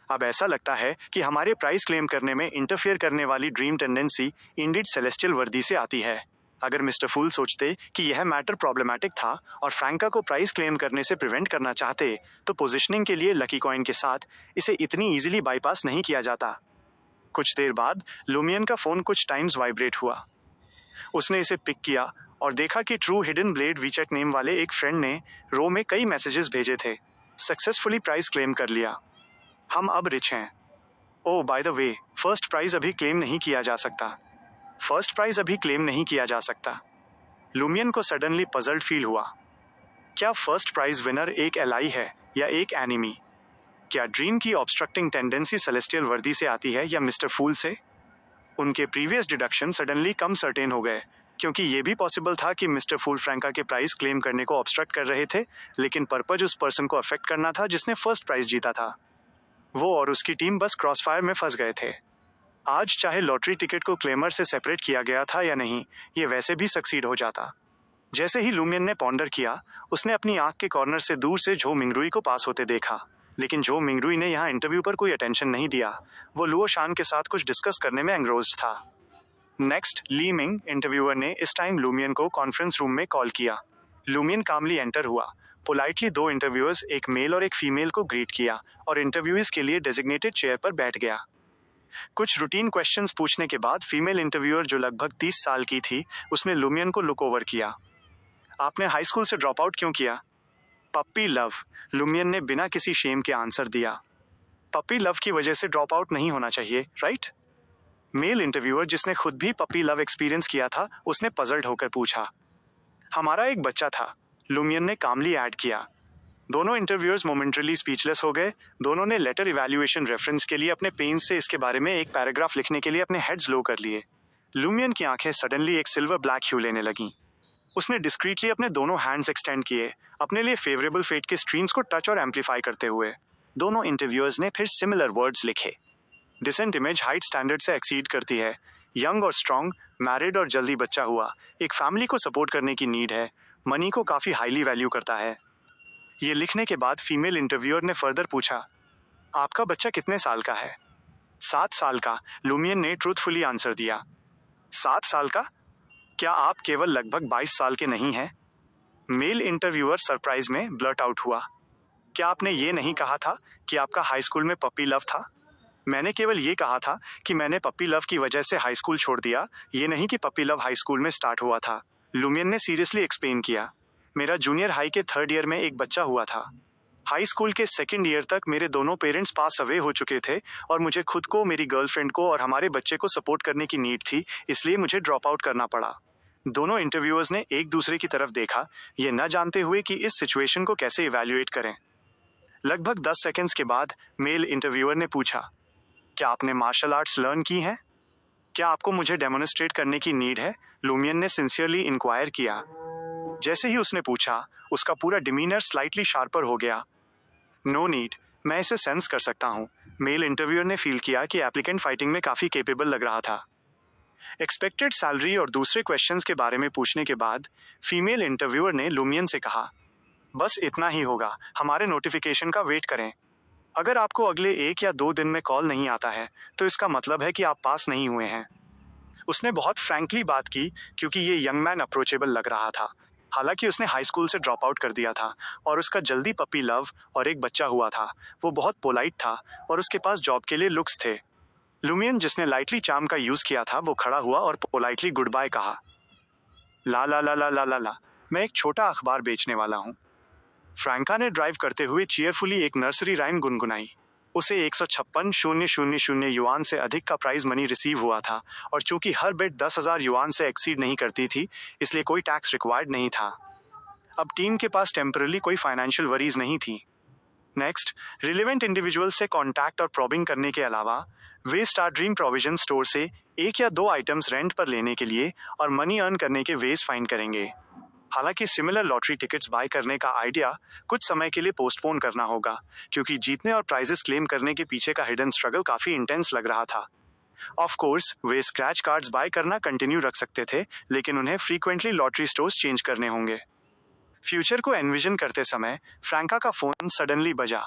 अब ऐसा लगता है कि हमारे प्राइस क्लेम करने में इंटरफेयर करने वाली ड्रीम टेंडेंसी इंडीड सेलेस्टियल वर्दी से आती है। अगर मिस्टर फूल सोचते कि यह मैटर प्रॉब्लमैटिक था और फ्रैंका को प्राइस क्लेम करने से प्रिवेंट करना चाहते, तो पोजीशनिंग के लिए लकी कॉइन के साथ इसे इतनी इजीली बाईपास नहीं किया जाता। कुछ देर बाद लुमियन का फोन कुछ टाइम्स वाइब्रेट हुआ। उसने इसे पिक किया और देखा कि true hidden blade WeChat name वाले एक फ्रेंड ने रो में कई मैसेजेस भेजे थे। सक्सेसफुली प्राइस क्लेम कर लिया, हम अब रिच हैं। Oh by the way, first prize अभी क्लेम नहीं किया जा सकता। फर्स्ट प्राइज अभी क्लेम नहीं किया जा सकता। लुमियन को सडनली पजल्ड फील हुआ। क्या फर्स्ट प्राइज विनर एक एलाई है या एक एनिमी? क्या ड्रीम की ऑब्स्ट्रक्टिंग टेंडेंसी सेलेस्टियल वर्दी से आती है या मिस्टर फूल से? उनके प्रीवियस डिडक्शन सडनली कम सर्टेन हो गए, क्योंकि ये भी पॉसिबल था कि मिस्टर फूल फ्रैंका के प्राइस क्लेम करने को ऑब्स्ट्रक्ट कर रहे थे, लेकिन पर्पज उस पर्सन को अफेक्ट करना था जिसने फर्स्ट प्राइज जीता था। वो और उसकी टीम बस क्रॉसफायर में फंस गए थे। आज चाहे लॉटरी टिकट को क्लेमर से सेपरेट किया गया था या नहीं, ये वैसे भी सक्सीड हो जाता। जैसे ही लुमियन ने पॉन्डर किया, उसने अपनी आंख के कॉर्नर से दूर से झो मिंगरुई को पास होते देखा, लेकिन झो मिंगरुई ने यहाँ इंटरव्यू पर कोई अटेंशन नहीं दिया। वो लुओ शान के साथ कुछ डिस्कस करने में एंग्रोज्ड था। नेक्स्ट, ली मिंग इंटरव्यूअर ने इस टाइम लुमियन को कॉन्फ्रेंस रूम में कॉल किया। लुमियन कामली एंटर हुआ। पोलाइटली 2 इंटरव्यूअर्स, एक मेल और एक फीमेल को ग्रीट किया और इंटरव्यूज के लिए डेजिग्नेटेड चेयर पर बैठ गया। कुछ रूटीन क्वेश्चंस पूछने के बाद फीमेल इंटरव्यूअर, जो लगभग 30 साल की थी, उसने लुमियन को लुक ओवर किया। आपने हाई स्कूल से ड्रॉप आउट क्यों किया? पप्पी लव, लुमियन ने बिना किसी शेम के आंसर दिया। पप्पी लव की वजह से ड्रॉप आउट नहीं होना चाहिए, राइट? मेल इंटरव्यूअर, जिसने खुद भी पप्पी लव एक्सपीरियंस किया था, उसने पजल्ड होकर पूछा। हमारा एक बच्चा था, लुमियन ने कामली ऐड किया। दोनों इंटरव्यूअर्स मोमेंटरीली स्पीचलेस हो गए। दोनों ने लेटर इवैल्यूएशन रेफरेंस के लिए अपने पेन से इसके बारे में एक पैराग्राफ लिखने के लिए अपने हेड्स लो कर लिए। लुमियन की आंखें सडनली एक सिल्वर ब्लैक ह्यू लेने लगीं। उसने डिस्क्रीटली अपने दोनों हैंड्स एक्सटेंड किए, अपने लिए फेवरेबल फेट के स्ट्रीम्स को टच और एम्पलीफाई करते हुए। दोनों इंटरव्यूअर्स ने फिर सिमिलर वर्ड्स लिखे। डिसेंट इमेज हाइट स्टैंडर्ड से एक्सीड करती है। यंग और स्ट्रांग, मैरिड और जल्दी बच्चा हुआ, एक फैमिली को सपोर्ट करने की नीड है, मनी को काफ़ी हाईली वैल्यू करता है। ये लिखने के बाद फीमेल इंटरव्यूअर ने फर्दर पूछा, आपका बच्चा कितने साल का है? 7 साल का, लुमियन ने ट्रूथफुली आंसर दिया। 7 साल का? क्या आप केवल लगभग 22 साल के नहीं हैं? मेल इंटरव्यूअर सरप्राइज में ब्लर्ट आउट हुआ, क्या आपने ये नहीं कहा था कि आपका हाई स्कूल में पपी लव था? मैंने केवल ये कहा था कि मैंने पपी लव की वजह से हाई स्कूल छोड़ दिया, ये नहीं कि पपी लव हाई स्कूल में स्टार्ट हुआ था। लुमियन ने सीरियसली एक्सप्लेन किया, मेरा जूनियर हाई के 3rd ईयर में एक बच्चा हुआ था। हाई स्कूल के 2nd ईयर तक मेरे दोनों पेरेंट्स पास अवे हो चुके थे और मुझे खुद को, मेरी गर्लफ्रेंड को और हमारे बच्चे को सपोर्ट करने की नीड थी, इसलिए मुझे ड्रॉप आउट करना पड़ा। दोनों इंटरव्यूअर्स ने एक दूसरे की तरफ देखा, ये न जानते हुए कि इस सिचुएशन को कैसे इवैल्यूएट करें। लगभग 10 सेकंड्स के बाद मेल इंटरव्यूअर ने पूछा, क्या आपने मार्शल आर्ट्स लर्न की हैं? क्या आपको मुझे डेमोन्स्ट्रेट करने की नीड है? लुमियन ने सिंसियरली इंक्वायर किया। जैसे ही उसने पूछा, उसका पूरा डिमीनर स्लाइटली शार्पर हो गया। नो नीड, मैं इसे सेंस कर सकता हूँ। मेल इंटरव्यूअर ने फील किया कि एप्लीकेंट फाइटिंग में काफ़ी केपेबल लग रहा था। एक्सपेक्टेड सैलरी और दूसरे क्वेश्चंस के बारे में पूछने के बाद फीमेल इंटरव्यूअर ने लुमियन से कहा, बस इतना ही होगा, हमारे नोटिफिकेशन का वेट करें। अगर आपको अगले 1 या 2 दिन में कॉल नहीं आता है तो इसका मतलब है कि आप पास नहीं हुए हैं। उसने बहुत फ्रैंकली बात की क्योंकि ये यंग मैन अप्रोचेबल लग रहा था। हालांकि उसने हाई स्कूल से ड्रॉप आउट कर दिया था और उसका जल्दी पपी लव और एक बच्चा हुआ था। वो बहुत पोलाइट था और उसके पास जॉब के लिए लुक्स थे। लुमियन, जिसने लाइटली चार्म का यूज किया था, वो खड़ा हुआ और पोलाइटली गुड बाय कहा। ला ला ला ला ला ला ला, मैं एक छोटा अखबार बेचने वाला हूँ। फ्रैंका ने ड्राइव करते हुए चीयरफुली एक नर्सरी राइम गुनगुनाई। उसे 156,000 युआन से अधिक का प्राइज मनी रिसीव हुआ था और चूंकि हर बेट 10,000 युआन से एक्सीड नहीं करती थी, इसलिए कोई टैक्स रिक्वायर्ड नहीं था। अब टीम के पास टेम्परली कोई फाइनेंशियल वरीज नहीं थी। नेक्स्ट, रिलेवेंट इंडिविजुअल से कॉन्टैक्ट और प्रॉबिंग करने के अलावा वे स्टार ड्रीम प्रोविजन स्टोर से 1 या 2 आइटम्स रेंट पर लेने के लिए और मनी अर्न करने के वेज फाइंड करेंगे। हालांकि सिमिलर लॉटरी टिकट्स बाय करने का आइडिया कुछ समय के लिए पोस्टपोन करना होगा, क्योंकि जीतने और प्राइजेस क्लेम करने के पीछे का हिडन स्ट्रगल काफी इंटेंस लग रहा था। ऑफ कोर्स वे स्क्रैच कार्ड्स बाय करना कंटिन्यू रख सकते थे, लेकिन उन्हें फ्रीक्वेंटली लॉटरी स्टोर्स चेंज करने होंगे। फ्यूचर को एनविजन करते समय फ्रैंका का फोन सडनली बजा।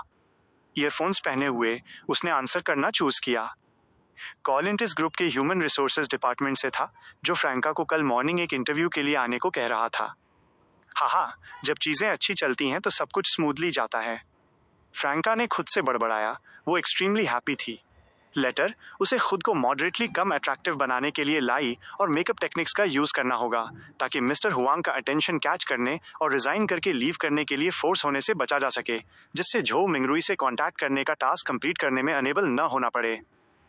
ईयरफोन्स पहने हुए उसने आंसर करना चूज किया। कॉल इंटिस ग्रुप के ह्यूमन रिसोर्सेज डिपार्टमेंट से था, जो फ्रैंका को कल मॉर्निंग एक इंटरव्यू के लिए आने को कह रहा था। हाँ, जब चीजें अच्छी चलती हैं तो सब कुछ स्मूथली जाता है। फ्रैंका ने खुद से बड़बड़ाया। वो एक्सट्रीमली हैप्पी थी। लेटर उसे खुद को मॉडरेटली कम अट्रैक्टिव बनाने के लिए लाई और मेकअप टेक्निक्स का यूज करना होगा ताकि मिस्टर हुआंग का अटेंशन कैच करने और रिजाइन करके लीव करने के लिए फोर्स होने से बचा जा सके, जिससे झो मिंगरुई से कांटेक्ट करने का टास्क कंप्लीट करने में अनेबल न होना पड़े।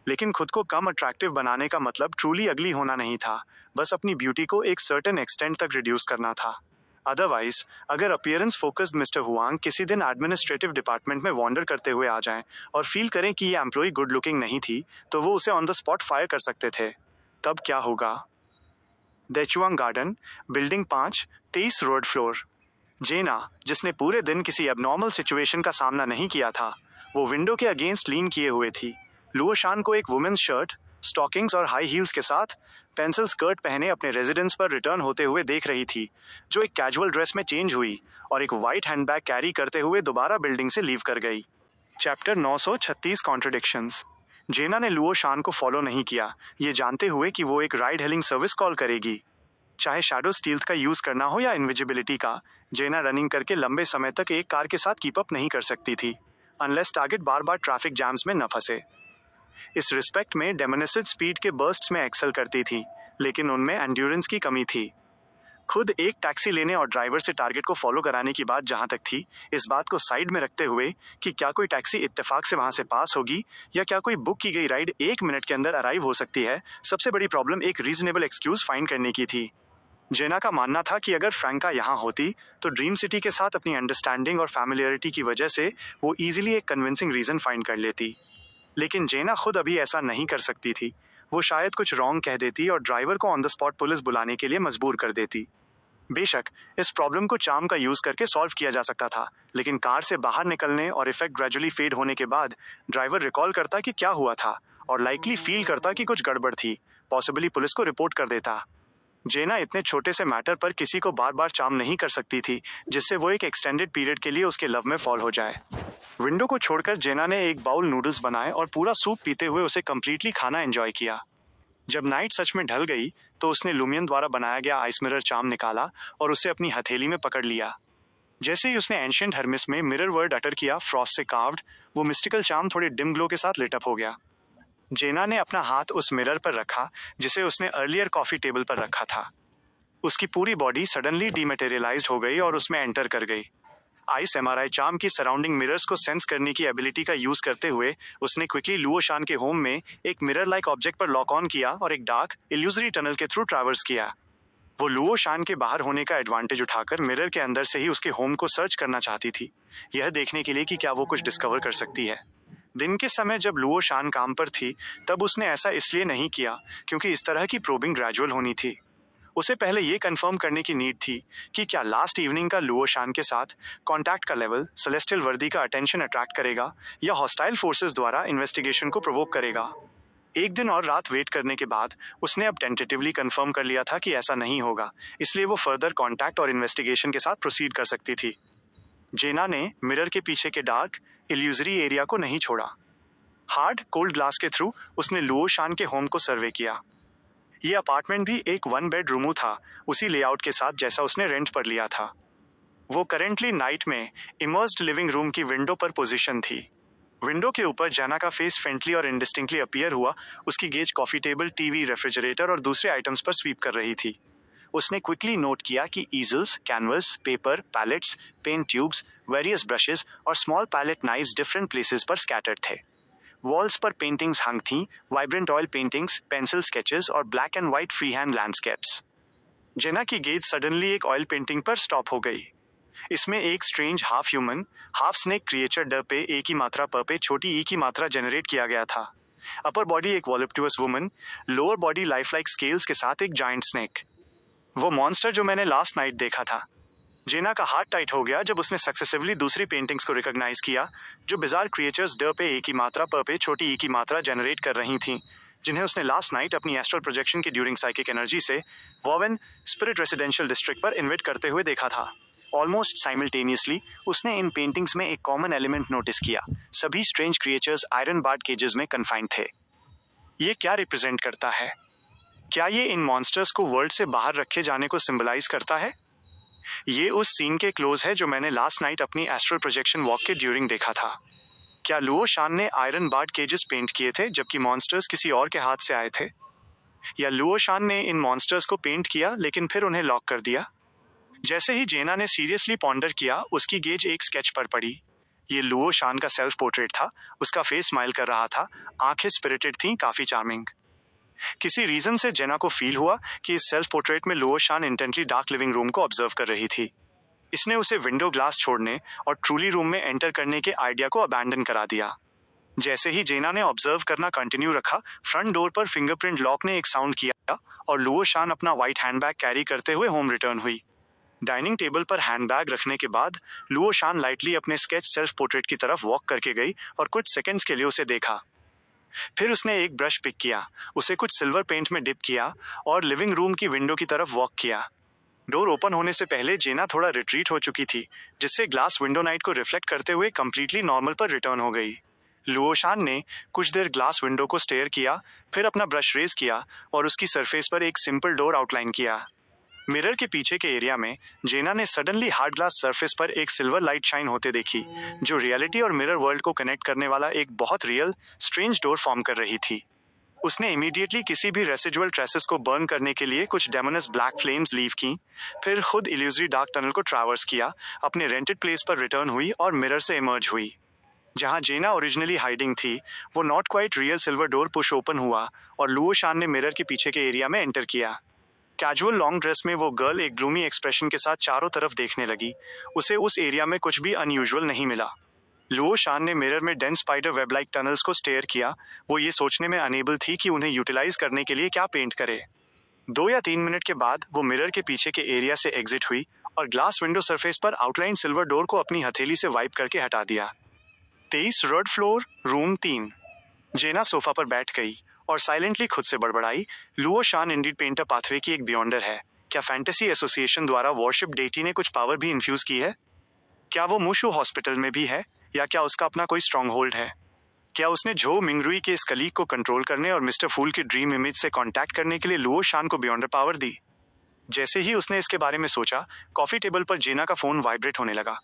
लेकिन खुद को कम अट्रैक्टिव बनाने का मतलब ट्रूली अगली होना नहीं था, बस अपनी ब्यूटी को एक सर्टेन एक्सटेंट तक रिड्यूस करना था। अदरवाइज, अगर अपीयरेंस फोकस्ड मिस्टर हुआंग किसी दिन एडमिनिस्ट्रेटिव डिपार्टमेंट में वॉन्डर करते हुए आ जाएं और फील करें कि ये एम्प्लॉय गुड लुकिंग नहीं थी, तो वो उसे ऑन द स्पॉट फायर कर सकते थे। तब क्या होगा? देचुआंग गार्डन, बिल्डिंग 5, 23 रोड फ्लोर। जेना, जिसने पूरे दिन किसी एबनॉर्मल सिचुएशन का सामना नहीं किया था, वो विंडो के अगेंस्ट लीन किए हुए थी। लुओ शान को एक वुमेन्स शर्ट, स्टॉकिंग्स और हाई हील्स के साथ पेंसिल स्कर्ट पहने अपने रेजिडेंस पर रिटर्न होते हुए देख रही थी, जो एक कैजुअल ड्रेस में चेंज हुई और एक वाइट हैंडबैग कैरी करते हुए दोबारा बिल्डिंग से लीव कर गई। Chapter 936 contradictions. जेना ने लुओ शान को फॉलो नहीं किया, ये जानते हुए कि वो एक राइड हेलिंग सर्विस कॉल करेगी। चाहे शैडो स्टील्थ का यूज करना हो या इनविजिबिलिटी का, जेना रनिंग करके लंबे समय तक एक कार के साथ कीप अप नहीं कर सकती थी, अनलेस टारगेट बार बार ट्रैफिक जैम्स में न फंसे। इस रिस्पेक्ट में डेमोनिसिड स्पीड के बर्स्ट्स में एक्सेल करती थी, लेकिन उनमें एंड्योरेंस की कमी थी। खुद एक टैक्सी लेने और ड्राइवर से टारगेट को फॉलो कराने की बात जहां तक थी, इस बात को साइड में रखते हुए कि क्या कोई टैक्सी इत्तेफाक से वहां से पास होगी या क्या कोई बुक की गई राइड 1 मिनट के अंदर अराइव हो सकती है, सबसे बड़ी प्रॉब्लम एक रीजनेबल एक्सक्यूज फाइंड करने की थी। जेना का मानना था कि अगर फ्रैंका यहाँ होती तो ड्रीम सिटी के साथ अपनी अंडरस्टैंडिंग और फैमिलियरिटी की वजह से वो इजीली एक कन्विंसिंग रीजन फाइंड कर लेती। लेकिन जेना खुद अभी ऐसा नहीं कर सकती थी। वो शायद कुछ रॉन्ग कह देती और ड्राइवर को ऑन द स्पॉट पुलिस बुलाने के लिए मजबूर कर देती। बेशक इस प्रॉब्लम को चार्म का यूज करके सॉल्व किया जा सकता था, लेकिन कार से बाहर निकलने और इफेक्ट ग्रेजुअली फेड होने के बाद ड्राइवर रिकॉल करता कि क्या हुआ था और लाइकली फील करता कि कुछ गड़बड़ थी, पॉसिबली पुलिस को रिपोर्ट कर देता। जेना इतने छोटे से मैटर पर किसी को बार बार चार्म नहीं कर सकती थी जिससे वो एक एक्सटेंडेड पीरियड के लिए उसके लव में फॉल हो जाए। विंडो को छोड़कर जेना ने एक बाउल नूडल्स बनाए और पूरा सूप पीते हुए उसे कंप्लीटली खाना एंजॉय किया। जब नाइट सच में ढल गई तो उसने लुमियन द्वारा बनाया गया आइस मिरर चार्म निकाला और उसे अपनी हथेली में पकड़ लिया। जैसे ही उसने एंशिएंट हर्मिस में मिरर वर्ड अटर किया फ्रॉस्ट से कार्व्ड, वो मिस्टिकल चार्म थोड़े डिम ग्लो के साथ लिट अप हो गया। जेना ने अपना हाथ उस मिरर पर रखा जिसे उसने अर्लियर कॉफी टेबल पर रखा था। उसकी पूरी बॉडी सडनली डीमेटेरियलाइज्ड हो गई और उसमें एंटर कर गई। आइस एमआरआई चार्म की सराउंडिंग मिरर्स को सेंस करने की एबिलिटी का यूज करते हुए उसने क्विकली लुओशान के होम में एक मिरर लाइक ऑब्जेक्ट पर लॉक ऑन किया और एक डार्क इल्यूजरी टनल के थ्रू ट्रैवर्स किया। वो लुओशान के बाहर होने का एडवांटेज उठाकर मिरर के अंदर से ही उसके होम को सर्च करना चाहती थी, यह देखने के लिए कि क्या वो कुछ डिस्कवर कर सकती है। दिन के समय जब लुओशान काम पर थी तब उसने ऐसा इसलिए नहीं किया क्योंकि इस तरह की प्रोबिंग ग्रेजुअल होनी थी। उसे पहले ये कंफर्म करने की नीड थी कि क्या लास्ट इवनिंग का लुओशान के साथ कांटेक्ट का लेवल सेलेस्टियल वर्दी का अटेंशन अट्रैक्ट करेगा या हॉस्टाइल फोर्सेस द्वारा इन्वेस्टिगेशन को प्रोवोक करेगा। एक दिन और रात वेट करने के बाद उसने अब टेंटेटिवली कंफर्म कर लिया था कि ऐसा नहीं होगा, इसलिए वो फर्दर कांटेक्ट और इन्वेस्टिगेशन के साथ प्रोसीड कर सकती थी। जेना ने मिरर के पीछे के डार्क इल्यूजरी एरिया को नहीं छोड़ा। हार्ड कोल्ड ग्लास के थ्रू उसने लुओशान के होम को सर्वे किया। ये अपार्टमेंट भी एक 1 बेड रूम था, उसी लेआउट के साथ जैसा उसने रेंट पर लिया था। वो करेंटली नाइट में इमर्स्ड लिविंग रूम की विंडो पर पोजीशन थी। विंडो के ऊपर जेना का फेस फेंटली और इंडिस्टिंक्टली अपीयर हुआ। उसकी gauge coffee table, TV, refrigerator और दूसरे आइटम्स पर स्वीप कर रही थी। उसने क्विकली नोट किया कि easels, canvas, paper, palettes, paint tubes, various brushes और small palette knives different places पर स्कैटर्ड थे। वॉल्स पर पेंटिंग्स हंग थीं, vibrant oil paintings, pencil sketches और black and white free hand landscapes. Jenna की gaze suddenly एक oil painting पर stop हो गई। इसमें एक strange half human half snake creature ड पे ए की मात्रा प पे छोटी ई की मात्रा जनरेट किया गया था। अपर बॉडी एक voluptuous woman, lower body life like scales के साथ एक जाइंट स्नेक। वो मॉन्स्टर जो मैंने लास्ट नाइट देखा था। जेना का हार्ट टाइट हो गया जब उसने सक्सेसिवली दूसरी पेंटिंग्स को रिकॉग्नाइज किया जो बिजार क्रिएचर्स ड पे ए की मात्रा प पे छोटी ई की मात्रा जनरेट कर रही थीं, जिन्हें उसने लास्ट नाइट अपनी एस्ट्रल प्रोजेक्शन की ड्यूरिंग साइकिक एनर्जी से वॉवेन स्पिरिट रेसिडेंशियल डिस्ट्रिक्ट पर इन्वेट करते हुए देखा था। ऑलमोस्ट साइमल्टेनियसली उसने इन पेंटिंग्स में एक कॉमन एलिमेंट नोटिस किया। सभी स्ट्रेंज क्रिएचर्स आयरन बार्ड केजेस में कन्फाइंड थे। ये क्या रिप्रेजेंट करता है? क्या ये इन मॉन्स्टर्स को वर्ल्ड से बाहर रखे जाने को सिंबलाइज करता है? ये उस सीन के क्लोज है जो मैंने लास्ट नाइट अपनी एस्ट्रल प्रोजेक्शन वॉक के ड्यूरिंग देखा था। क्या लुओशान ने आयरन बार्ड केजेस पेंट किए थे जबकि मॉन्स्टर्स किसी और के हाथ से आए थे? या लुओशान ने इन मॉन्स्टर्स को पेंट किया लेकिन फिर उन्हें लॉक कर दिया? जैसे ही जेना ने सीरियसली पॉन्डर किया उसकी गेज एक स्केच पर पड़ी। ये लुओशान का सेल्फ पोर्ट्रेट था। उसका फेस स्माइल कर रहा था, आंखें स्पिरिटेड थीं, काफी चार्मिंग। किसी रीजन से जेना को फील हुआ कि इस सेल्फ पोर्ट्रेट में लुओशान इंटेंटली डार्क लिविंग रूम को ऑब्जर्व कर रही थी। इसने उसे विंडो ग्लास छोड़ने और ट्रूली रूम में एंटर करने के आइडिया को अबैंडन करा दिया। जैसे ही जेना ने ऑब्जर्व करना कंटिन्यू रखा, फ्रंट डोर पर फिंगरप्रिंट लॉक ने एक साउंड किया और लुओशान अपना व्हाइट हैंडबैग कैरी करते हुए होम रिटर्न हुई। डाइनिंग टेबल पर हैंडबैग रखने के बाद लुओशान लाइटली अपने स्केच सेल्फ पोर्ट्रेट की तरफ वॉक करके गई और कुछ सेकंड्स के लिए उसे देखा। फिर उसने एक ब्रश पिक किया, उसे कुछ सिल्वर पेंट में डिप किया और लिविंग रूम की विंडो की तरफ वॉक किया। डोर ओपन होने से पहले जेना थोड़ा रिट्रीट हो चुकी थी, जिससे ग्लास विंडो नाइट को रिफ्लेक्ट करते हुए कंप्लीटली नॉर्मल पर रिटर्न हो गई। लुओशान ने कुछ देर ग्लास विंडो को स्टेयर किया, फिर अपना ब्रश रेज किया और उसकी सरफेस पर एक सिंपल डोर आउटलाइन किया। मिरर के पीछे के एरिया में जेना ने सडनली हार्ड ग्लास सरफेस पर एक सिल्वर लाइट शाइन होते देखी, जो रियलिटी और मिरर वर्ल्ड को कनेक्ट करने वाला एक बहुत रियल स्ट्रेंज डोर फॉर्म कर रही थी। उसने इमीडिएटली किसी भी रेसिडुअल ट्रेसेस को बर्न करने के लिए कुछ डेमोनस ब्लैक फ्लेम्स लीव की, फिर खुद इल्यूजरी डार्क टनल को ट्रैवर्स किया, अपने रेंटेड प्लेस पर रिटर्न हुई और मिरर से इमर्ज हुई। जहां जेना ओरिजिनली हाइडिंग थी, वो not quite real silver door push open हुआ और लुओशान ने मिरर के पीछे के एरिया में एंटर किया। कैजुअल लॉन्ग ड्रेस में वो गर्ल एक ग्लूमी एक्सप्रेशन के साथ चारों तरफ देखने लगी। उसे उस एरिया में कुछ भी अनयूजुअल नहीं मिला। लुओ शान ने मिरर में dense spider web like tunnels को स्टेयर किया। वो ये सोचने में अनेबल थी कि उन्हें यूटिलाइज करने के लिए क्या पेंट करे। 2 या 3 मिनट के बाद वो मिरर के पीछे के एरिया से एग्जिट हुई और ग्लास विंडो सरफेस पर आउटलाइन सिल्वर डोर को अपनी हथेली से वाइप करके हटा दिया। 23 रोड फ्लोर, रूम 3। जेना सोफा पर बैठ गई और साइलेंटली खुद से बड़बड़ाई, लुओ शान इंडीड पेंटर पाथवे की एक बियॉन्डर है। क्या फैंटेसी एसोसिएशन द्वारा वॉरशिप डेटी ने कुछ पावर भी इन्फ्यूज की है? क्या वो मुशु हॉस्पिटल में भी है, या क्या उसका अपना कोई स्ट्रॉन्ग होल्ड है? क्या उसने झो मिंगरुई के इस कलीग को कंट्रोल करने और मिस्टर फूल की ड्रीम इमेज से कांटेक्ट करने के लिए लुओ शान को बियॉन्डर पावर दी? जैसे ही उसने इसके बारे में सोचा, कॉफी टेबल पर जेना का फोन वाइब्रेट होने लगा।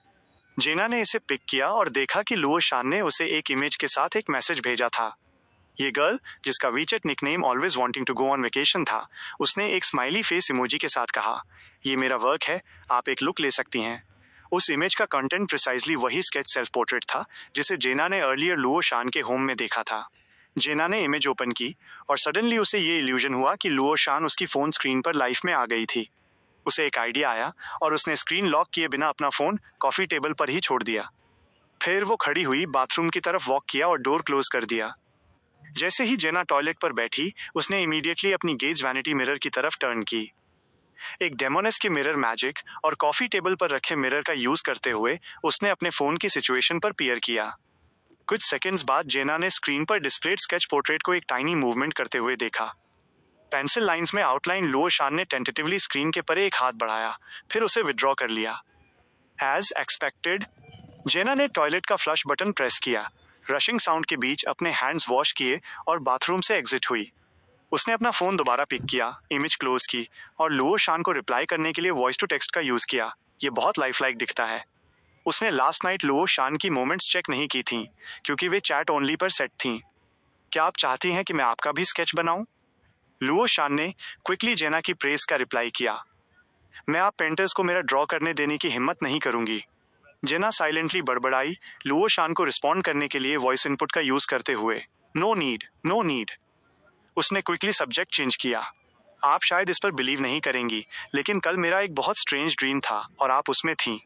जेना ने इसे पिक किया और देखा कि लुओ शान ने उसे एक इमेज के साथ एक मैसेज भेजा था। ये गर्ल, जिसका WeChat nickname always wanting to go on vacation था, उसने एक स्माइली फेस इमोजी के साथ कहा, ये मेरा वर्क है, आप एक लुक ले सकती हैं। उस इमेज का कंटेंट प्रिसाइजली वही स्केच सेल्फ पोर्ट्रेट था जिसे जेना ने अर्लियर लुओ शान के होम में देखा था। जेना ने इमेज ओपन की और सडनली उसे ये इल्यूजन हुआ कि लुओ शान उसकी फोन स्क्रीन पर लाइफ में आ गई थी। उसे एक आइडिया आया और उसने स्क्रीन लॉक किए बिना अपना फोन कॉफी टेबल पर ही छोड़ दिया। फिर वो खड़ी हुई बाथरूम की तरफ वॉक किया और डोर क्लोज कर दिया। जैसे ही जेना टॉयलेट पर बैठी, उसने इमीडिएटली अपनी गेज वैनिटी मिरर की तरफ टर्न की। एक डेमोनेस के मिरर मैजिक और कॉफी टेबल पर रखे मिरर का यूज करते हुए उसने अपने फोन की सिचुएशन पर पीयर किया। कुछ सेकंड्स बाद जेना ने स्क्रीन पर डिस्प्लेड स्केच पोर्ट्रेट को एक टाइनी मूवमेंट करते हुए देखा। पेंसिल लाइंस में आउटलाइन लुओ शान ने टेंटेटिवली स्क्रीन के परे एक हाथ बढ़ाया, फिर उसे विड्रॉ कर लिया। एज एक्सपेक्टेड, जेना ने टॉयलेट का फ्लश बटन प्रेस किया, रशिंग साउंड के बीच अपने हैंड्स वॉश किए और बाथरूम से एग्जिट हुई। उसने अपना फोन दोबारा पिक किया, इमेज क्लोज की और लुओ शान को रिप्लाई करने के लिए वॉइस टू टेक्स्ट का यूज किया। ये बहुत लाइफ लाइक दिखता है। उसने लास्ट नाइट लुओ शान की मोमेंट्स चेक नहीं की थी क्योंकि वे चैट ओनली पर सेट थी। क्या आप चाहती हैं कि मैं आपका भी स्केच बनाऊं? लुओ शान ने क्विकली जेना की प्रेस का रिप्लाई किया। मैं आप पेंटर्स को मेरा ड्रॉ करने देने की हिम्मत नहीं करूंगी। जेना साइलेंटली बड़बड़ाई, लुओ शान को रिस्पॉन्ड करने के लिए वॉइस इनपुट का यूज करते हुए, नो नीड, नो नीड। उसने क्विकली सब्जेक्ट चेंज किया। आप शायद इस पर बिलीव नहीं करेंगी, लेकिन कल मेरा एक बहुत स्ट्रेंज ड्रीम था और आप उसमें थीं।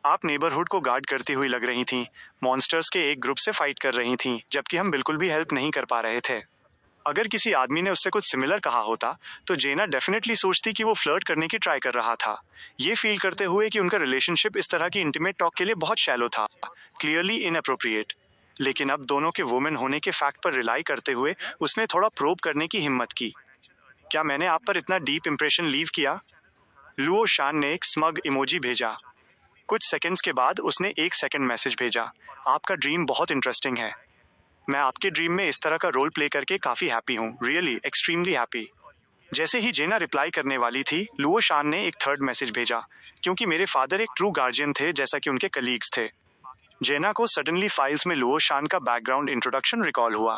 आप नेबरहुड को गार्ड करती हुई लग रही थीं, मॉन्स्टर्स के एक ग्रुप से फाइट कर रही थीं, जबकि हम बिल्कुल भी हेल्प नहीं कर पा रहे थे। अगर किसी आदमी ने उससे कुछ सिमिलर कहा होता, तो जेना डेफिनेटली सोचती कि वो फ्लर्ट करने की ट्राई कर रहा था, ये फील करते हुए कि उनका रिलेशनशिप इस तरह की इंटीमेट टॉक के लिए बहुत शैलो था, क्लियरली इनअप्रोप्रिएट। लेकिन अब दोनों के वुमेन होने के फैक्ट पर रिलाई करते हुए उसने थोड़ा प्रोब करने की हिम्मत की। क्या मैंने आप पर इतना डीप इंप्रेशन लीव किया? लुओ शान ने एक स्मग इमोजी भेजा। कुछ सेकंड्स के बाद उसने एक सेकंड मैसेज भेजा, आपका ड्रीम बहुत इंटरेस्टिंग है। मैं आपके ड्रीम में इस तरह का रोल प्ले करके काफी हैप्पी हूँ, रियली एक्सट्रीमली हैप्पी। जैसे ही जेना रिप्लाई करने वाली थी, लुओ शान ने एक थर्ड मैसेज भेजा, क्योंकि मेरे फादर एक ट्रू गार्जियन थे जैसा कि उनके कलीग्स थे। जेना को सडनली फाइल्स में लुओ शान का बैकग्राउंड इंट्रोडक्शन रिकॉल हुआ।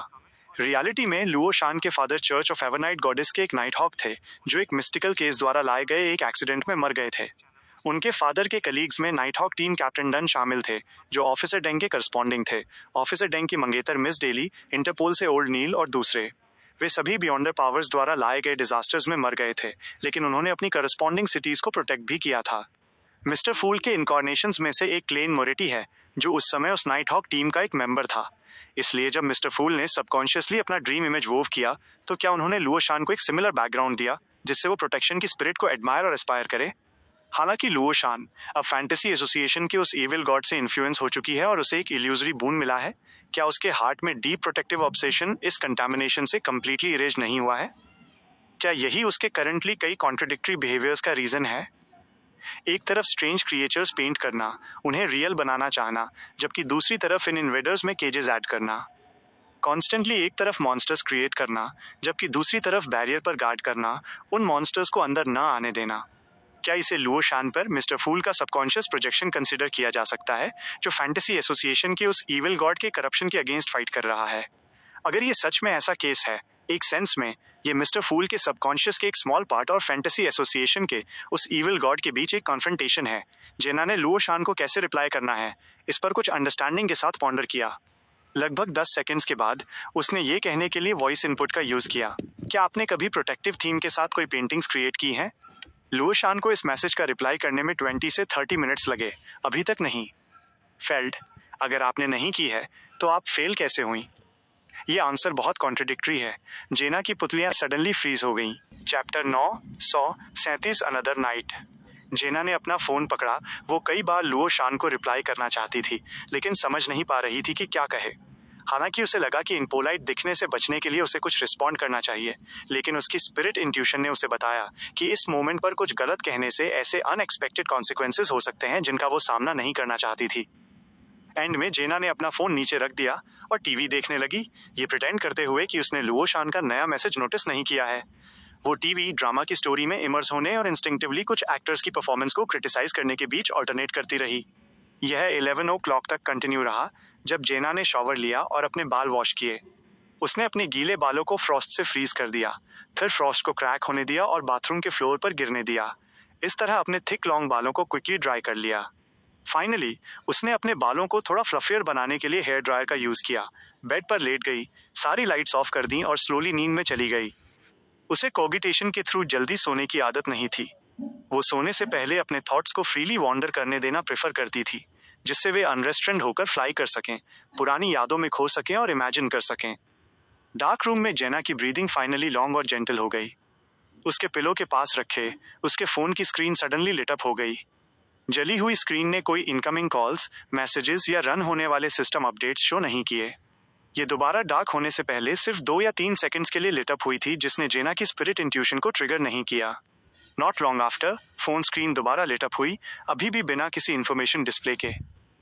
रियलिटी में लुओ शान के father church of Evernight goddess के एक नाइट हॉक थे, जो एक मिस्टिकल केस द्वारा लाए गए एक एक्सीडेंट में मर गए थे। उनके फादर के कलीग्स में night hawk team captain Dunn शामिल थे, जो ऑफिसर डेंग के करस्पॉन्डिंग थे, ऑफिसर डेंग की मंगेतर मिस डेली, इंटरपोल से ओल्ड नील और दूसरे। वे सभी बियॉन्डर पावर्स द्वारा लाए गए डिजास्टर्स में मर गए थे, लेकिन उन्होंने अपनी करस्पॉन्डिंग सिटीज को प्रोटेक्ट भी किया था। मिस्टर फूल के इनकॉर्नेशंस में से एक क्लेन मोरेटी है, जो उस समय उस नाइट हॉक टीम का एक मेंबर था। इसलिए जब मिस्टर फूल ने सबकॉन्शियसली अपना ड्रीम इमेज वोव किया, तो क्या उन्होंने लुओ शान को एक सिमिलर बैकग्राउंड दिया जिससे वो प्रोटेक्शन की स्पिरिट को एडमायर और एस्पायर करे? हालांकि लुओ शान अब फैंटेसी एसोसिएशन के उस एविल गॉड से इन्फ्लुएंस हो चुकी है और उसे एक इल्यूजरी बून मिला है, क्या उसके हार्ट में डीप प्रोटेक्टिव ऑब्सेशन इस कंटामिनेशन से कंप्लीटली इरेज नहीं हुआ है? क्या यही उसके करंटली कई कॉन्ट्रडिक्टरी बिहेवियर्स का रीजन है? एक तरफ स्ट्रेंज क्रिएचर्स पेंट करना, उन्हें रियल बनाना चाहना, जबकि दूसरी तरफ इन इन्वेडर्स में केजेस ऐड करना। कॉन्स्टेंटली एक तरफ मॉन्स्टर्स क्रिएट करना, जबकि दूसरी तरफ बैरियर पर गार्ड करना, उन मॉन्स्टर्स को अंदर न आने देना। क्या इसे लुओ शान पर मिस्टर फूल का सबकॉन्शियस प्रोजेक्शन कंसिडर किया जा सकता है, जो फैंटेसी एसोसिएशन के उस इविल गॉड के करप्शन के अगेंस्ट फाइट कर रहा है? अगर ये सच में ऐसा केस है, एक सेंस में ये मिस्टर फूल के सबकॉन्शियस के एक स्मॉल पार्ट और फैंटेसी एसोसिएशन के उस इविल गॉड के बीच एक कॉन्फ्रंटेशन है। जेना ने लुओ शान को कैसे रिप्लाई करना है, इस पर कुछ अंडरस्टैंडिंग के साथ पॉन्डर किया। लगभग 10 सेकंड्स के बाद उसने ये कहने के लिए वॉइस इनपुट का यूज किया, क्या आपने कभी प्रोटेक्टिव थीम के साथ कोई पेंटिंग्स क्रिएट की हैं? लुओ शान को इस मैसेज का रिप्लाई करने में 20 से 30 मिनट्स लगे, अभी तक नहीं। फेल्ड, अगर आपने नहीं की है तो आप फेल कैसे हुई? ये आंसर बहुत कॉन्ट्रडिक्टरी है। जेना की पुतलियां सडनली फ्रीज हो गईं। Chapter 9:37 another night. जेना ने अपना फोन पकड़ा। वो कई बार लुओ शान को रिप्लाई करना चाहती थी, लेकिन समझ नहीं पा रही थी कि क्या कहे। हालांकि उसे लगा कि इम्पोलाइट दिखने से बचने के लिए उसे कुछ रिस्पॉन्ड करना चाहिए, लेकिन उसकी स्पिरिट इंट्यूशन ने उसे बताया कि इस मोमेंट पर कुछ गलत कहने से ऐसे अनएक्सपेक्टेड कॉन्सिक्वेंसेस हो सकते हैं जिनका वो सामना नहीं करना चाहती थी। एंड में जेना ने अपना फोन नीचे रख दिया और टीवी देखने लगी, ये प्रिटेंड करते हुए कि उसने लुओ शान का नया मैसेज नोटिस नहीं किया है। वो टीवी ड्रामा की स्टोरी में इमर्स होने और इंस्टिंक्टिवली कुछ एक्टर्स की परफॉर्मेंस को क्रिटिसाइज करने के बीच ऑल्टरनेट करती रही। यह 11 ओ क्लॉक तक कंटिन्यू रहा, जब जेना ने शॉवर लिया और अपने बाल वॉश किए। उसने अपने गीले बालों को फ्रॉस्ट से फ्रीज कर दिया, फिर फ्रॉस्ट को क्रैक होने दिया और बाथरूम के फ्लोर पर गिरने दिया। इस तरह अपने थिक लॉन्ग बालों को क्विकली ड्राई कर लिया। फाइनली उसने अपने बालों को थोड़ा फ्लफियर बनाने के लिए हेयर ड्रायर का यूज किया। बेड पर लेट गई, सारी लाइट्स ऑफ कर दी और स्लोली नींद में चली गई। उसे कोगिटेशन के थ्रू जल्दी सोने की आदत नहीं थी। वो सोने से पहले अपने थॉट्स को फ्रीली वॉन्डर करने देना प्रेफर करती थी, जिससे वे अनरेस्ट्रेंड होकर फ्लाई कर सकें, पुरानी यादों में खो सकें और इमेजिन कर सकें। डार्क रूम में जेना की ब्रीदिंग फाइनली लॉन्ग और जेंटल हो गई। उसके पिलो के पास रखे उसके फोन की स्क्रीन सडनली लिट अप हो गई। जली हुई स्क्रीन ने कोई इनकमिंग कॉल्स, मैसेजेस या रन होने वाले सिस्टम अपडेट्स शो नहीं किए। ये दोबारा डार्क होने से पहले सिर्फ 2 या 3 सेकंड्स के लिए लिट अप हुई थी, जिसने जेना की स्पिरिट इंट्यूशन को ट्रिगर नहीं किया। Not long after, phone screen दोबारा लिट अप हुई, अभी भी बिना किसी इन्फॉर्मेशन डिस्प्ले के।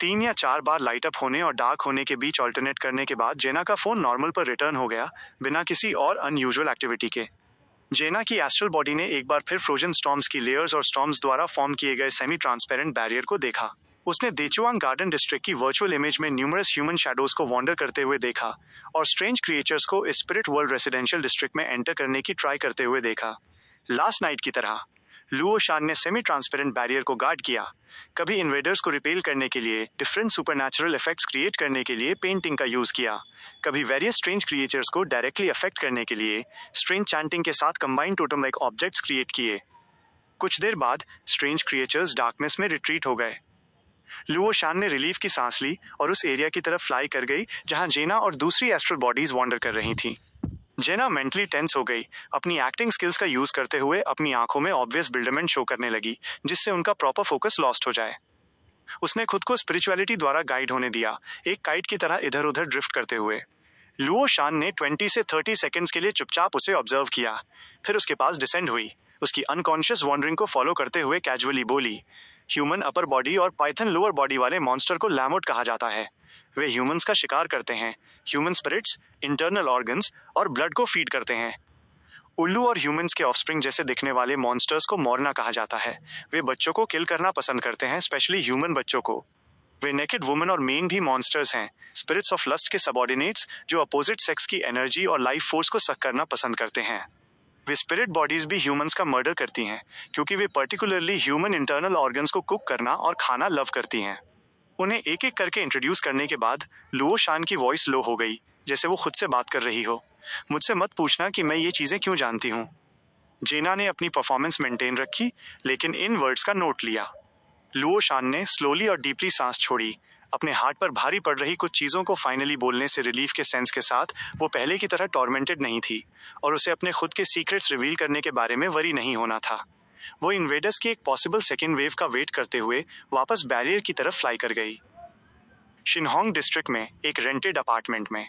3 या 4 बार लाइट अप होने और डार्क होने के बीच ऑल्टरनेट करने के बाद जेना का फोन नॉर्मल पर रिटर्न हो गया, बिना किसी और अनयूजुअल एक्टिविटी के। जेना की एस्ट्रल बॉडी ने एक बार फिर फ्रोजन स्टॉर्म्स की लेयर्स और स्टॉर्म्स द्वारा फॉर्म किए गए सेमी ट्रांसपेरेंट बैरियर को देखा। उसने देचुआंग गार्डन डिस्ट्रिक्ट की वर्चुअल इमेज में न्यूमरस ह्यूमन शैडोज को वॉन्डर करते हुए देखा और स्ट्रेंज क्रिएचर्स को स्पिरिट वर्ल्ड रेसिडेंशियल डिस्ट्रिक्ट में एंटर करने की ट्राई करते हुए देखा। लास्ट नाइट की तरह लुओ शान ने सेमी ट्रांसपेरेंट बैरियर को गार्ड किया, कभी इन्वेडर्स को रिपेल करने के लिए, डिफरेंट सुपरनैचुरल इफेक्ट्स क्रिएट करने के लिए पेंटिंग का यूज किया, कभी वेरियस स्ट्रेंज क्रिएचर्स को डायरेक्टली अफेक्ट करने के लिए स्ट्रेंज चैंटिंग के साथ combined totem like objects create किए। कुछ देर बाद स्ट्रेंज क्रिएचर्स डार्कनेस में रिट्रीट हो गए। लुओ शान ने रिलीफ की सांस ली और उस एरिया की तरफ फ्लाई कर गई जहां जेना और दूसरी एस्ट्रल बॉडीज वॉन्डर कर रही थी। जेना मेंटली टेंस हो गई, अपनी एक्टिंग स्किल्स का यूज करते हुए अपनी आंखों में ऑब्वियस बिल्डरमेंट शो करने लगी, जिससे उनका प्रॉपर फोकस लॉस्ट हो जाए। उसने खुद को स्पिरिचुअलिटी द्वारा गाइड होने दिया, एक काइट की तरह इधर उधर ड्रिफ्ट करते हुए। लुओ शान ने 20 से 30 सेकंड्स के लिए चुपचाप उसे ऑब्जर्व किया, फिर उसके पास डिसेंड हुई, उसकी अनकॉन्शियस वॉन्डरिंग को फॉलो करते हुए कैजुअली बोली, ह्यूमन अपर बॉडी और पाइथन लोअर बॉडी वाले मॉन्स्टर को लैमोट कहा जाता है। वे ह्यूमंस का शिकार करते हैं, ह्यूमन स्पिरिट्स, इंटरनल ऑर्गन्स और ब्लड को फीड करते हैं। उल्लू और ह्यूमंस के ऑफस्प्रिंग जैसे दिखने वाले मॉन्स्टर्स को मोरना कहा जाता है। वे बच्चों को किल करना पसंद करते हैं, स्पेशली ह्यूमन बच्चों को। वे नेकेड वुमन और मेन भी मॉन्स्टर्स हैं, स्पिरिट्स ऑफ लस्ट के सबऑर्डिनेट्स जो अपोजिट सेक्स की एनर्जी और लाइफ फोर्स को सक करना पसंद करते हैं। वे स्पिरिट बॉडीज भी ह्यूमंस का मर्डर करती हैं, क्योंकि वे पर्टिकुलरली ह्यूमन इंटरनल ऑर्गन्स को कुक करना और खाना लव करती हैं। उन्हें एक एक करके इंट्रोड्यूस करने के बाद लुओ शान की वॉइस लो हो गई, जैसे वो खुद से बात कर रही हो। मुझसे मत पूछना कि मैं ये चीजें क्यों जानती हूँ। जेना ने अपनी परफॉर्मेंस मेंटेन रखी, लेकिन इन वर्ड्स का नोट लिया। लुओ शान ने स्लोली और डीपली सांस छोड़ी, अपने हार्ट पर भारी पड़ रही कुछ चीजों को फाइनली बोलने से रिलीफ के सेंस के साथ। वो पहले की तरह टॉर्मेंटेड नहीं थी और उसे अपने खुद के सीक्रेट्स रिवील करने के बारे में वरी नहीं होना था। वो इन्वेडर्स की एक पॉसिबल सेकेंड वेव का वेट करते हुए वापस बैरियर की तरफ फ्लाई कर गई। शिनहोंग डिस्ट्रिक्ट में एक रेंटेड अपार्टमेंट में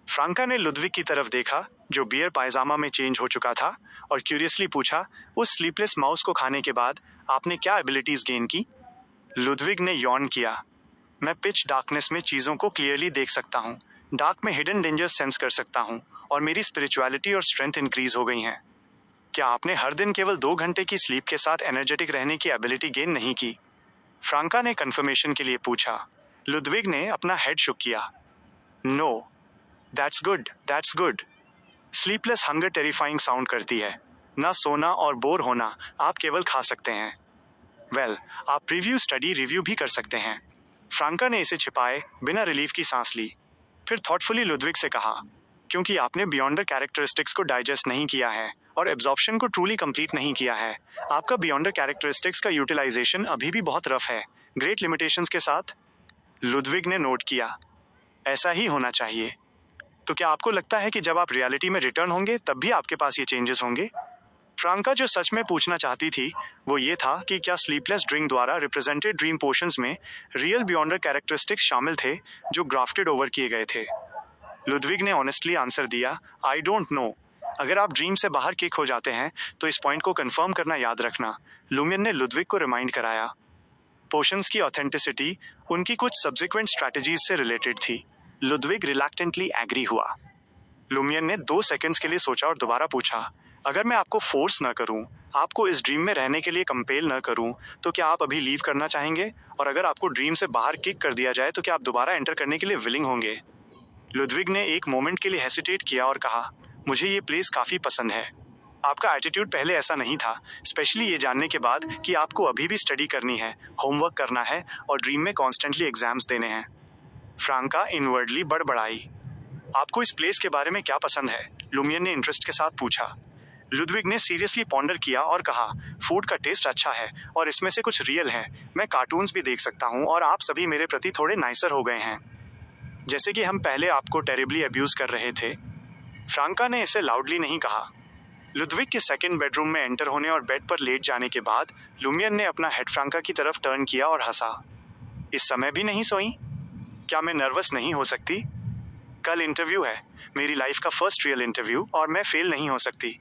फ्रांका ने लुद्विग की तरफ देखा, जो बियर पायजामा में चेंज हो चुका था, और क्यूरियसली पूछा, उस स्लीपलेस माउस को खाने के बाद आपने क्या एबिलिटीज गेन की? लुद्विग ने यॉन किया, मैं पिच डार्कनेस में चीजों को क्लियरली देख सकता हूँ, डार्क में हिडन डेंजर सेंस कर सकता हूँ, और मेरी स्पिरिचुअलिटी और स्ट्रेंथ इंक्रीज हो गई हैं। क्या आपने हर दिन केवल 2 घंटे की स्लीप के साथ एनर्जेटिक रहने की एबिलिटी गेन नहीं की? फ्रांका ने कंफर्मेशन के लिए पूछा। लुद्विग ने अपना हेड शुक किया। No. That's good, that's good. Sleepless hunger terrifying sound करती है। ना सोना और बोर होना, आप केवल खा सकते हैं। वेल, आप प्रीव्यू स्टडी रिव्यू भी कर सकते हैं। फ्रांका ने इसे छिपाए बिना रिलीफ की सांस ली। फिर थॉटफुली लुडविग से कहा, क्योंकि आपने बियॉन्ड द कैरेक्टरिस्टिक्स को डाइजेस्ट नहीं किया है और एब्जॉर्प्शन को ट्रूली कंप्लीट नहीं किया है। आपका बियॉन्ड द कैरेक्टरिस्टिक्स का यूटिलाइजेशन अभी भी बहुत रफ है, ग्रेट लिमिटेशंस के साथ। लुडविग ने नोट किया, ऐसा ही होना चाहिए। तो क्या आपको लगता है कि जब आप रियलिटी में रिटर्न होंगे तब भी आपके पास ये चेंजेस होंगे? फ्रांका जो सच में पूछना चाहती थी वो ये था कि क्या स्लीपलेस ड्रिंक द्वारा रिप्रेजेंटेड ड्रीम पोर्शंस में रियल बियॉन्डर कैरेक्टरिस्टिक्स शामिल थे जो ग्राफ्टेड ओवर किए गए थे? लुडविग ने ऑनेस्टली आंसर दिया, आई डोंट नो। अगर आप ड्रीम से बाहर किक हो जाते हैं तो इस पॉइंट को कंफर्म करना याद रखना, लुमियन ने लुडविग को रिमाइंड कराया। पोर्शंस की ऑथेंटिसिटी उनकी कुछ सब्सिक्वेंट स्ट्रैटेजीज से रिलेटेड थी। लुडविग रिलैक्टेंटली एग्री हुआ। लुमियन ने 2 सेकंड्स के लिए सोचा और दोबारा पूछा, अगर मैं आपको फोर्स न करूं, आपको इस ड्रीम में रहने के लिए कंपेल न करूं, तो क्या आप अभी लीव करना चाहेंगे? और अगर आपको ड्रीम से बाहर किक कर दिया जाए तो क्या आप दोबारा एंटर करने के लिए विलिंग होंगे? लुडविग ने एक मोमेंट के लिए हेसिटेट किया और कहा, मुझे ये प्लेस काफ़ी पसंद है। आपका एटीट्यूड पहले ऐसा नहीं था, स्पेशली ये जानने के बाद कि आपको अभी भी स्टडी करनी है, होमवर्क करना है और ड्रीम में कॉन्स्टेंटली एग्जाम्स देने हैं। फ्रांका इनवर्डली बड़बड़ाई। आपको इस प्लेस के बारे में क्या पसंद है? लुमियन ने इंटरेस्ट के साथ पूछा। लुडविग ने सीरियसली पॉन्डर किया और कहा, फूड का टेस्ट अच्छा है और इसमें से कुछ रियल है। मैं कार्टून्स भी देख सकता हूँ और आप सभी मेरे प्रति थोड़े नाइसर हो गए हैं, जैसे कि हम पहले आपको टेरिबली अब्यूज कर रहे थे। फ्रांका ने इसे लाउडली नहीं कहा। लुडविग के सेकंड बेडरूम में एंटर होने और बेड पर लेट जाने के बाद लुमियन ने अपना हेड फ्रांका की तरफ टर्न किया और हंसा। इस समय भी नहीं सोई? क्या मैं नर्वस नहीं हो सकती? कल इंटरव्यू है, मेरी लाइफ का फर्स्ट रियल इंटरव्यू, और मैं फेल नहीं हो सकती।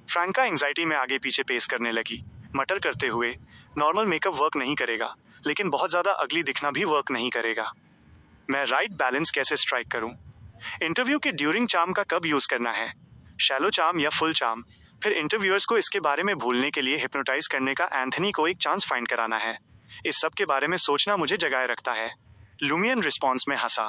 फ्रांका एंजाइटी में आगे पीछे पेस करने लगी, मटर करते हुए, नॉर्मल मेकअप वर्क नहीं करेगा, लेकिन बहुत ज़्यादा अगली दिखना भी वर्क नहीं करेगा। मैं राइट बैलेंस कैसे स्ट्राइक करूं? इंटरव्यू के ड्यूरिंग चार्म का कब यूज़ करना है, शैलो चार्म या फुल चार्म? फिर इंटरव्यूअर्स को इसके बारे में भूलने के लिए हिप्नोटाइज करने का एंथनी को एक चांस फाइंड कराना है। इस सब के बारे में सोचना मुझे जगाए रखता है। लुमियन रिस्पॉन्स में हंसा।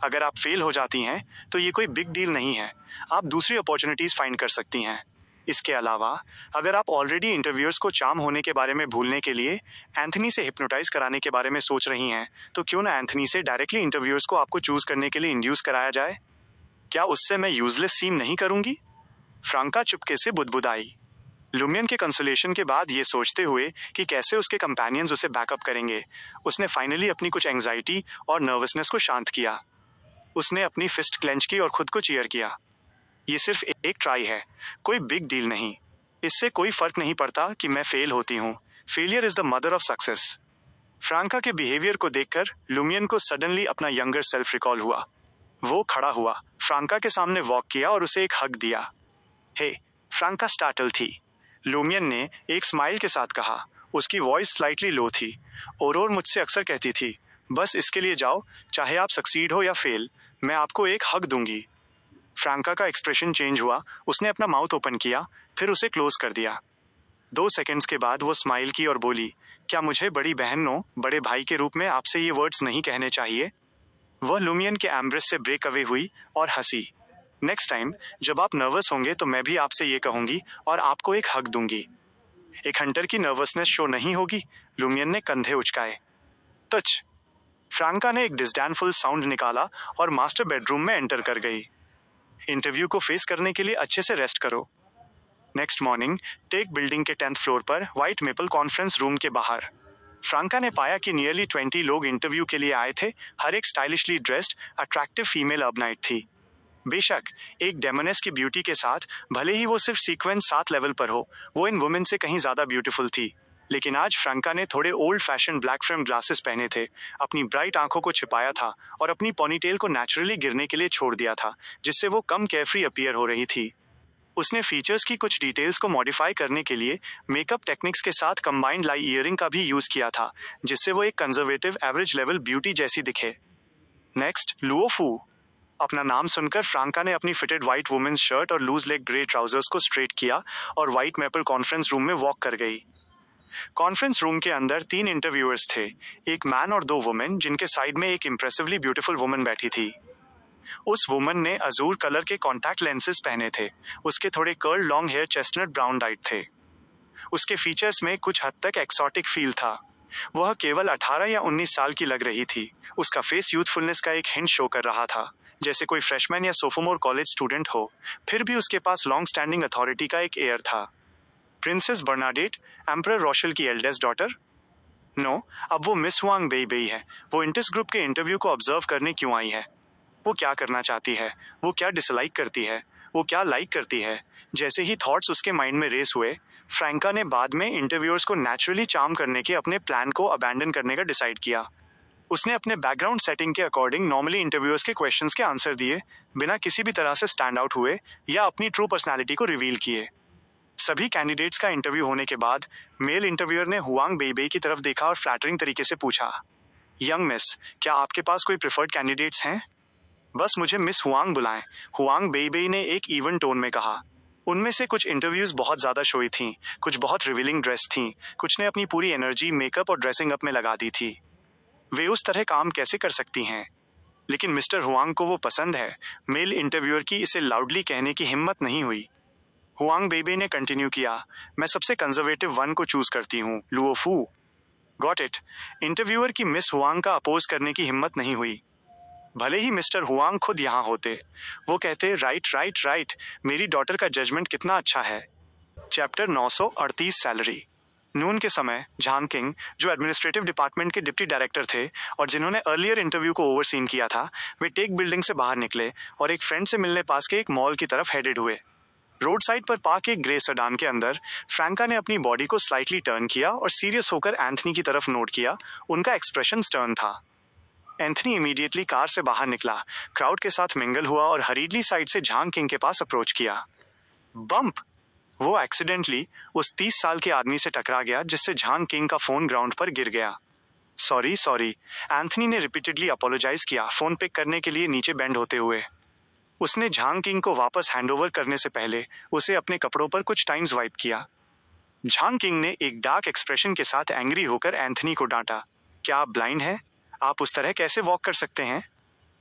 अगर आप फेल हो जाती हैं तो ये कोई बिग डील नहीं है, आप दूसरी अपॉर्चुनिटीज़ फाइंड कर सकती हैं। इसके अलावा अगर आप ऑलरेडी इंटरव्यूअर्स को चार्म होने के बारे में भूलने के लिए एंथनी से हिप्नोटाइज कराने के बारे में सोच रही हैं, तो क्यों ना एंथनी से डायरेक्टली इंटरव्यूअर्स को आपको चूज करने के लिए इंड्यूस कराया जाए? क्या उससे मैं यूजलेस सीम नहीं करूंगी? फ्रांका चुपके से बुदबुदाई। लुमियन के कंसोलेशन के बाद ये सोचते हुए कि कैसे उसके कंपेनियंस उसे बैकअप करेंगे, उसने फाइनली अपनी कुछ एंग्जाइटी और नर्वसनेस को शांत किया। उसने अपनी फिस्ट क्लेंच की और खुद को चीयर किया। ये सिर्फ एक ट्राई है, कोई बिग डील नहीं। इससे कोई फर्क नहीं पड़ता कि मैं फेल होती हूँ। Failure is the mother of success. Franca के बिहेवियर को देखकर लुमियन को सडनली अपना यंगर सेल्फ रिकॉल हुआ। वो खड़ा हुआ, फ्रांका के सामने वॉक किया और उसे एक हग दिया। हे, फ्रांका स्टार्टल थी। लुमियन ने एक स्माइल के साथ कहा। उसकी वॉइस स्लाइटली लो थी। ओरोर मुझसे अक्सर कहती थी, बस इसके लिए जाओ, चाहे आप सक्सीड हो या फेल, मैं आपको एक हग दूंगी। फ्रांका का एक्सप्रेशन चेंज हुआ, उसने अपना माउथ ओपन किया, फिर उसे क्लोज कर दिया। 2 सेकंड्स के बाद वो स्माइल की और बोली, क्या मुझे बड़ी बहनों, बड़े भाई के रूप में आपसे ये वर्ड्स नहीं कहने चाहिए? वह लुमियन के एम्ब्रेस से ब्रेक अवे हुई और हंसी। नेक्स्ट टाइम जब आप नर्वस होंगे तो मैं भी आपसे ये कहूंगी और आपको एक हग दूंगी। एक हंटर की नर्वसनेस शो नहीं होगी? लुमियन ने कंधे उचकाए। टच। फ्रांका ने एक डिस्डैनफुल साउंड निकाला और मास्टर बेडरूम में एंटर कर गई। इंटरव्यू को फेस करने के लिए अच्छे से रेस्ट करो। नेक्स्ट मॉर्निंग टेक बिल्डिंग के 10th फ्लोर पर व्हाइट मेपल कॉन्फ्रेंस रूम के बाहर फ्रांका ने पाया कि नियरली 20 लोग इंटरव्यू के लिए आए थे। हर एक stylishly dressed attractive female urbanite थी। बेशक एक डेमोनेस की ब्यूटी के साथ, भले ही वो सिर्फ सीक्वेंस 7 लेवल पर हो, वो इन वुमेन से कहीं ज्यादा ब्यूटीफुल थी। लेकिन आज फ्रांका ने थोड़े old fashion black frame glasses पहने थे, अपनी ब्राइट आंखों को छिपाया था और अपनी पोनीटेल को नेचुरली गिरने के लिए छोड़ दिया था, जिससे वो कम केयरफ्री अपीयर हो रही थी। उसने फीचर्स की कुछ डिटेल्स को मॉडिफाई करने के लिए मेकअप टेक्निक्स के साथ कंबाइंड लाई ईयरिंग का भी यूज किया था, जिससे वो एक कंजर्वेटिव एवरेज लेवल ब्यूटी जैसी दिखे। नेक्स्ट, लुओ फू। अपना नाम सुनकर फ्रांका ने अपनी फिटेड व्हाइट वुमेन्स शर्ट और लूज लेग ग्रे ट्राउजर्स को स्ट्रेट किया और व्हाइट मेपल कॉन्फ्रेंस रूम में वॉक कर गई। कॉन्फ्रेंस रूम के अंदर 3 इंटरव्यूअर्स थे, एक मैन और 2 वुमेन, जिनके साइड में एक इंप्रेसिवली ब्यूटीफुल वुमन बैठी थी। उस वुमन ने अजूर कलर के कॉन्टैक्ट लेंसेज पहने थे। उसके थोड़े curl long hair chestnut brown dyed थे। उसके फीचर्स में कुछ हद तक एक्सोटिक फील था। वह केवल 18 या 19 साल की लग रही थी। उसका फेस यूथफुलनेस का एक हिंट शो कर रहा था। जैसे कोई फ्रेशमैन या सोफोमोर कॉलेज स्टूडेंट हो, फिर भी उसके पास लॉन्ग स्टैंडिंग अथॉरिटी का एक एयर था। प्रिंसेस बर्नाडेट, एम्परर रोशल की एल्डेस्ट डॉटर? नो, अब वो मिस हुआंग बेई है। वो इंटेस ग्रुप के इंटरव्यू को ऑब्जर्व करने क्यों आई है? वो क्या करना चाहती है? वो क्या डिसलाइक करती है? वो क्या लाइक करती है? जैसे ही थॉट्स उसके माइंड में रेस हुए, फ्रैंका ने बाद में इंटरव्यूअर्स को नेचुरली चार्म करने के अपने प्लान को अबैंडन करने का डिसाइड किया। उसने अपने बैकग्राउंड सेटिंग के अकॉर्डिंग नॉर्मली इंटरव्यूअर्स के क्वेश्चंस के आंसर दिए, बिना किसी भी तरह से स्टैंड आउट हुए या अपनी ट्रू पर्सनालिटी को रिवील किए। सभी कैंडिडेट्स का इंटरव्यू होने के बाद मेल इंटरव्यूअर ने हुआंग बेई की तरफ देखा और फ्लैटरिंग तरीके से पूछा, यंग मिस, क्या आपके पास कोई प्रिफर्ड कैंडिडेट्स हैं? बस मुझे मिस हुआंग बुलाएं, हुआंग बेई ने एक इवन टोन में कहा। उनमें से कुछ इंटरव्यूज बहुत ज्यादा शोई थीं, कुछ बहुत रिवीलिंग ड्रेस थीं, कुछ ने अपनी पूरी एनर्जी मेकअप और ड्रेसिंग अप में लगा दी थी। वे उस तरह काम कैसे कर सकती हैं? लेकिन मिस्टर हुआंग को वो पसंद है। मेल इंटरव्यूअर की इसे लाउडली कहने की हिम्मत नहीं हुई। हुआंग बेई ने कंटिन्यू किया, मैं सबसे कंजर्वेटिव वन को चूज करती हूँ, लुओफू। Got it. इंटरव्यूअर की मिस हुआंग का अपोज करने की हिम्मत नहीं हुई। भले ही मिस्टर हुआंग खुद यहाँ होते, वो कहते, राइट राइट राइट, मेरी डॉटर का जजमेंट कितना अच्छा है। Chapter 938 salary. नून के समय झांग किंग, जो एडमिनिस्ट्रेटिव डिपार्टमेंट के डिप्टी डायरेक्टर थे और जिन्होंने अर्लियर इंटरव्यू को ओवरसीन किया था, वे टेक बिल्डिंग से बाहर निकले और एक फ्रेंड से मिलने पास के एक मॉल की तरफ हेडेड हुए। रोड साइड पर पार्क एक ग्रे सेडान के अंदर फ्रैंका ने अपनी बॉडी को स्लाइटली टर्न किया और सीरियस होकर एंथनी की तरफ नोट किया। उनका एक्सप्रेशन स्टर्न था। एंथनी इमीडिएटली कार से बाहर निकला, क्राउड के साथ मिंगल हुआ और हरीडली साइड से झांग किंग के पास अप्रोच किया। बम्प! वो एक्सीडेंटली उस 30 साल के आदमी से टकरा गया जिससे झांग किंग का फोन ग्राउंड पर गिर गया। सॉरी सॉरी, एंथनी ने रिपीटेडली अपोलोजाइज किया, फोन पिक करने के लिए नीचे बेंड होते हुए। उसने झांग किंग को वापस हैंडओवर करने से पहले उसे अपने कपड़ों पर कुछ टाइम्स वाइप किया। झांग किंग ने एक डार्क एक्सप्रेशन के साथ एंग्री होकर एंथनी को डांटा, क्या आप ब्लाइंड हैं? आप उस तरह कैसे वॉक कर सकते हैं?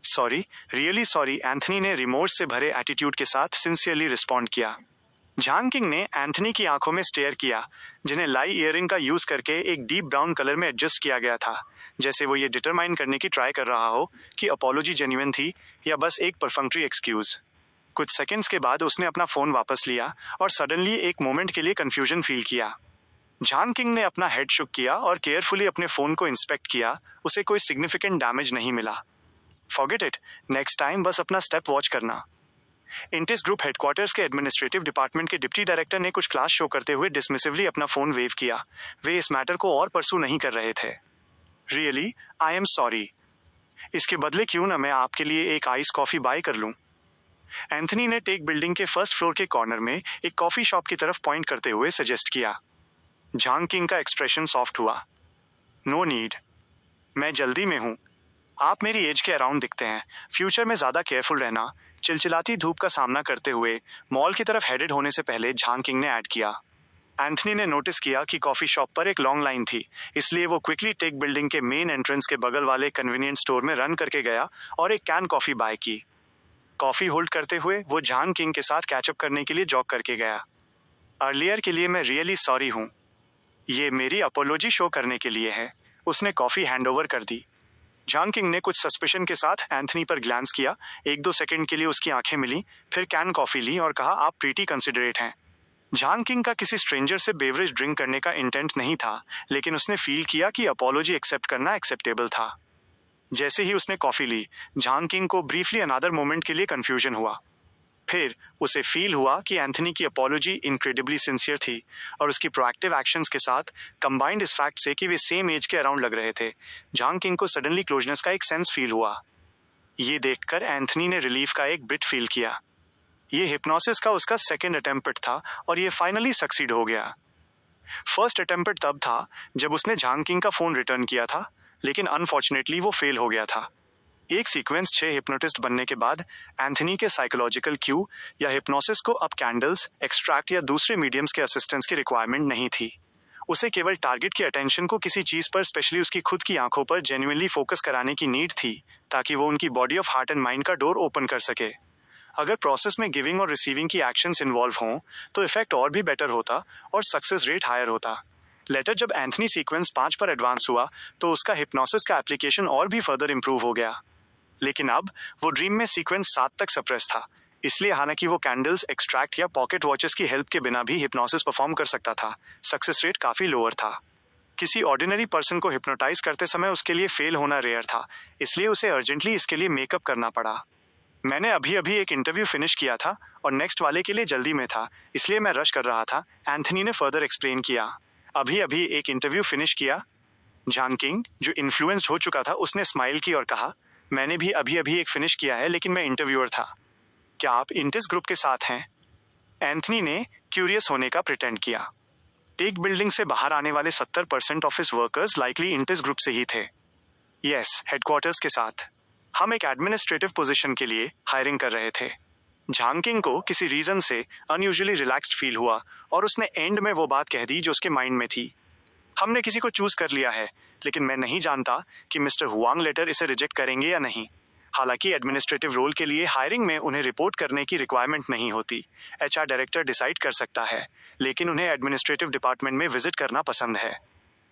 सॉरी, रियली सॉरी, एंथनी ने रिमोर्स से भरे एटीट्यूड के साथ सिंसियरली रिस्पॉन्ड किया। झांग किंग ने एंथनी की आंखों में स्टेयर किया, जिन्हें लाई इयरिंग का यूज करके एक डीप ब्राउन कलर में एडजस्ट किया गया था, जैसे वो ये डिटरमाइन करने की ट्राई कर रहा हो कि अपॉलोजी जेन्युइन थी या बस एक परफंक्ट्री एक्सक्यूज। कुछ सेकंड्स के बाद उसने अपना फोन वापस लिया और सडनली एक मोमेंट के लिए कंफ्यूजन फील किया। झांग किंग ने अपना हेड शुक किया और केयरफुली अपने फोन को इंस्पेक्ट किया। उसे कोई सिग्निफिकेंट डैमेज नहीं मिला। फॉरगेट इट, नेक्स्ट टाइम बस अपना स्टेप वॉच करना। इंटेस ग्रुप हेडक्वार्टर्स के एडमिनिस्ट्रेटिव डिपार्टमेंट के डिप्टी डायरेक्टर ने कुछ क्लास शो करते हुए डिसमिसिवली अपना फोन वेव किया। वे इस मैटर को और परसू नहीं कर रहे थे। Really, I am sorry. इसके बदले क्यों ना मैं आपके लिए एक आइस कॉफी बाय कर लूं? एंथनी ने टेक बिल्डिंग के फर्स्ट फ्लोर के कॉर्नर में एक कॉफी शॉप की तरफ पॉइंट करते हुए सजेस्ट किया। झांग किंग का एक्सप्रेशन सॉफ्ट हुआ। नो नीड, मैं जल्दी में हूँ। आप मेरी एज के अराउंड दिखते हैं। फ्यूचर में ज़्यादा केयरफुल रहना। चिलचिलाती धूप का सामना करते हुए मॉल की तरफ हेडेड होने से पहले झांग किंग ने ऐड किया। एंथनी ने नोटिस किया कि कॉफी शॉप पर एक लॉन्ग लाइन थी, इसलिए वो क्विकली टेक बिल्डिंग के मेन एंट्रेंस के बगल वाले कन्वीनियंट स्टोर में रन करके गया और एक कैन कॉफी बाय की। कॉफी होल्ड करते हुए वो झांग किंग के साथ कैचअप करने के लिए जॉग करके गया। अर्लियर के लिए मैं रियली सॉरी हूँ। ये मेरी अपोलॉजी शो करने के लिए है। उसने कॉफी हैंडओवर कर दी। झांग किंग ने कुछ सस्पिशन के साथ एंथनी पर ग्लांस किया। 1-2 सेकंड के लिए उसकी आंखें मिली, फिर कैन कॉफी ली और कहा, आप प्रीटी कंसिडरेट हैं। झांग किंग का किसी स्ट्रेंजर से बेवरेज ड्रिंक करने का इंटेंट नहीं था, लेकिन उसने फील किया कि अपोलॉजी एक्सेप्ट करना एक्सेप्टेबल था। जैसे ही उसने कॉफी ली, झांग किंग को ब्रीफली अनदर मोमेंट के लिए कंफ्यूजन हुआ। फिर उसे फील हुआ कि एंथनी की अपोलॉजी इनक्रेडिबली सिंसियर थी और उसकी प्रोएक्टिव एक्शंस के साथ कंबाइंड इस फैक्ट से कि वे सेम एज के अराउंड लग रहे थे, झांग किंग को सडनली क्लोजनेस का एक सेंस फील हुआ। ये देखकर एंथनी ने रिलीफ का एक बिट फील किया। ये हिप्नोसिस का उसका सेकेंड अटेम्प्ट था और ये फाइनली सक्सीड हो गया। फर्स्ट अटेम्प्ट तब था जब उसने झांग किंग का फोन रिटर्न किया था, लेकिन अनफॉर्चुनेटली वो फेल हो गया था। एक सीक्वेंस 6 हिप्नोटिस्ट बनने के बाद एंथनी के साइकोलॉजिकल क्यू या हिप्नोसिस को अब कैंडल्स, एक्सट्रैक्ट या दूसरे मीडियम्स के असिस्टेंस की रिक्वायरमेंट नहीं थी। उसे केवल टारगेट की अटेंशन को किसी चीज पर, स्पेशली उसकी खुद की आंखों पर जेन्युइनली फोकस कराने की नीड थी, ताकि वो उनकी body of heart and mind का डोर ओपन कर सके। अगर प्रोसेस में गिविंग और रिसीविंग की एक्शंस इन्वॉल्व हों तो इफेक्ट और भी बेटर होता और सक्सेस रेट हायर होता। लेटर जब एंथनी सीक्वेंस 5 पर एडवांस हुआ तो उसका हिप्नोसिस का एप्लीकेशन और भी फर्दर इंप्रूव हो गया। लेकिन अब वो ड्रीम में सीक्वेंस 7 तक सप्रेस था। इसलिए हालांकि वो कैंडल्स, एक्सट्रैक्ट या पॉकेट वॉचेस की हेल्प के बिना भी हिप्नोसिस परफॉर्म कर सकता था, सक्सेस रेट काफी लोअर था। किसी ऑर्डिनरी पर्सन को हिप्नोटाइज करते समय उसके लिए फेल होना रेयर था, इसलिए उसे अर्जेंटली इसके लिए मेकअप करना पड़ा। मैंने अभी अभी एक इंटरव्यू फिनिश किया था और नेक्स्ट वाले के लिए जल्दी में था, इसलिए मैं रश कर रहा था, एंथनी ने फर्दर एक्सप्लेन किया। अभी अभी एक इंटरव्यू फिनिश किया? झांकिंग, जो इन्फ्लुएंस्ड हो चुका था, उसने स्माइल की और कहा, मैंने भी अभी अभी एक फिनिश किया है, लेकिन मैं इंटरव्यूअर था। क्या आप इंटिस ग्रुप के साथ हैं? एंथनी ने क्यूरियस होने का प्रिटेंड किया। टेक बिल्डिंग से बाहर आने वाले 70% ऑफिस वर्कर्स लाइकली इंटिस ग्रुप से ही थे। यस, हेडक्वार्टर्स के साथ। हम एक एडमिनिस्ट्रेटिव पोजीशन के लिए हायरिंग कर रहे थे। झांकिंग को किसी रीजन से अनयूजुअली रिलैक्स्ड फील हुआ और उसने एंड में वो बात कह दी जो उसके माइंड में थी। हमने किसी को चूज कर लिया है, लेकिन मैं नहीं जानता कि मिस्टर हुआंग लेटर इसे रिजेक्ट करेंगे या नहीं। हालांकि एडमिनिस्ट्रेटिव रोल के लिए हायरिंग में उन्हें रिपोर्ट करने की रिक्वायरमेंट नहीं होती, एचआर डायरेक्टर डिसाइड कर सकता है, लेकिन उन्हें एडमिनिस्ट्रेटिव डिपार्टमेंट में विजिट करना पसंद है।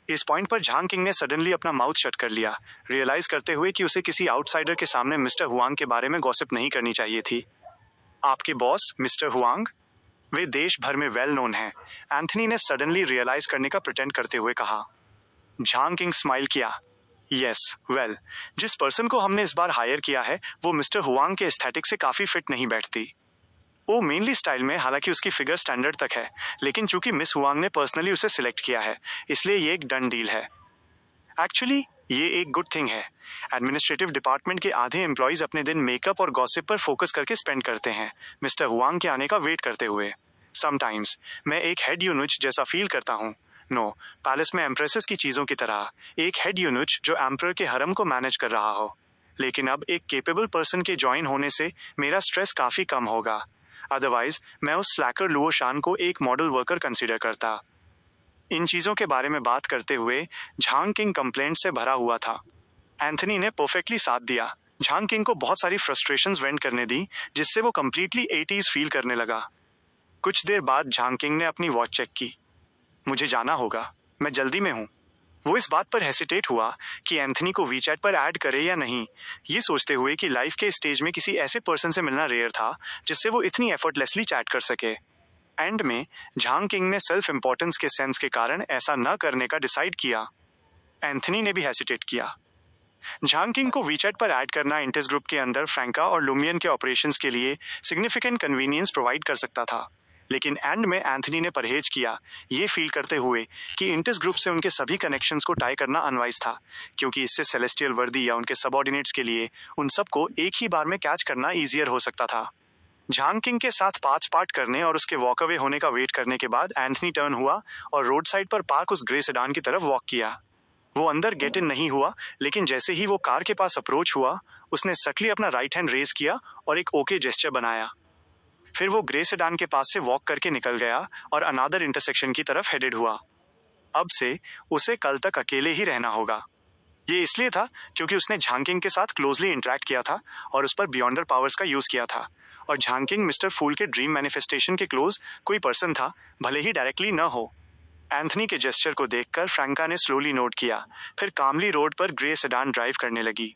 इस पॉइंट पर झांग किंग ने सडनली अपना माउथ शट कर लिया, रियलाइज करते हुए कि उसे किसी आउटसाइडर के सामने मिस्टर हुआंग के बारे में गॉसिप नहीं करनी चाहिए थी। आपके बॉस मिस्टर हुआंग? वे देश भर में वेल नोन हैं, एंथनी ने सडनली रियलाइज करने का प्रिटेंड करते हुए कहा। झांग किंग स्माइल किया। यस, वेल, जिस पर्सन को हमने इस बार हायर किया है वो मिस्टर हुआंग के एस्थेटिक से काफी फिट नहीं बैठती। वो मेनली स्टाइल में, हालांकि उसकी फिगर स्टैंडर्ड तक है, लेकिन चूंकि मिस हुआंग ने पर्सनली उसे सिलेक्ट किया है, इसलिए ये एक डन डील है। एक्चुअली ये एक गुड थिंग है। एडमिनिस्ट्रेटिव डिपार्टमेंट के आधे एम्प्लॉइज अपने दिन मेकअप और गॉसिप पर फोकस करके स्पेंड करते हैं, मिस्टर हुआंग के आने का वेट करते हुए। समटाइम्स मैं एक हेड यूनुच जैसा फील करता हूँ। नो, पैलेस में एम्प्रेसेस की चीजों की तरह एक हेड यूनुच जो एम्परर के हरम को मैनेज कर रहा हो। लेकिन अब एक केपेबल पर्सन के ज्वाइन होने से मेरा स्ट्रेस काफी कम होगा। अदरवाइज मैं उस स्लैकर लुओ शान को एक मॉडल वर्कर कंसीडर करता। इन चीजों के बारे में बात करते हुए झांग किंग कंप्लेंट से भरा हुआ था। एंथनी ने परफेक्टली साथ दिया। झांग किंग को बहुत सारी फ्रस्ट्रेशंस वेंट करने दी, जिससे वो कंप्लीटली 80s फील करने लगा। कुछ देर बाद झांग किंग ने अपनी वॉच चेक की। मुझे जाना होगा, मैं जल्दी में हूँ। वो इस बात पर हेसिटेट हुआ कि एंथनी को वीचैट पर ऐड करे या नहीं, ये सोचते हुए कि लाइफ के स्टेज में किसी ऐसे पर्सन से मिलना रेयर था जिससे वो इतनी एफर्टलेसली चैट कर सके। एंड में झांग किंग ने सेल्फ इंपॉर्टेंस के सेंस के कारण ऐसा न करने का डिसाइड किया। एंथनी ने भी हेसिटेट किया। झांग किंग को वीचैट पर ऐड करना इंटिस ग्रुप के अंदर फ्रैंका और लुमियन के ऑपरेशंस के लिए सिग्निफिकेंट कन्वीनियंस प्रोवाइड कर सकता था, लेकिन एंड में एंथनी ने परहेज किया, ये फील करते हुए कि इंटिस ग्रुप से उनके सभी कनेक्शंस को टाई करना अनवाइज था, क्योंकि इससे सेलेस्टियल वर्दी या उनके सबऑर्डिनेट्स के लिए उन सबको एक ही बार में कैच करना ईजियर हो सकता था। झांग किंग के साथ 5 पार्ट करने और उसके वॉक अवे होने का वेट करने के बाद एंथनी टर्न हुआ और रोड साइड पर पार्क उस ग्रे सेडान की तरफ वॉक किया। वो अंदर गेट इन नहीं हुआ, लेकिन जैसे ही वो कार के पास अप्रोच हुआ, उसने सटली अपना राइट हैंड रेज किया और एक ओके जेस्चर बनाया। फिर वो ग्रे सेडान के पास से वॉक करके निकल गया और अनादर इंटरसेक्शन की तरफ हेडेड हुआ। अब से उसे कल तक अकेले ही रहना होगा। ये इसलिए था क्योंकि उसने झांग किंग के साथ क्लोजली इंटरेक्ट किया था और उस पर बियॉन्डर पावर्स का यूज किया था, और झांग किंग मिस्टर फूल के ड्रीम मैनिफेस्टेशन के क्लोज कोई पर्सन था, भले ही डायरेक्टली न हो। एंथनी के जेस्चर को देखकर फ्रैंका ने स्लोली नोट किया, फिर कामली रोड पर ग्रे सेडान ड्राइव करने लगी।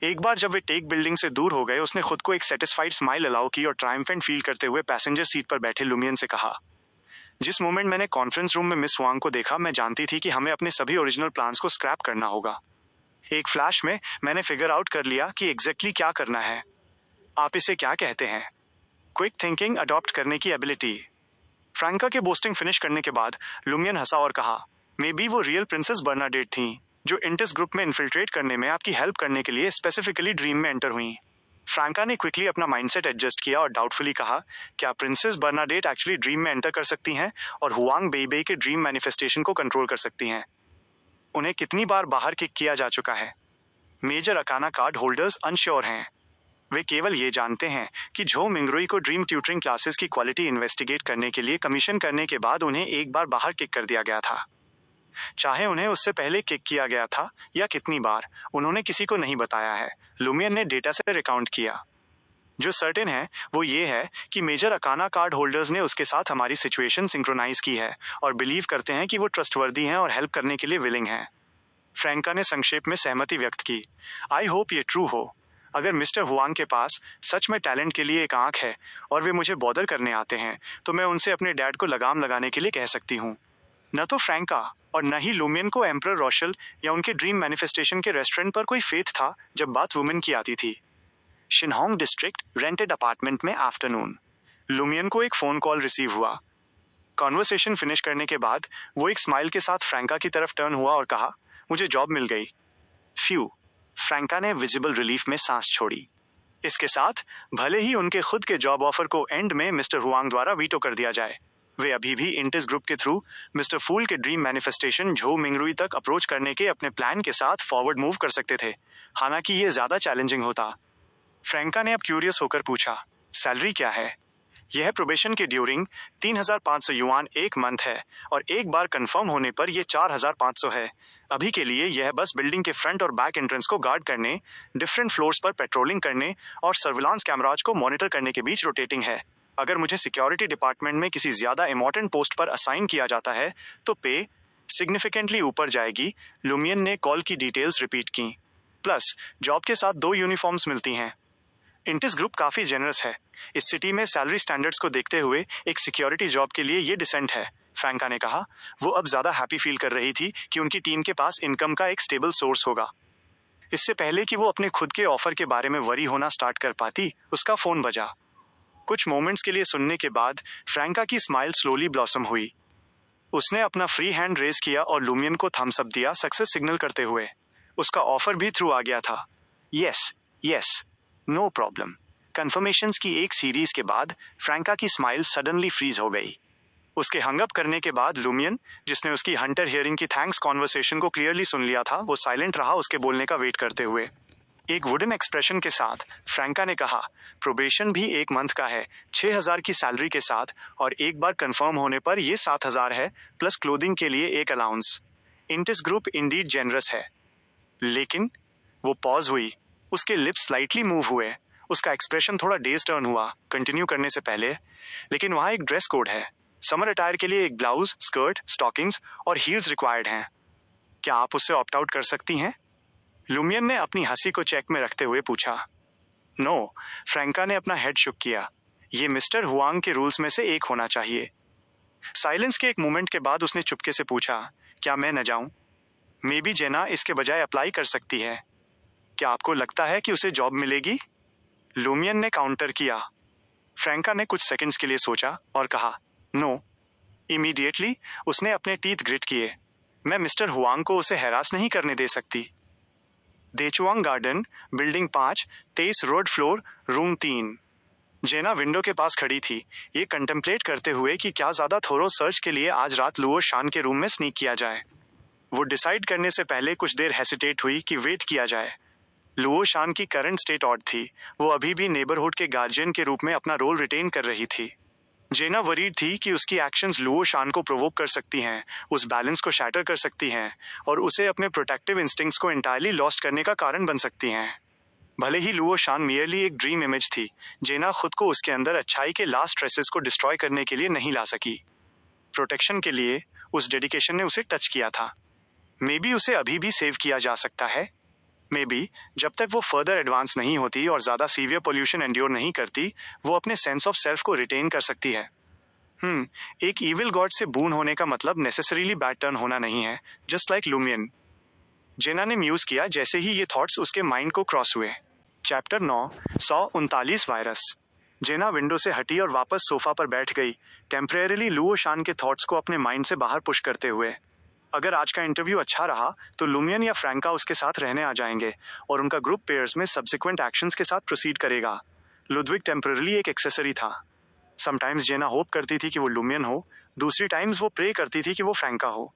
एक बार जब वे टेक बिल्डिंग से दूर हो गए, उसने खुद को एक सेटिस्फाइड स्माइल अलाउ की और ट्रायम्फेंट फील करते हुए पैसेंजर सीट पर बैठे लुमियन से कहा, जिस मोमेंट मैंने कॉन्फ्रेंस रूम में मिस वांग को देखा, मैं जानती थी कि हमें अपने सभी ओरिजिनल प्लान्स को स्क्रैप करना होगा। एक फ्लैश में मैंने फिगर आउट कर लिया कि एग्जैक्टली क्या करना है। आप इसे क्या कहते हैं? क्विक थिंकिंग अडॉप्ट करने की एबिलिटी। फ्रैंका के बोस्टिंग फिनिश करने के बाद लुमियन हंसा और कहा, मे बी वो रियल प्रिंसेस बर्नाडेट थी, जो इंटिस ग्रुप में इन्फिल्ट्रेट करने में आपकी हेल्प करने के लिए स्पेसिफिकली ड्रीम में एंटर हुई। फ्रैंका ने क्विकली अपना माइंडसेट एडजस्ट किया और डाउटफुली कहा, क्या प्रिंसेस बर्नाडेट एक्चुअली ड्रीम में एंटर कर सकती हैं और हुआंग बेईबेई के ड्रीम मैनिफेस्टेशन को कंट्रोल कर सकती हैं? उन्हें कितनी बार बाहर किक किया जा चुका है? मेजर अकाना कार्ड होल्डर्स अनश्योर हैं। वे केवल ये जानते हैं कि झो मिंगरुई को ड्रीम ट्यूटरिंग क्लासेस की क्वालिटी इन्वेस्टिगेट करने के लिए कमीशन करने के बाद उन्हें एक बार बाहर किक कर दिया गया था। चाहे उन्हें उससे पहले किक किया गया था या कितनी बार, उन्होंने किसी को नहीं बताया है, लुमियन ने डेटा से रिकाउंट किया। जो सर्टेन है वो ये है कि मेजर अकाना कार्ड होल्डर्स ने उसके साथ हमारी सिचुएशन सिंक्रोनाइज की है और बिलीव करते हैं कि वो ट्रस्टवर्दी हैं और हेल्प करने के लिए विलिंग हैं। फ्रैंका ने संक्षेप में सहमति व्यक्त की। आई होप ये ट्रू हो। अगर मिस्टर हुआंग के पास सच में टैलेंट के लिए एक आंख है और वे मुझे बॉदर करने आते हैं तो मैं उनसे अपने डैड को लगाम लगाने के लिए कह सकती हूँ। न तो फ्रैंका और न ही लुमियन को एम्परर रोशल या उनके ड्रीम मैनिफेस्टेशन के रेस्टोरेंट पर कोई फेथ था जब बात वुमेन की आती थी। शिनहोंग डिस्ट्रिक्ट रेंटेड अपार्टमेंट में आफ्टरनून। लुमियन को एक फोन कॉल रिसीव हुआ। कॉन्वर्सेशन फिनिश करने के बाद वो एक स्माइल के साथ फ्रैंका की तरफ टर्न हुआ और कहा, मुझे जॉब मिल गई। फ्यू। फ्रैंका ने विजिबल रिलीफ में सांस छोड़ी। इसके साथ भले ही उनके खुद के जॉब ऑफर को एंड में मिस्टर हुआंग द्वारा वीटो कर दिया जाए, वे अभी भी इंटिस ग्रुप के थ्रू मिस्टर फूल के ड्रीम मैनिफेस्टेशन झो मिंगरुई तक अप्रोच करने के अपने प्लान के साथ फॉरवर्ड मूव कर सकते थे, हालांकि ये ज्यादा चैलेंजिंग होता। फ्रैंका ने अब क्यूरियस होकर पूछा, सैलरी क्या है? यह प्रोबेशन के ड्यूरिंग 3,500 युआन एक मंथ है और एक बार कंफर्म होने पर यह 4,500 है। अभी के लिए यह बस बिल्डिंग के फ्रंट और बैक एंट्रेंस को गार्ड करने, डिफरेंट फ्लोर्स पर पेट्रोलिंग करने और सर्विलांस कैमराज को मॉनिटर करने के बीच रोटेटिंग है। अगर मुझे सिक्योरिटी डिपार्टमेंट में किसी ज्यादा इम्पोर्टेंट पोस्ट पर असाइन किया जाता है तो पे सिग्निफिकेंटली ऊपर जाएगी। लुमियन ने कॉल की डिटेल्स रिपीट की। प्लस जॉब के साथ 2 यूनिफॉर्म्स मिलती हैं। इंटिस ग्रुप काफी जेनरस है। इस सिटी में सैलरी स्टैंडर्ड्स को देखते हुए एक सिक्योरिटी जॉब के लिए ये डिसेंट है, फ्रैंका ने कहा। वो अब ज्यादा हैप्पी फील कर रही थी कि उनकी टीम के पास इनकम का एक स्टेबल सोर्स होगा। इससे पहले कि वो अपने खुद के ऑफर के बारे में वरी होना स्टार्ट कर पाती, उसका फोन बजा। कुछ मोमेंट्स के लिए सुनने के बाद फ्रैंका की स्माइल स्लोली ब्लॉसम हुई। उसने अपना फ्री हैंड रेज किया और लुमियन को थम्स अप दिया, सक्सेस सिग्नल करते हुए। उसका ऑफर भी थ्रू आ गया था। Yes yes, no problem. Confirmations की एक सीरीज के बाद फ्रैंका की स्माइल सडनली फ्रीज हो गई। उसके हंगअप करने के बाद लुमियन, जिसने उसकी हंटर हियरिंग की थैंक्स कॉन्वर्सेशन को क्लियरली सुन लिया था, वो साइलेंट रहा उसके बोलने का वेट करते हुए। एक वुडन एक्सप्रेशन के साथ फ्रैंका ने कहा, प्रोबेशन भी एक मंथ का है, 6,000 की सैलरी के साथ, और एक बार कंफर्म होने पर ये 7,000 है, प्लस क्लोथिंग के लिए एक अलाउंस। इंटिस ग्रुप इंडीड जेनरस है। लेकिन वो पॉज हुई। उसके लिप्स स्लाइटली मूव हुए। उसका एक्सप्रेशन थोड़ा डेज टर्न हुआ कंटिन्यू करने से पहले। लेकिन वहाँ एक ड्रेस कोड है। समर अटायर के लिए एक ब्लाउज, स्कर्ट, स्टॉकिंग्स और हील्स रिक्वायर्ड हैं। क्या आप उससे ऑप्ट आउट कर सकती हैं? लुमियन ने अपनी हंसी को चेक में रखते हुए पूछा। नो, फ्रैंका ने अपना हेड शुक किया। ये मिस्टर हुआंग के रूल्स में से एक होना चाहिए। साइलेंस के एक मोमेंट के बाद उसने चुपके से पूछा, क्या मैं न जाऊं? मे बी जेना इसके बजाय अप्लाई कर सकती है। क्या आपको लगता है कि उसे जॉब मिलेगी? लुमियन ने काउंटर किया। फ्रैंका ने कुछ सेकंड्स के लिए सोचा और कहा, नो। इमीडिएटली उसने अपने टीथ ग्रिट किए। मैं मिस्टर हुआंग को उसे हैरास नहीं करने दे सकती। Dechuang garden, building 5, 23 road floor, room 3। Jenna window के पास खड़ी थी, ये कंटेम्पलेट करते हुए कि क्या ज्यादा थोरो सर्च के लिए आज रात लुओ शान के रूम में स्नीक किया जाए। वो डिसाइड करने से पहले कुछ देर हेसिटेट हुई कि वेट किया जाए। लुओ शान की करंट स्टेट ऑड थी। वो अभी भी नेबरहुड के गार्जियन के रूप में अपना रोल रिटेन कर रही थी। जेना वरीड थी कि उसकी एक्शंस लुओ शान को प्रोवोक कर सकती हैं, उस बैलेंस को शैटर कर सकती हैं और उसे अपने प्रोटेक्टिव इंस्टिंक्ट्स को एंटायरली लॉस्ट करने का कारण बन सकती हैं। भले ही लुओ शान मियरली एक ड्रीम इमेज थी, जेना खुद को उसके अंदर अच्छाई के लास्ट ट्रेसेस को डिस्ट्रॉय करने के लिए नहीं ला सकी। प्रोटेक्शन के लिए उस डेडिकेशन ने उसे टच किया था। मे बी उसे अभी भी सेव किया जा सकता है। मे बी जब तक वो फर्दर एडवांस नहीं होती और ज्यादा सीवियर पोल्यूशन एंड्योर नहीं करती, वो अपने सेंस ऑफ सेल्फ को रिटेन कर सकती है। एक इविल गॉड से बून होने का मतलब नेसेसरीली बैड टर्न होना नहीं है, जस्ट लाइक लुमियन। जेना ने म्यूज किया जैसे ही ये थॉट्स उसके माइंड को क्रॉस हुए। Chapter 9, 139 virus. जेना विंडो से हटी और वापस सोफा पर बैठ गई, टेम्परेरीली लुओ शान के थॉट्स को अपने माइंड से बाहर पुश करते हुए। अगर आज का इंटरव्यू अच्छा रहा तो लुमियन या फ्रैंका उसके साथ रहने आ जाएंगे और उनका ग्रुप पेयर्स में सब्सिक्वेंट एक्शंस के साथ प्रोसीड करेगा। लुडविग टेम्पररी एक एक्सेसरी था। समटाइम्स जेना होप करती थी कि वो लुमियन हो, दूसरी टाइम्स वो प्रे करती थी कि वो फ्रैंका हो।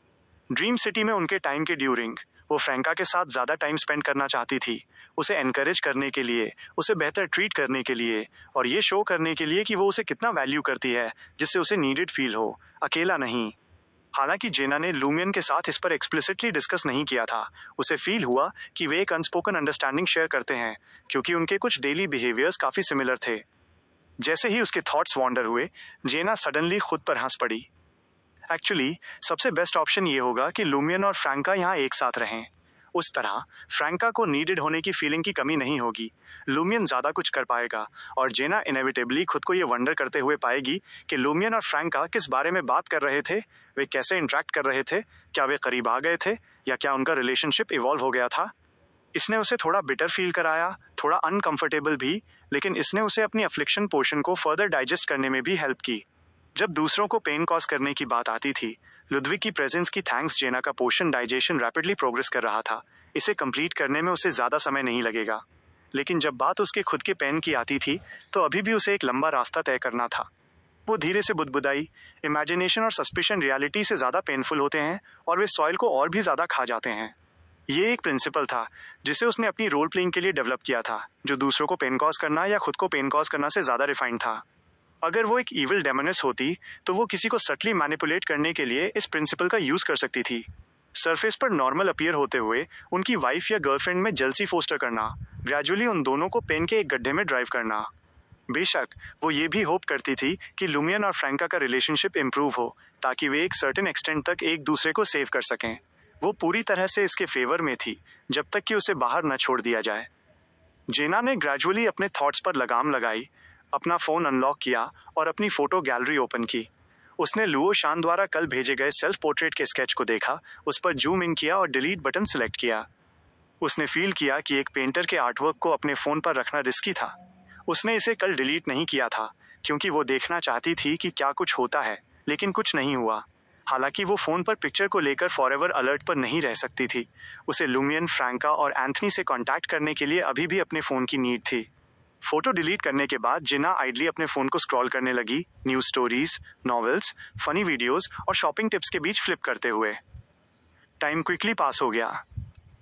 ड्रीम सिटी में उनके टाइम के ड्यूरिंग वो फ्रैंका के साथ ज़्यादा टाइम स्पेंड करना चाहती थी, उसे एनकरेज करने के लिए, उसे बेहतर ट्रीट करने के लिए और ये शो करने के लिए कि वो उसे कितना वैल्यू करती है, जिससे उसे नीडेड फील हो, अकेला नहीं। हालांकि जेना ने लुमियन के साथ इस पर एक्सप्लिसिटली डिस्कस नहीं किया था, उसे फील हुआ कि वे एक अनस्पोकन अंडरस्टैंडिंग शेयर करते हैं क्योंकि उनके कुछ डेली बिहेवियर्स काफ़ी सिमिलर थे। जैसे ही उसके थॉट्स वॉन्डर हुए, जेना सडनली खुद पर हंस पड़ी। एक्चुअली सबसे बेस्ट ऑप्शन ये होगा कि लुमियन और फ्रैंका यहाँ एक साथ रहें। उस तरह फ्रैंका को नीडेड होने की फीलिंग की कमी नहीं होगी। लूमियन ज़्यादा कुछ कर पाएगा और जेना इनेविटेबली खुद को ये वंडर करते हुए पाएगी कि लूमियन और फ्रैंका किस बारे में बात कर रहे थे, वे कैसे इंटरेक्ट कर रहे थे, क्या वे करीब आ गए थे या क्या उनका रिलेशनशिप इवॉल्व हो गया था। इसने उसे थोड़ा बिटर फील कराया, थोड़ा अनकंफर्टेबल भी, लेकिन इसने उसे अपनी अफ्लिक्शन पोर्शन को फर्दर डाइजेस्ट करने में भी हेल्प की। जब दूसरों को पेन कॉज करने की बात आती थी, लुद्विक की प्रेजेंस की थैंक्स जेना का पोर्शन डाइजेशन रैपिडली प्रोग्रेस कर रहा था। इसे कंप्लीट करने में उसे ज़्यादा समय नहीं लगेगा। लेकिन जब बात उसके खुद के पेन की आती थी तो अभी भी उसे एक लंबा रास्ता तय करना था। वो धीरे से बुदबुदाई, इमेजिनेशन और सस्पिशन रियलिटी से ज़्यादा पेनफुल होते हैं और वे सॉइल को और भी ज़्यादा खा जाते हैं। ये एक प्रिंसिपल था जिसे उसने अपनी रोल प्लेइंग के लिए डेवलप किया था, जो दूसरों को पेन कॉज करना या खुद को पेन कॉज करना से ज़्यादा रिफाइंड था। अगर वो एक इविल डेमोनेस होती तो वो किसी को सटली मैनिपुलेट करने के लिए इस प्रिंसिपल का यूज़ कर सकती थी। सरफेस पर नॉर्मल अपीयर होते हुए उनकी वाइफ या गर्लफ्रेंड में जलसी फोस्टर करना, ग्रेजुअली उन दोनों को पेन के एक गड्ढे में ड्राइव करना। बेशक वो ये भी होप करती थी कि लुमियन और फ्रैंका का रिलेशनशिप इम्प्रूव हो ताकि वे एक सर्टेन एक्सटेंट तक एक दूसरे को सेव कर सकें। वो पूरी तरह से इसके फेवर में थी जब तक कि उसे बाहर न छोड़ दिया जाए। जेना ने ग्रेजुअली अपने थॉट्स पर लगाम लगाई, अपना फ़ोन अनलॉक किया और अपनी फ़ोटो गैलरी ओपन की। उसने लुओ शान द्वारा कल भेजे गए सेल्फ पोर्ट्रेट के स्केच को देखा, उस पर जूम इन किया और डिलीट बटन सिलेक्ट किया। उसने फील किया कि एक पेंटर के आर्टवर्क को अपने फ़ोन पर रखना रिस्की था। उसने इसे कल डिलीट नहीं किया था क्योंकि वो देखना चाहती थी कि क्या कुछ होता है, लेकिन कुछ नहीं हुआ। हालांकि वो फ़ोन पर पिक्चर को लेकर फॉरएवर अलर्ट पर नहीं रह सकती थी। उसे लुमियन, फ्रैंका और एंथनी से कांटेक्ट करने के लिए अभी भी अपने फ़ोन की नीड थी। फोटो डिलीट करने के बाद जिना आइडली अपने फ़ोन को स्क्रॉल करने लगी, news stories, novels, funny videos और शॉपिंग टिप्स के बीच फ्लिप करते हुए। टाइम क्विकली पास हो गया।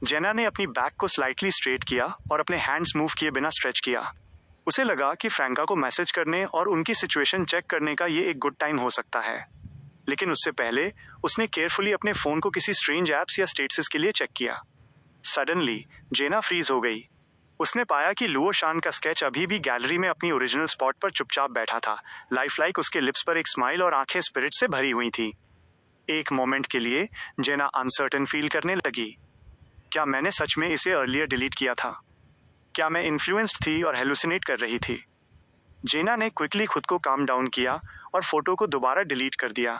जेना ने अपनी बैक को स्लाइटली स्ट्रेट किया और अपने हैंड्स मूव किए बिना स्ट्रेच किया। उसे लगा कि फ्रैंका को मैसेज करने और उनकी सिचुएशन चेक करने का ये एक गुड टाइम हो सकता है। लेकिन उससे पहले उसने केयरफुली अपने फ़ोन को किसी स्ट्रेंज ऐप्स या स्टेटस के लिए चेक किया। सडनली जेना फ्रीज हो गई। उसने पाया कि लुओ शान का स्केच अभी भी गैलरी में अपनी ओरिजिनल स्पॉट पर चुपचाप बैठा था, लाइफ उसके लिप्स पर एक स्माइल और आंखें स्पिरिट से भरी हुई थी। एक मोमेंट के लिए जेना अनसर्टन फील करने लगी। क्या मैंने सच में इसे अर्लियर डिलीट किया था? क्या मैं इन्फ्लुएंस्ड थी और हेलुसिनेट कर रही थी? जेना ने क्विकली खुद को काम डाउन किया और फोटो को दोबारा डिलीट कर दिया।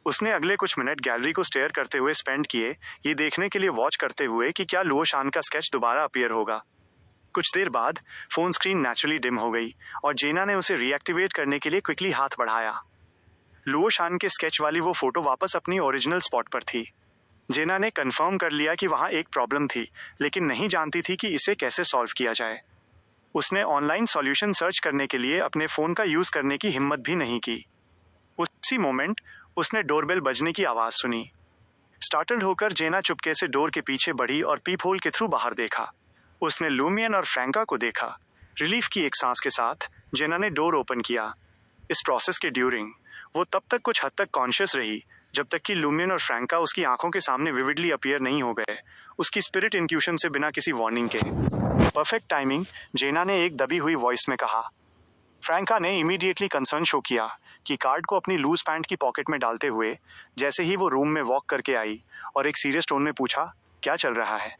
उसने अगले कुछ मिनट गैलरी को स्टेयर करते हुए स्पेंड किए, ये देखने के लिए वॉच करते हुए कि क्या लुओ शान का स्केच दोबारा अपीयर होगा। कुछ देर बाद फोन स्क्रीन नेचुरली डिम हो गई और जेना ने उसे रीएक्टिवेट करने के लिए क्विकली हाथ बढ़ाया। लुओ शान के स्केच वाली वो फोटो वापस अपनी ओरिजिनल स्पॉट पर थी। जेना ने कंफर्म कर लिया कि वहाँ एक प्रॉब्लम थी, लेकिन नहीं जानती थी कि इसे कैसे सॉल्व किया जाए। उसने ऑनलाइन सॉल्यूशन सर्च करने के लिए अपने फ़ोन का यूज़ करने की हिम्मत भी नहीं की। उसी मोमेंट उसने डोरबेल बजने की आवाज़ सुनी। स्टार्टल्ड होकर जेना चुपके से डोर के पीछे बढ़ी और पीप होल के थ्रू बाहर देखा। उसने लुमियन और फ्रैंका को देखा। रिलीफ की एक सांस के साथ जेना ने डोर ओपन किया। इस प्रोसेस के ड्यूरिंग वो तब तक कुछ हद तक कॉन्शियस रही जब तक कि लुमियन और फ्रैंका उसकी आंखों के सामने विविडली अपीयर नहीं हो गए, उसकी स्पिरिट इंट्यूशन से बिना किसी वार्निंग के। परफेक्ट टाइमिंग, जेना ने एक दबी हुई वॉइस में कहा। फ्रैंका ने इमीडिएटली कंसर्न शो किया कि कार्ड को अपनी लूज पैंट की पॉकेट में डालते हुए जैसे ही वो रूम में वॉक करके आई और एक सीरियस टोन में पूछा, क्या चल रहा है?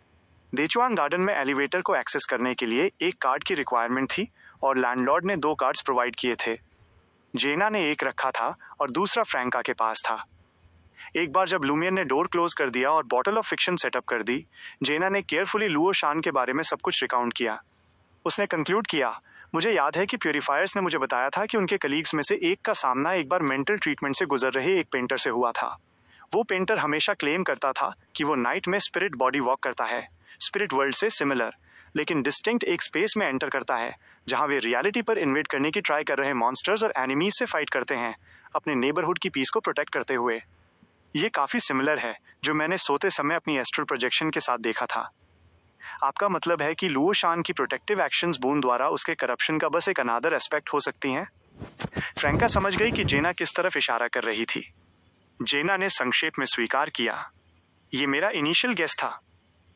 देचुआन गार्डन में एलिवेटर को एक्सेस करने के लिए एक कार्ड की रिक्वायरमेंट थी और लैंडलॉर्ड ने 2 कार्ड्स प्रोवाइड किए थे। जेना ने एक रखा था और दूसरा फ्रैंका के पास था। एक बार जब लुमियन ने डोर क्लोज कर दिया और बॉटल ऑफ फिक्शन सेटअप कर दी, जेना ने केयरफुली लुओ शान के बारे में सब कुछ रिकाउंट किया। उसने कंक्लूड किया, मुझे याद है कि प्यूरीफायर्स ने मुझे बताया था कि उनके कलीग्स में से एक का सामना एक बार मेंटल ट्रीटमेंट से गुजर रहे एक पेंटर से हुआ था। वो पेंटर हमेशा क्लेम करता था कि वो नाइट में स्पिरिट बॉडी वॉक करता है, स्पिरिट वर्ल्ड से सिमिलर, लेकिन डिस्टिंक्ट एक स्पेस में एंटर करता है जहां वे रियलिटी पर इन्वेड करने की ट्राई कर रहे मॉन्स्टर्स और एनिमीज से फाइट करते हैं, अपने नेबरहुड की पीस को प्रोटेक्ट करते हुए। ये काफ़ी सिमिलर है जो मैंने सोते समय अपनी एस्ट्रल प्रोजेक्शन के साथ देखा था। आपका मतलब है कि लुओ शान की प्रोटेक्टिव एक्शंस बून द्वारा उसके करप्शन का बस एक अनादर एस्पेक्ट हो सकती हैं? फ्रैंका समझ गई कि जेना किस तरफ इशारा कर रही थी। जेना ने संक्षेप में स्वीकार किया, ये मेरा इनिशियल गेस था,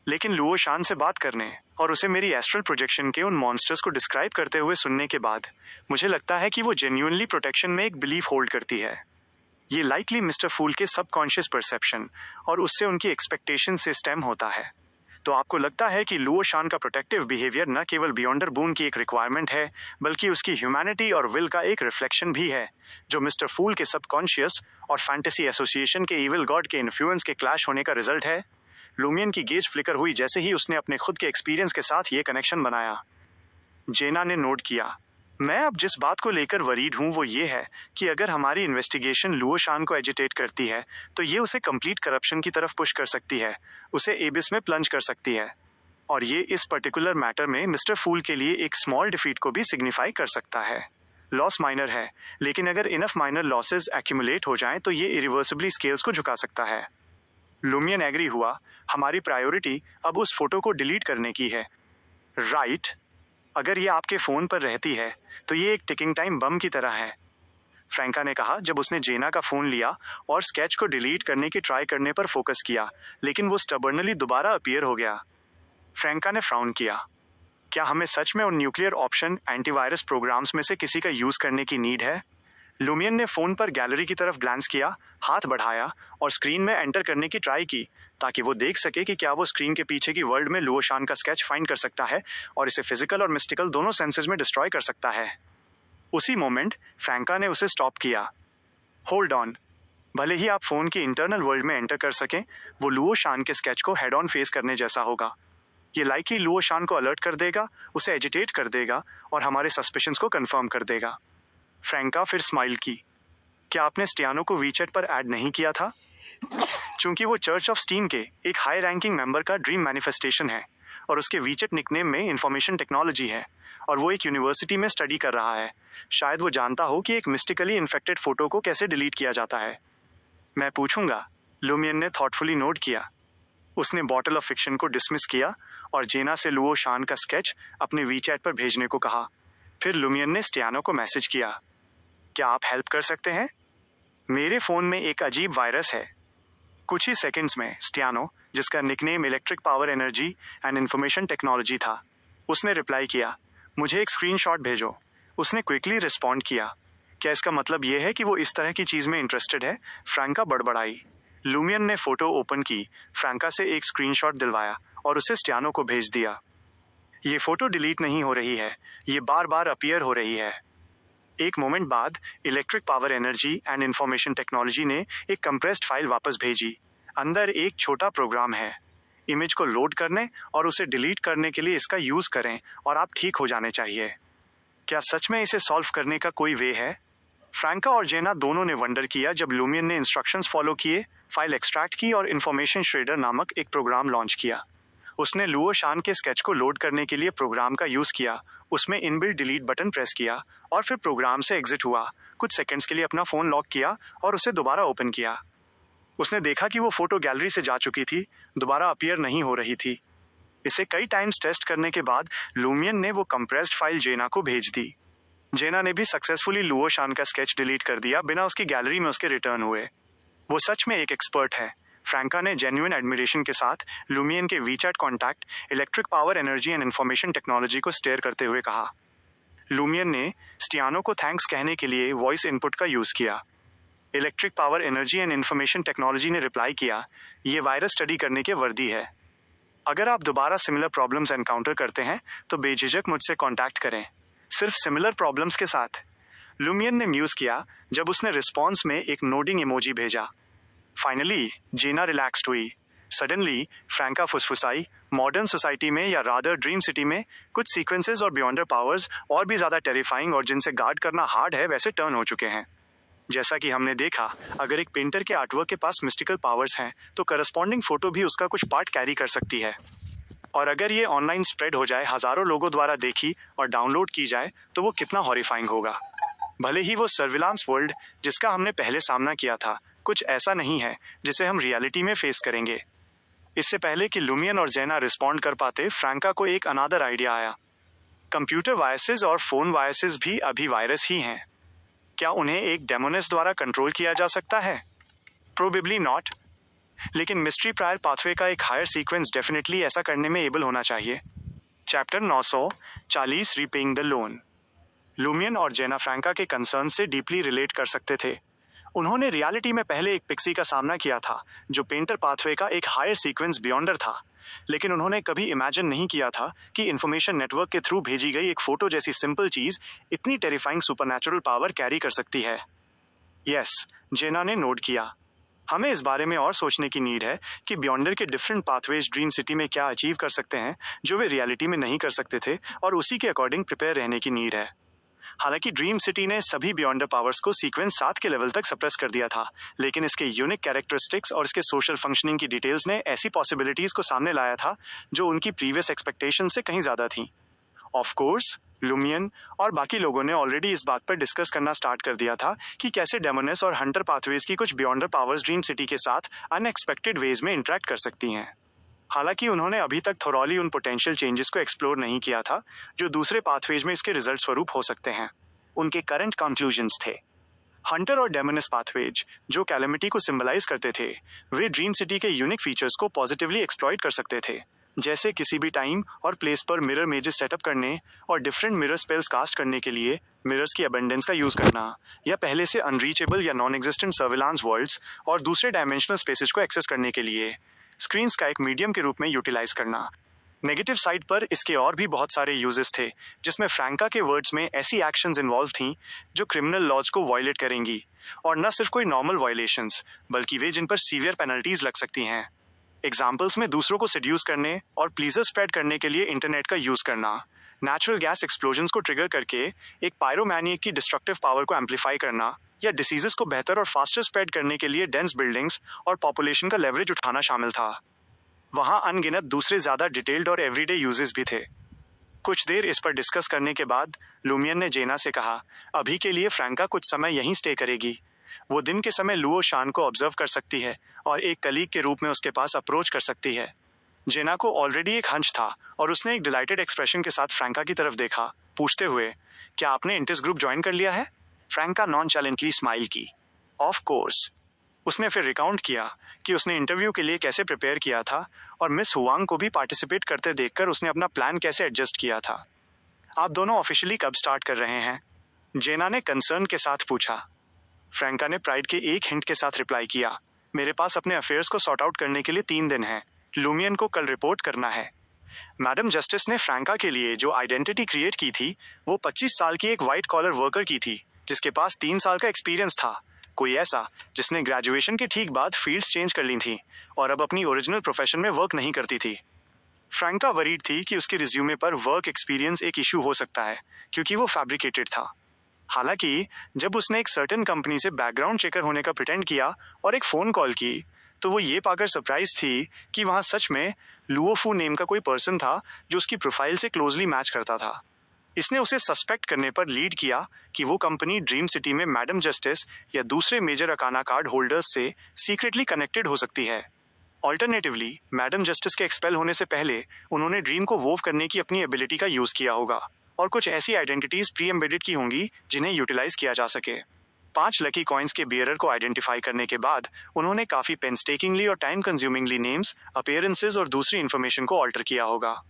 लेकिन लुओ शान से बात करने और उसे मेरी एस्ट्रल प्रोजेक्शन के उन मॉन्स्टर्स को डिस्क्राइब करते हुए सुनने के बाद मुझे लगता है कि वो जेन्युइनली प्रोटेक्शन में एक बिलीफ होल्ड करती है। ये लाइकली मिस्टर फूल के सबकॉन्शियस परसेप्शन और उससे उनकी एक्सपेक्टेशन से स्टेम होता है। तो आपको लगता है कि लुओ शान का प्रोटेक्टिव बिहेवियर न केवल बियॉन्डर बून की एक रिक्वायरमेंट है, बल्कि उसकी ह्यूमैनिटी और विल का एक रिफ्लेक्शन भी है, जो मिस्टर फूल के सबकॉन्शियस और फैंटेसी एसोसिएशन के इविल गॉड के इन्फ्लुएंस के क्लैश होने का रिजल्ट है। लुमियन की गेज फ्लिकर हुई जैसे ही उसने अपने खुद के एक्सपीरियंस के साथ ये कनेक्शन बनाया। जेना ने नोट किया, मैं अब जिस बात को लेकर वरीड हूँ वो ये है कि अगर हमारी इन्वेस्टिगेशन लुओ शान को एजिटेट करती है तो ये उसे कंप्लीट करप्शन की तरफ पुश कर सकती है, उसे एबिस में प्लंज कर सकती है, और ये इस पर्टिकुलर मैटर में मिस्टर फूल के लिए एक स्मॉल डिफीट को भी सिग्निफाई कर सकता है। लॉस माइनर है, लेकिन अगर इनफ माइनर लॉसेस एक्यूमुलेट हो जाएं तो ये इरिवर्सिबली स्केल्स को झुका सकता है। लुमियन एग्री हुआ, हमारी प्रायोरिटी अब उस फोटो को डिलीट करने की है, राइट? अगर ये आपके फ़ोन पर रहती है तो ये एक टिकिंग टाइम बम की तरह है, फ्रैंका ने कहा जब उसने जेना का फ़ोन लिया और स्केच को डिलीट करने की ट्राई करने पर फोकस किया, लेकिन वो स्टबर्नली दोबारा अपीयर हो गया। फ्रैंका ने फ्राउन किया, क्या हमें सच में उन न्यूक्लियर ऑप्शन एंटीवायरस प्रोग्राम्स में से किसी का यूज़ करने की नीड है? लुमियन ने फ़ोन पर गैलरी की तरफ ग्लांस किया, हाथ बढ़ाया और स्क्रीन में एंटर करने की ट्राई की ताकि वो देख सके कि क्या वो स्क्रीन के पीछे की वर्ल्ड में लुओ शान का स्केच फाइंड कर सकता है और इसे फिजिकल और मिस्टिकल दोनों सेंसेस में डिस्ट्रॉय कर सकता है। उसी मोमेंट फ्रैंका ने उसे स्टॉप किया। होल्ड ऑन, भले ही आप फ़ोन की इंटरनल वर्ल्ड में एंटर कर सकें, वो लुओ शान के स्केच को हेड ऑन फेस करने जैसा होगा। ये लाइकली लुओ शान को अलर्ट कर देगा, उसे एजिटेट कर देगा और हमारे सस्पिशंस को कंफर्म कर देगा। फ्रैंका फिर स्माइल की, क्या आपने स्टियानो को वीचैट पर ऐड नहीं किया था? चूंकि वो चर्च ऑफ स्टीम के एक हाई रैंकिंग मेंबर का ड्रीम मैनिफेस्टेशन है और उसके वीचेट निकनेम में इंफॉर्मेशन टेक्नोलॉजी है और वो एक यूनिवर्सिटी में स्टडी कर रहा है, शायद वो जानता हो कि एक मिस्टिकली इन्फेक्टेड फोटो को कैसे डिलीट किया जाता है। मैं पूछूंगा, लुमियन ने थॉटफुली नोट किया। उसने बॉटल ऑफ फिक्शन को डिसमिस किया और जेना से लुओ शान का स्केच अपने वीचैट पर भेजने को कहा। फिर लुमियन ने स्टियानो को मैसेज किया, क्या आप हेल्प कर सकते हैं? मेरे फ़ोन में एक अजीब वायरस है। कुछ ही सेकंड्स में स्टियानो, जिसका nickname electric power energy and information technology था, उसने रिप्लाई किया, मुझे एक स्क्रीनशॉट भेजो। उसने क्विकली रिस्पॉन्ड किया, क्या इसका मतलब यह है कि वो इस तरह की चीज़ में इंटरेस्टेड है? फ्रैंका बड़बड़ाई। लुमियन ने फ़ोटो ओपन की, फ्रैंका से एक स्क्रीनशॉट दिलवाया और उसे स्टियानो को भेज दिया। ये फ़ोटो डिलीट नहीं हो रही है, ये बार बार अपीयर हो रही है। एक मोमेंट बाद electric power energy and information technology ने एक कंप्रेस्ड फाइल वापस भेजी। अंदर एक छोटा प्रोग्राम है, इमेज को लोड करने और उसे डिलीट करने के लिए इसका यूज़ करें और आप ठीक हो जाने चाहिए। क्या सच में इसे सॉल्व करने का कोई वे है? फ्रैंका और जेना दोनों ने वंडर किया जब लुमियन ने इंस्ट्रक्शंस फॉलो किए, फाइल एक्सट्रैक्ट की और इंफॉर्मेशन श्रेडर नामक एक प्रोग्राम लॉन्च किया। उसने लुओ शान के स्केच को लोड करने के लिए प्रोग्राम का यूज़ किया, उसमें इनबिल्ट डिलीट बटन प्रेस किया और फिर प्रोग्राम से एग्जिट हुआ। कुछ सेकंड्स के लिए अपना फ़ोन लॉक किया और उसे दोबारा ओपन किया। उसने देखा कि वो फ़ोटो गैलरी से जा चुकी थी, दोबारा अपीयर नहीं हो रही थी। इसे कई टाइम्स टेस्ट करने के बाद लुमियन ने वो कंप्रेस्ड फाइल जेना को भेज दी। जेना ने भी सक्सेसफुली लुओ शान का स्केच डिलीट कर दिया बिना उसकी गैलरी में उसके रिटर्न हुए। वो सच में एक एक्सपर्ट है, फ्रैंका ने जेन्युइन एडमिरेशन के साथ लुमियन के WeChat contact electric power energy and information technology को स्टेयर करते हुए कहा। लुमियन ने स्टियानो को थैंक्स कहने के लिए वॉइस इनपुट का यूज़ किया। Electric power energy and information technology ने रिप्लाई किया, ये वायरस स्टडी करने के वर्दी है। अगर आप दोबारा सिमिलर प्रॉब्लम्स एनकाउंटर करते हैं तो बेझिझक मुझसे कॉन्टैक्ट करें, सिर्फ सिमिलर प्रॉब्लम्स के साथ। लुमियन ने म्यूज़ किया जब उसने रिस्पॉन्स में एक नोडिंग इमोजी भेजा। फाइनली जेना रिलैक्स्ड हुई। सडनली फ्रैंका फुसफुसाई, मॉडर्न सोसाइटी में या रादर ड्रीम सिटी में कुछ सीक्वेंसेस और बियॉन्डर पावर्स और भी ज़्यादा टेरिफाइंग और जिनसे गार्ड करना हार्ड है वैसे टर्न हो चुके हैं। जैसा कि हमने देखा, अगर एक पेंटर के आर्टवर्क के पास मिस्टिकल पावर्स हैं तो करस्पॉन्डिंग फोटो भी उसका कुछ पार्ट कैरी कर सकती है। और अगर ये ऑनलाइन स्प्रेड हो जाए, हज़ारों लोगों द्वारा देखी और डाउनलोड की जाए तो वो कितना हॉरिफाइंग होगा। भले ही वो सर्विलांस वर्ल्ड जिसका हमने पहले सामना किया था कुछ ऐसा नहीं है जिसे हम रियलिटी में फेस करेंगे। इससे पहले कि लुमियन और जेना रिस्पॉन्ड कर पाते, फ्रैंका को एक अनादर आइडिया आया। कंप्यूटर वायरसेस और फ़ोन वायरसेस भी अभी वायरस ही हैं। क्या उन्हें एक डेमोनेस द्वारा कंट्रोल किया जा सकता है? प्रोबेबली नॉट, लेकिन मिस्ट्री प्रायर पाथवे का एक हायर सीक्वेंस डेफिनेटली ऐसा करने में एबल होना चाहिए। Chapter 940 repaying the loan. Lumion और जेना फ्रैंका के कंसर्न से डीपली रिलेट कर सकते थे। उन्होंने रियलिटी में पहले एक पिक्सी का सामना किया था जो पेंटर पाथवे का एक हायर सीक्वेंस बियॉन्डर था, लेकिन उन्होंने कभी इमेजिन नहीं किया था कि इंफॉर्मेशन नेटवर्क के थ्रू भेजी गई एक फोटो जैसी सिंपल चीज इतनी टेरिफाइंग सुपरनैचुरल पावर कैरी कर सकती है। यस, जेना ने नोट किया। हमें इस बारे में और सोचने की नीड है कि बियॉन्डर के डिफरेंट पाथवेज ड्रीम सिटी में क्या अचीव कर सकते हैं जो वे रियलिटी में नहीं कर सकते थे, और उसी के अकॉर्डिंग प्रिपेयर रहने की नीड है। हालांकि ड्रीम सिटी ने सभी बियॉन्डर पावर्स को सीक्वेंस 7 के लेवल तक सप्रेस कर दिया था, लेकिन इसके यूनिक कैरेक्टरिस्टिक्स और इसके सोशल फंक्शनिंग की डिटेल्स ने ऐसी पॉसिबिलिटीज को सामने लाया था जो उनकी प्रीवियस एक्सपेक्टेशन से कहीं ज्यादा थी। ऑफ कोर्स लुमियन और बाकी लोगों ने ऑलरेडी इस बात पर डिस्कस करना स्टार्ट कर दिया था कि कैसे डेमोनेस और हंटर पाथवेज की कुछ बियॉन्डर पावर्स ड्रीम सिटी के साथ अनएक्सपेक्टेड वेज में इंटरेक्ट कर सकती हैं। हालांकि उन्होंने अभी तक थोरॉली उन पोटेंशियल चेंजेस को एक्सप्लोर नहीं किया था जो दूसरे पाथवेज में इसके रिजल्ट स्वरूप हो सकते हैं। उनके करंट कंक्लूजन्स थे, हंटर और डेमोनिस पाथवेज जो कैलेमिटी को सिंबलाइज करते थे, वे ड्रीम सिटी के यूनिक फीचर्स को पॉजिटिवली एक्सप्लॉइट कर सकते थे, जैसे किसी भी टाइम और प्लेस पर मिरर मेजेस सेटअप करने और डिफरेंट मिरर स्पेल्स कास्ट करने के लिए मिरर्स की अबंडेंस का यूज करना, या पहले से अनरीचेबल या नॉन एग्जिस्टेंट सर्विलांस वर्ल्ड्स और दूसरे डायमेंशनल स्पेसेस को एक्सेस करने के लिए स्क्रीन्स का एक मीडियम के रूप में यूटिलाइज करना। नेगेटिव साइड पर इसके और भी बहुत सारे यूजेस थे, जिसमें फ्रैंका के वर्ड्स में ऐसी एक्शंस इन्वॉल्व थीं जो क्रिमिनल लॉज को वायलेट करेंगी, और न सिर्फ कोई नॉर्मल वायलेशंस बल्कि वे जिन पर सीवियर पेनल्टीज लग सकती हैं। एग्जाम्पल्स में दूसरों को सेड्यूस करने और प्लीजर स्प्रेड करने के लिए इंटरनेट का यूज करना, नेचुरल गैस एक्सप्लोजन्स को ट्रिगर करके एक पायरोमैनिएक की डिस्ट्रक्टिव पावर को एम्पलीफाई करना, या डिसीजेस को बेहतर और फास्टर स्प्रेड करने के लिए डेंस बिल्डिंग्स और पॉपुलेशन का लेवरेज उठाना शामिल था। वहां अनगिनत दूसरे ज्यादा डिटेल्ड और एवरीडे यूजेस भी थे। कुछ देर इस पर डिस्कस करने के बाद लुमियन ने जेना से कहा, अभी के लिए फ्रैंका कुछ समय यहीं स्टे करेगी। वो दिन के समय लुओ शान को ऑब्जर्व कर सकती है और एक कलीग के रूप में उसके पास अप्रोच कर सकती है। जेना को ऑलरेडी एक हंच था और उसने एक डिलाइटेड एक्सप्रेशन के साथ फ्रैंका की तरफ देखा, पूछते हुए, क्या आपने इंटेस ग्रुप ज्वाइन कर लिया है? फ्रैंका नॉनचैलेंटली स्माइल की, ऑफ कोर्स। उसने फिर रिकाउंट किया कि उसने इंटरव्यू के लिए कैसे प्रिपेयर किया था और मिस हुआंग को भी पार्टिसिपेट करते देखकर उसने अपना प्लान कैसे एडजस्ट किया था। आप दोनों ऑफिशियली कब स्टार्ट कर रहे हैं? जेना ने कंसर्न के साथ पूछा। फ्रैंका ने प्राइड के एक हिंट के साथ रिप्लाई किया, मेरे पास अपने अफेयर्स को सॉर्ट आउट करने के लिए 3 दिन हैं। लुमियन को कल रिपोर्ट करना है। मैडम जस्टिस ने फ्रैंका के लिए जो आइडेंटिटी क्रिएट की थी वो 25 साल की एक व्हाइट कॉलर वर्कर की थी जिसके पास 3 साल का एक्सपीरियंस था, कोई ऐसा जिसने ग्रेजुएशन के ठीक बाद फील्ड्स चेंज कर ली थी और अब अपनी ओरिजिनल प्रोफेशन में वर्क नहीं करती थी। फ्रैंका वरीड थी कि उसके रिज्यूमे पर वर्क एक्सपीरियंस एक इशू हो सकता है क्योंकि वो फैब्रिकेटेड था। हालांकि जब उसने एक सर्टेन कंपनी से बैकग्राउंड चेकर होने का प्रिटेंड किया और एक फ़ोन कॉल की तो वो ये पाकर सरप्राइज थी कि वहाँ सच में लुओफू नेम का कोई पर्सन था जो उसकी प्रोफाइल से क्लोजली मैच करता था। इसने उसे सस्पेक्ट करने पर लीड किया कि वो कंपनी ड्रीम सिटी में मैडम जस्टिस या दूसरे मेजर अकाना कार्ड होल्डर्स से सीक्रेटली कनेक्टेड हो सकती है। ऑल्टरनेटिवली मैडम जस्टिस के एक्सपेल होने से पहले उन्होंने ड्रीम को वोव करने की अपनी एबिलिटी का यूज किया होगा और कुछ ऐसी आइडेंटिटीज प्री एम्बेडेड की होंगी जिन्हें यूटिलाइज किया जा सके। 5 लकी कॉइन्स के बियरर को आइडेंटिफाई करने के बाद उन्होंने काफी पेंस्टेकिंगली और टाइम कंज्यूमिंगली नेम्स, अपीयरेंसेस और दूसरी इंफॉर्मेशन को ऑल्टर किया होगा।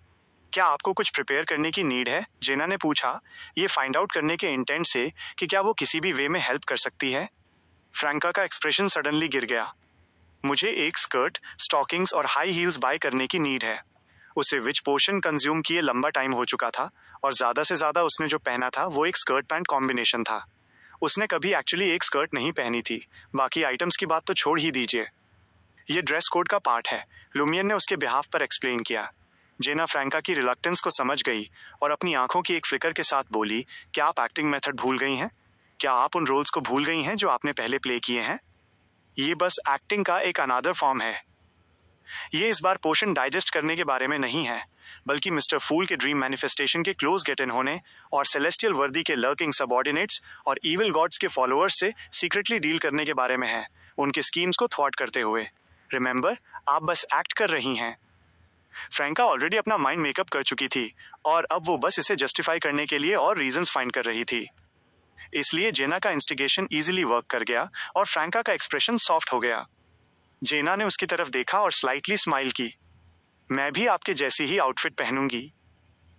क्या आपको कुछ प्रिपेयर करने की नीड है? जेना ने पूछा, ये फाइंड आउट करने के इंटेंट से कि क्या वो किसी भी वे में हेल्प कर सकती है। फ्रैंका का एक्सप्रेशन सडनली गिर गया। मुझे एक स्कर्ट, स्टॉकिंग्स और हाई हील्स बाय करने की नीड है। उसे विच पोर्शन कंज्यूम किए लंबा टाइम हो चुका था और ज्यादा से ज्यादा उसने जो पहना था वो एक स्कर्ट पैंट कॉम्बिनेशन था। उसने कभी एक्चुअली एक स्कर्ट नहीं पहनी थी। बाकी आइटम्स की बात तो छोड़ ही दीजिए। ये ड्रेस कोड का पार्ट है, लुमियन ने उसके बिहाफ पर एक्सप्लेन किया। जेना फ्रैंका की रिलक्टेंस को समझ गई और अपनी आंखों की एक फ्लिकर के साथ बोली, क्या आप एक्टिंग मेथड भूल गई हैं? क्या आप उन रोल्स को भूल गई हैं जो आपने पहले प्ले किए हैं? ये बस एक्टिंग का एक अनादर फॉर्म है। ये इस बार पोर्शन डाइजेस्ट करने के बारे में नहीं है, बल्कि मिस्टर फूल के ड्रीम मैनिफेस्टेशन के क्लोज गेट इन होने और सेलेस्टियल वर्दी के लर्किंग सबऑर्डिनेट्स और इविल गॉड्स के फॉलोअर्स से सीक्रेटली डील करने के बारे में है, उनके स्कीम्स को थ्वाट करते हुए। रिमेंबर, आप बस एक्ट कर रही हैं। फ्रैंका ऑलरेडी अपना माइंड मेकअप कर चुकी थी और अब वो बस इसे जस्टिफाई करने के लिए और रीजंस फाइंड कर रही थी। इसलिए जेना का इंस्टिगेशन इजीली वर्क कर गया और फ्रैंका का एक्सप्रेशन सॉफ्ट हो गया। जेना ने उसकी तरफ देखा और स्लाइटली स्माइल की। मैं भी आपके जैसी ही आउटफिट पहनूंगी।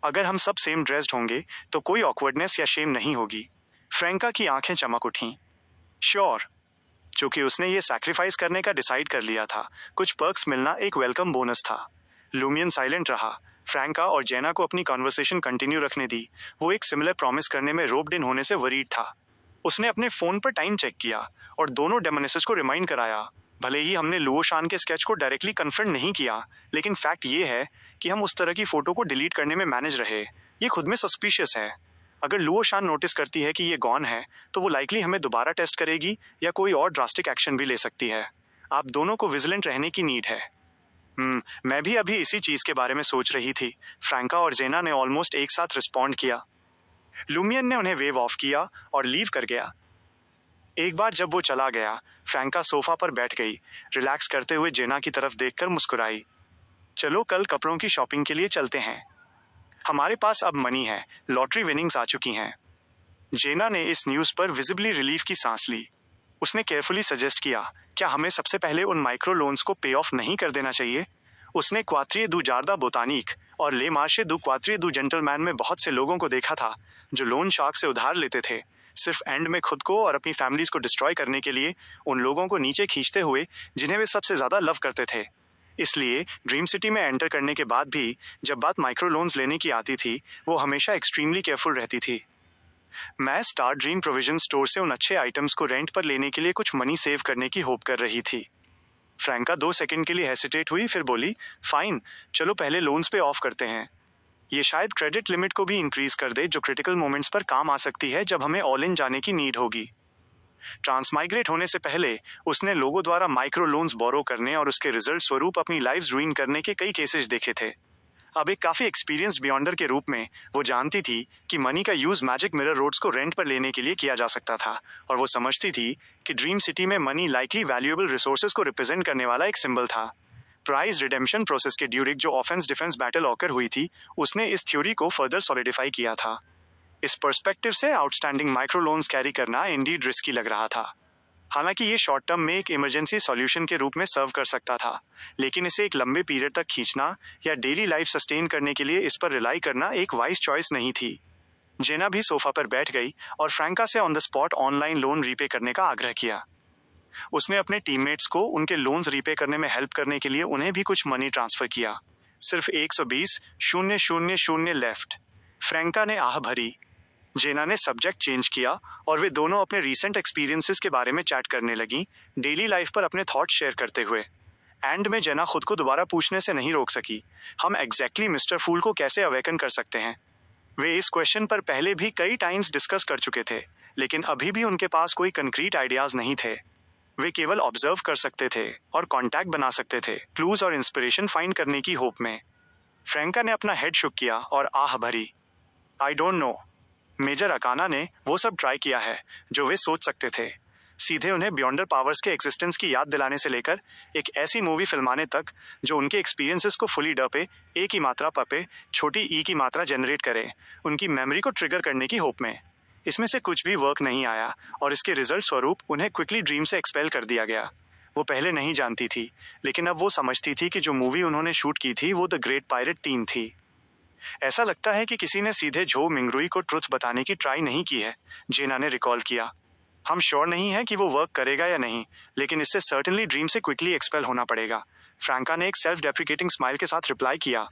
अगर हम सब सेम ड्रेस्ड होंगे तो कोई ऑकवर्डनेस या शेम नहीं होगी। फ्रैंका की आंखें चमक उठीं। श्योर, क्योंकि उसने ये सैक्रिफाइस करने का डिसाइड कर लिया था। कुछ पर्क्स मिलना एक वेलकम बोनस था। लूमियन साइलेंट रहा। फ्रैंका और जेना को अपनी कॉन्वर्सेशन कंटिन्यू रखने दी। वो एक सिमिलर प्रॉमिस करने में रोप्ड इन होने से वरीड था। उसने अपने फोन पर टाइम चेक किया और दोनों डेमोनेसिस को रिमाइंड कराया। भले ही हमने लुओ शान के स्केच को डायरेक्टली कन्फ्रंट नहीं किया, लेकिन फैक्ट ये है कि हम उस तरह की फोटो को डिलीट करने में मैनेज रहे। ये खुद में सस्पिशियस है। अगर लुओ शान नोटिस करती है कि ये गॉन है, तो वो लाइकली हमें दोबारा टेस्ट करेगी या कोई और ड्रास्टिक एक्शन भी ले सकती है। आप दोनों को विजिलेंट रहने की नीड है। मैं भी अभी इसी चीज के बारे में सोच रही थी। फ्रैंका और जेना ने ऑलमोस्ट एक साथ रिस्पॉन्ड किया। लूमियन ने उन्हें वेव ऑफ किया और लीव कर गया। एक बार जब वो चला गया, फ्रैंका सोफा पर बैठ गई, रिलैक्स करते हुए जेना की तरफ देखकर मुस्कुराई। चलो कल कपड़ों की शॉपिंग के लिए चलते हैं। हमारे पास अब मनी है, लॉटरी विनिंग्स आ चुकी हैं। जेना ने इस न्यूज़ पर विजिबली रिलीफ की सांस ली। उसने केयरफुली सजेस्ट किया, क्या हमें सबसे पहले उन माइक्रो लोन्स को पे ऑफ नहीं कर देना चाहिए? उसने क्वात्रिए दू जारदा बोतानिक और ले मार्शे दू क्वात्रिए दू जेंटलमैन में बहुत से लोगों को देखा था जो लोन शार्क से उधार लेते थे, सिर्फ एंड में खुद को और अपनी फैमिलीज को डिस्ट्रॉय करने के लिए, उन लोगों को नीचे खींचते हुए जिन्हें वे सबसे ज़्यादा लव करते थे। इसलिए ड्रीम सिटी में एंटर करने के बाद भी जब बात माइक्रो लोन्स लेने की आती थी, वो हमेशा एक्सट्रीमली केयरफुल रहती थी। मैं स्टार ड्रीम प्रोविजन स्टोर से उन अच्छे आइटम्स को रेंट पर लेने के लिए कुछ मनी सेव करने की होप कर रही थी। फ्रैंका 2 सेकंड के लिए हेसिटेट हुई, फिर बोली, फाइन, चलो पहले लोन्स पे ऑफ करते हैं। ये शायद क्रेडिट लिमिट को भी इंक्रीज कर दे, जो क्रिटिकल मोमेंट्स पर काम आ सकती है जब हमें ऑल इन जाने की नीड होगी। ट्रांसमाइग्रेट होने से पहले उसने लोगों द्वारा माइक्रो लोन्स बोरो करने और उसके रिजल्ट स्वरूप अपनी लाइव्स रूइन करने के कई केसेस देखे थे। अब एक काफ़ी एक्सपीरियंस्ड बियॉन्डर के रूप में वो जानती थी कि मनी का यूज़ मैजिक मिरर रोड्स को रेंट पर लेने के लिए किया जा सकता था, और वो समझती थी कि ड्रीम सिटी में मनी लाइकली वैल्यूएबल रिसोर्सेज को रिप्रेजेंट करने वाला एक सिंबल था। प्राइज रिडेम्पशन प्रोसेस के ड्यूरिंग जो ऑफेंस डिफेंस बैटल ऑकर हुई थी, उसने इस थ्योरी को फर्दर सॉलिडिफाई किया था। इस पर्सपेक्टिव से आउटस्टैंडिंग माइक्रो लोन्स कैरी करना इंडीड रिस्की लग रहा था। हालांकि ये शॉर्ट टर्म में एक इमरजेंसी सॉल्यूशन के रूप में सर्व कर सकता था, लेकिन इसे एक लंबे पीरियड तक खींचना या डेली लाइफ सस्टेन करने के लिए इस पर रिलाई करना एक वाइज चॉइस नहीं थी। जेना भी सोफा पर बैठ गई और फ्रैंका से on the spot online loan repay करने का आग्रह किया। उसने अपने टीममेट्स को उनके लोन्स रीपे करने में हेल्प करने के लिए उन्हें भी कुछ मनी ट्रांसफर किया। सिर्फ 120,000 लेफ्ट। फ्रैंका ने आह भरी। जेना ने सब्जेक्ट चेंज किया और वे दोनों अपने रीसेंट एक्सपीरियंसेस के बारे में चैट करने लगी, डेली लाइफ पर अपने थॉट शेयर करते हुए। एंड में जेना खुद को दोबारा पूछने से नहीं रोक सकी, हम एग्जैक्टली मिस्टर फूल को कैसे अवेकन कर सकते हैं? वे इस क्वेश्चन पर पहले भी कई टाइम्स डिस्कस कर चुके थे, लेकिन अभी भी उनके पास कोई कंक्रीट आइडियाज नहीं थे। वे केवल ऑब्जर्व कर सकते थे और कॉन्टैक्ट बना सकते थे, क्लूज और इंस्पिरेशन फाइंड करने की होप में। फ्रैंका ने अपना हेड शुक किया और आह भरी, आई डोंट नो। मेजर अकाना ने वो सब ट्राई किया है जो वे सोच सकते थे, सीधे उन्हें बियॉन्डर पावर्स के एग्जिस्टेंस की याद दिलाने से लेकर एक ऐसी मूवी फिल्माने तक जो उनके एक्सपीरियंसेस को फुली डपे, ए की मात्रा पपे, छोटी ई की मात्रा जनरेट करे, उनकी मेमोरी को ट्रिगर करने की होप में। इसमें से कुछ भी वर्क नहीं आया और इसके रिजल्ट स्वरूप उन्हें क्विकली ड्रीम से एक्सपेल कर दिया गया। वो पहले नहीं जानती थी, लेकिन अब वो समझती थी कि जो मूवी उन्होंने शूट की थी वो द ग्रेट पायरेट 3 थी। ऐसा लगता है कि किसी ने सीधे झो मिंगरुई को ट्रुथ बताने की ट्राई नहीं की है, जेना ने रिकॉल किया। हम श्योर नहीं है कि वो वर्क करेगा या नहीं, लेकिन इससे सर्टेनली ड्रीम से क्विकली एक्सपेल होना पड़ेगा। फ्रैंका ने एक सेल्फ डेप्रिकेटिंग स्माइल के साथ रिप्लाई किया।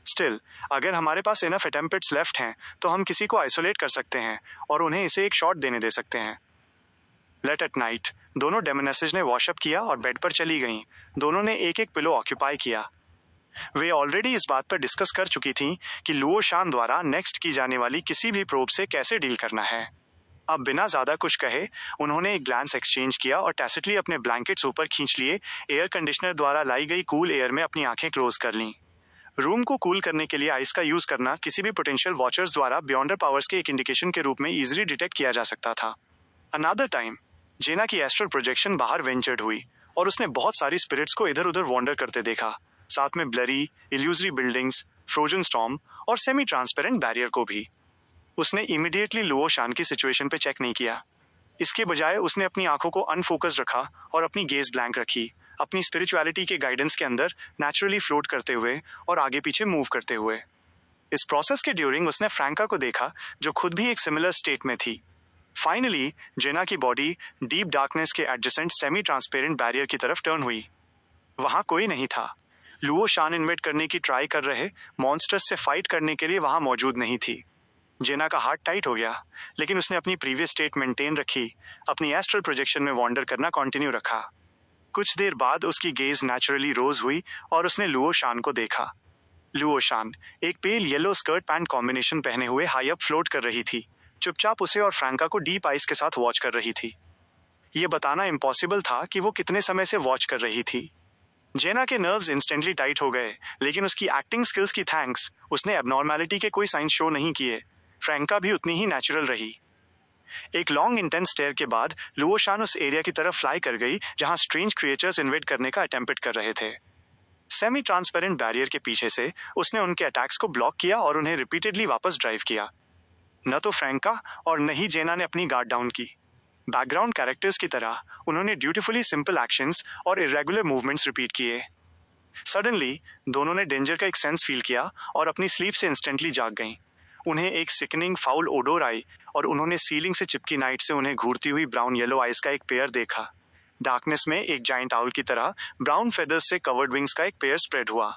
स्टिल, अगर हमारे पास इनफ अटेम्प्ट्स लेफ्ट हैं, तो हम किसी को आइसोलेट कर सकते हैं और उन्हें इसे एक शॉट देने दे सकते हैं। Late at night. दोनों डेमोनेसेज ने वॉशअप किया और बेड पर चली गईं। दोनों ने एक एक पिलो ऑक्यूपाई किया। वे ऑलरेडी इस बात पर डिस्कस कर चुकी थीं कि लुओ शान द्वारा नेक्स्ट की जाने वाली किसी भी प्रोब से कैसे डील करना है। अब बिना ज़्यादा कुछ कहे उन्होंने एक ग्लांस एक्सचेंज किया और टैसिटली अपने ब्लैंकेट्स ऊपर खींच लिए, एयर कंडीशनर द्वारा लाई गई कूल एयर में अपनी आंखें क्लोज कर लीं। रूम को कूल करने के लिए आइस का यूज़ करना किसी भी पोटेंशियल वॉचर्स द्वारा बियॉन्डर पावर्स के एक इंडिकेशन के रूप में ईजिली डिटेक्ट किया जा सकता था। अनदर टाइम, जेना की एस्ट्रल प्रोजेक्शन बाहर वेंचर्ड हुई और उसने बहुत सारी स्पिरिट्स को इधर उधर वॉन्डर करते देखा, साथ में blurry, illusory buildings, frozen storm और सेमी ट्रांसपेरेंट बैरियर को भी। उसने इमीडिएटली लुओ शान की सिचुएशन पे चेक नहीं किया। इसके बजाय उसने अपनी आंखों को अनफोकस्ड रखा और अपनी गेज ब्लैंक रखी, अपनी स्पिरिचुअलिटी के गाइडेंस के अंदर नेचुरली फ्लोट करते हुए और आगे पीछे मूव करते हुए। इस प्रोसेस के ड्यूरिंग उसने फ्रैंका को देखा, जो खुद भी एक सिमिलर स्टेट में थी। फाइनली जेना की बॉडी डीप डार्कनेस के एडजेसेंट सेमी ट्रांसपेरेंट बैरियर की तरफ टर्न हुई। वहां कोई नहीं था। लुओ शान इन्वेट करने की ट्राई कर रहे मॉन्स्टर्स से फाइट करने के लिए वहां मौजूद नहीं थी। जेना का हार्ट टाइट हो गया, लेकिन उसने अपनी प्रीवियस स्टेट मेंटेन रखी, अपनी एस्ट्रल प्रोजेक्शन में वॉन्डर करना कंटिन्यू रखा। कुछ देर बाद उसकी गेज नेचुरली रोज हुई और उसने लुओ शान को देखा। लुओ शान एक pale yellow skirt pant combination पहने हुए हाई अप फ्लोट कर रही थी, चुपचाप उसे और फ्रैंका को डीप आइज के साथ वॉच कर रही थी। ये बताना इम्पॉसिबल था कि वो कितने समय से वॉच कर रही थी। जेना के नर्व्स इंस्टेंटली टाइट हो गए, लेकिन उसकी एक्टिंग स्किल्स की थैंक्स उसने एबनॉर्मैलिटी के कोई साइन शो नहीं किए। फ्रैंका भी उतनी ही नेचुरल रही। एक लॉन्ग इंटेंस स्टेयर के बाद लुओ शान उस एरिया की तरफ फ्लाई कर गई जहां स्ट्रेंज क्रिएचर्स इन्वेट करने का अटेम्प्ट कर रहे थे। सेमी ट्रांसपेरेंट बैरियर के पीछे से उसने उनके अटैक्स को ब्लॉक किया और उन्हें रिपीटेडली वापस ड्राइव किया। न तो फ्रैंका और न ही जेना ने अपनी गार्ड डाउन की। बैकग्राउंड कैरेक्टर्स की तरह उन्होंने ड्यूटीफुली सिंपल एक्शंस और इरेगुलर मूवमेंट्स रिपीट किए। सडनली दोनों ने डेंजर का एक सेंस फील किया और अपनी स्लीप से इंस्टेंटली जाग गईं। उन्हें एक सिकनिंग फाउल ओडोर आई और उन्होंने सीलिंग से चिपकी नाइट से उन्हें घूरती हुई ब्राउन येलो आइज का एक पेयर देखा। डार्कनेस में एक जाइंट आउल की तरह ब्राउन फेदर्स से कवर्ड विंग्स का एक पेयर स्प्रेड हुआ।